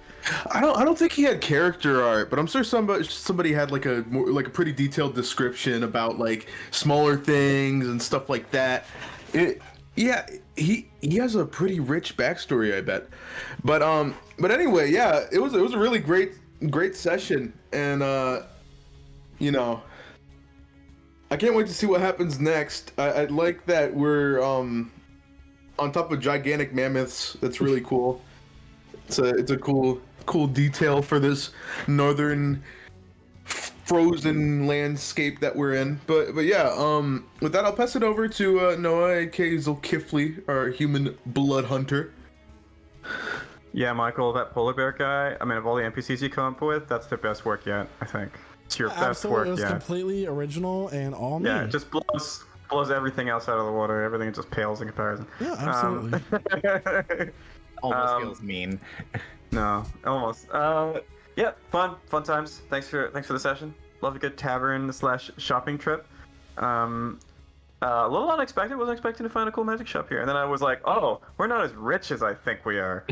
I don't think he had character art, but I'm sure somebody had like a pretty detailed description about like smaller things and stuff like that. He has a pretty rich backstory, I bet. But anyway, yeah, it was a really great session, and I can't wait to see what happens next. I like that we're on top of gigantic mammoths. That's really cool. It's a cool detail for this northern frozen landscape that we're in. But yeah, with that, I'll pass it over to Noah, aka Zulkifli, our human blood hunter. Yeah, Michael, that polar bear guy. I mean, of all the NPCs you come up with, that's their best work yet. I think it's your best Absolutely, work it was yet. completely original and all me. Yeah, it just blows everything else out of the water. Everything just pales in comparison. Yeah, absolutely. Almost feels mean. No, almost. Yeah, fun times. Thanks for the session. Love a good tavern / shopping trip. A little unexpected. Wasn't expecting to find a cool magic shop here, and then I was like, oh, we're not as rich as I think we are.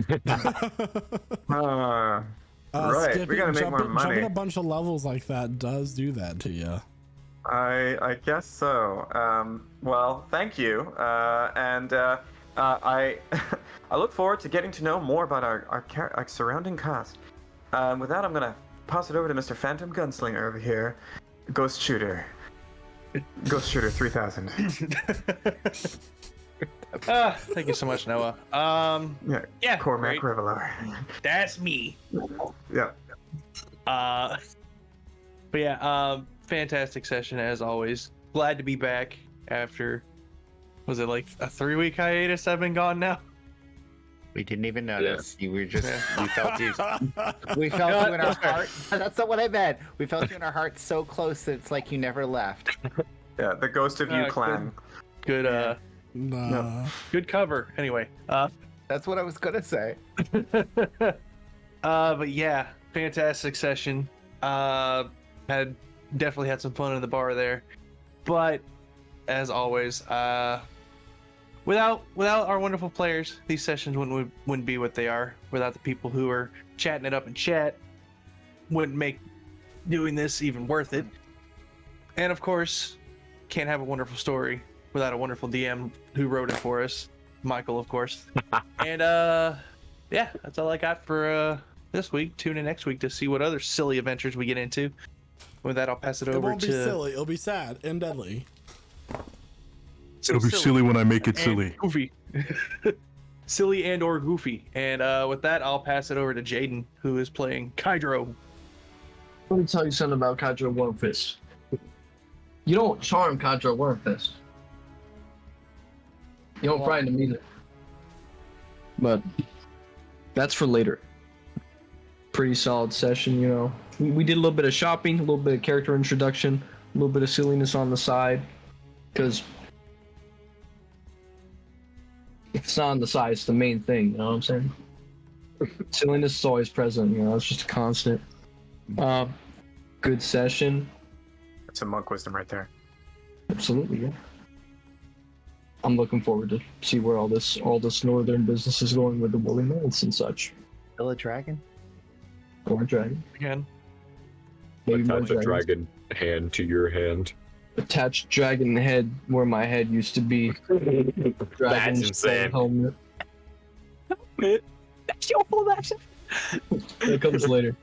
Right, we gotta make more money. Jumping a bunch of levels like that does do that to you. I guess so. Well, thank you. And I I look forward to getting to know more about our surrounding cast. With that, I'm gonna pass it over to Mr. Phantom Gunslinger over here, Ghost Shooter 3000. Thank you so much, Noah. Yeah, Cormac great. Revelar. That's me. Yeah. But yeah, fantastic session as always. Glad to be back after, was it like a 3-week hiatus? I've been gone now. We didn't even notice. You were just, we felt you. We felt you in our heart. That's not what I meant. We felt you in our heart so close that it's like you never left. Yeah, the Ghost of You clan. Good, Nah. good cover. Anyway, That's what I was gonna say. but yeah, fantastic session. Definitely had some fun in the bar there, but as always, without our wonderful players, these sessions wouldn't be what they are. Without the people who are chatting it up in chat, wouldn't make doing this even worth it. And of course, can't have a wonderful story without a wonderful DM who wrote it for us, Michael, of course. And yeah, that's all I got for this week. Tune in next week to see what other silly adventures we get into. With that, I'll pass it over to... It won't be silly. It'll be sad and deadly. It'll be silly when I make it silly. Goofy. Silly and or goofy. And with that, I'll pass it over to Jaden, who is playing Kydro. Let me tell you something about Kadra Wormfist. You don't charm Kadra Wormfist. You don't frighten him either. But that's for later. Pretty solid session, you know. We did a little bit of shopping, a little bit of character introduction, a little bit of silliness on the side. Because if it's not on the side, it's the main thing, you know what I'm saying? Silliness is always present, you know, it's just a constant. Good session. That's some monk wisdom right there. Absolutely, yeah. I'm looking forward to see where all this northern business is going with the woolly mammoths and such. Still a dragon? Or a dragon. Again. Maybe more Attach a dragons. dragon hand to your hand. Attach dragon head where my head used to be. Dragon insane. Helmet. That's your full action. That comes later.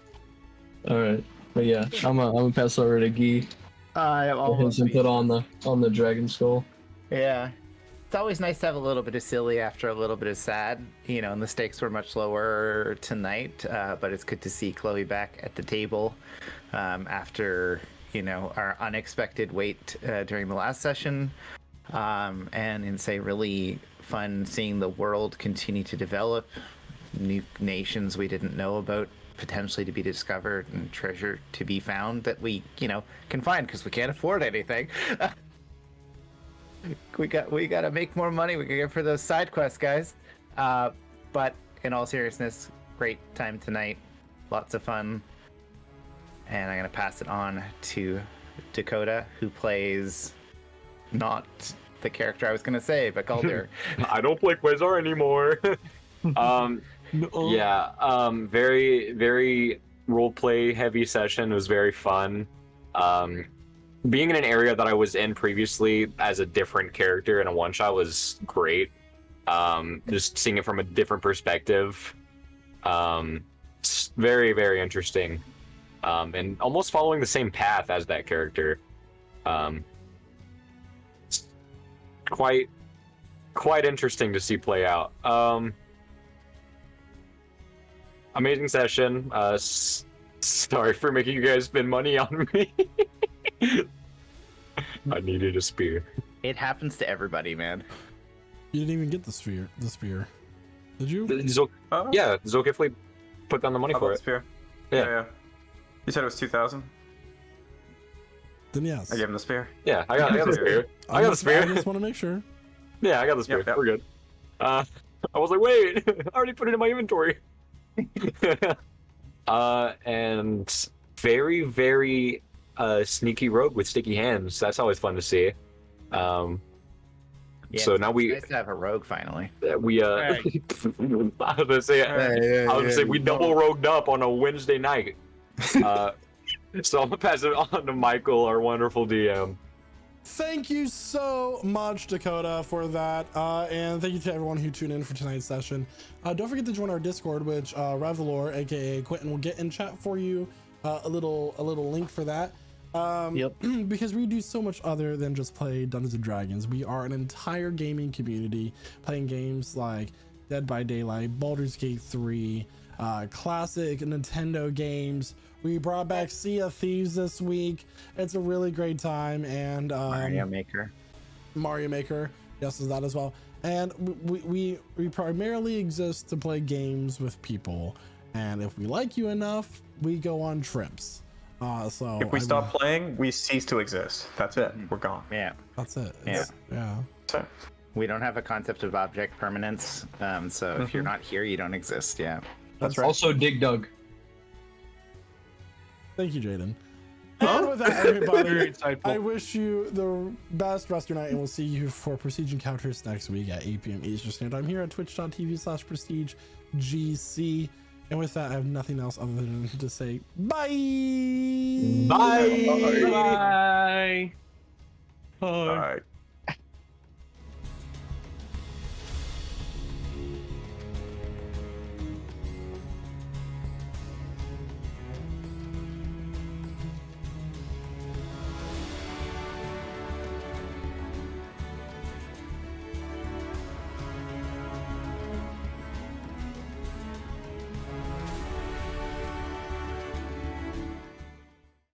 Alright. But yeah, I'm gonna pass over to Guy. All His input on the dragon skull. Yeah. It's always nice to have a little bit of silly after a little bit of sad, you know, and the stakes were much lower tonight, but it's good to see Chloe back at the table after, you know, our unexpected wait during the last session, and it's a really fun seeing the world continue to develop, new nations we didn't know about potentially to be discovered and treasure to be found that we, you know, can find because we can't afford anything. We got to make more money. We can get for those side quests, guys. But in all seriousness, great time tonight. Lots of fun. And I'm gonna pass it on to Dakota, who plays not the character I was gonna say, but Galdir. I don't play Quasar anymore. Yeah, very, very roleplay heavy session. It was very fun. Being in an area that I was in previously as a different character in a one-shot was great. Just seeing it from a different perspective. It's very, very interesting. And almost following the same path as that character. quite interesting to see play out. Amazing session. Sorry for making you guys spend money on me. I needed a spear. It happens to everybody, man. You didn't even get the spear. Did you? Yeah, Zokifli put down the money How for about it. the spear? Yeah. Yeah. You said it was 2,000. Then yes. I gave him the spear. Yeah, I got the spear. I got the I spear. just want to make sure. Yeah, I got the spear. Yep. We're good. I was like, wait, I already put it in my inventory. And very, very sneaky rogue with sticky hands. That's always fun to see. Yeah, So it's now we nice to have a rogue finally. I was gonna say we double rogued up on a Wednesday night. So I'm gonna pass it on to Michael, our wonderful DM. Thank you so much, Dakota, for that. And thank you to everyone who tuned in for tonight's session. Don't forget to join our Discord, which Revelor, aka Quentin, will get in chat for you. A little link for that. Because we do so much other than just play Dungeons and Dragons. We are an entire gaming community playing games like Dead by Daylight, Baldur's Gate 3, classic Nintendo games. We brought back Sea of Thieves this week. It's a really great time. And Mario Maker. Yes, is that as well. And we primarily exist to play games with people. And if we like you enough, we go on trips. So If we stop playing, we cease to exist. That's it. We're gone. Yeah. That's it. Yeah. Yeah. We don't have a concept of object permanence. So if you're not here, you don't exist. Yeah. That's right. Also, Dig Dug. Thank you, Jaden. And with that, everybody, I wish you the best rest of your night, and we'll see you for Prestige Encounters next week at 8 p.m. Eastern Standard Time here at twitch.tv/PrestigeGC. And with that, I have nothing else other than to say bye. Bye. Bye. All right.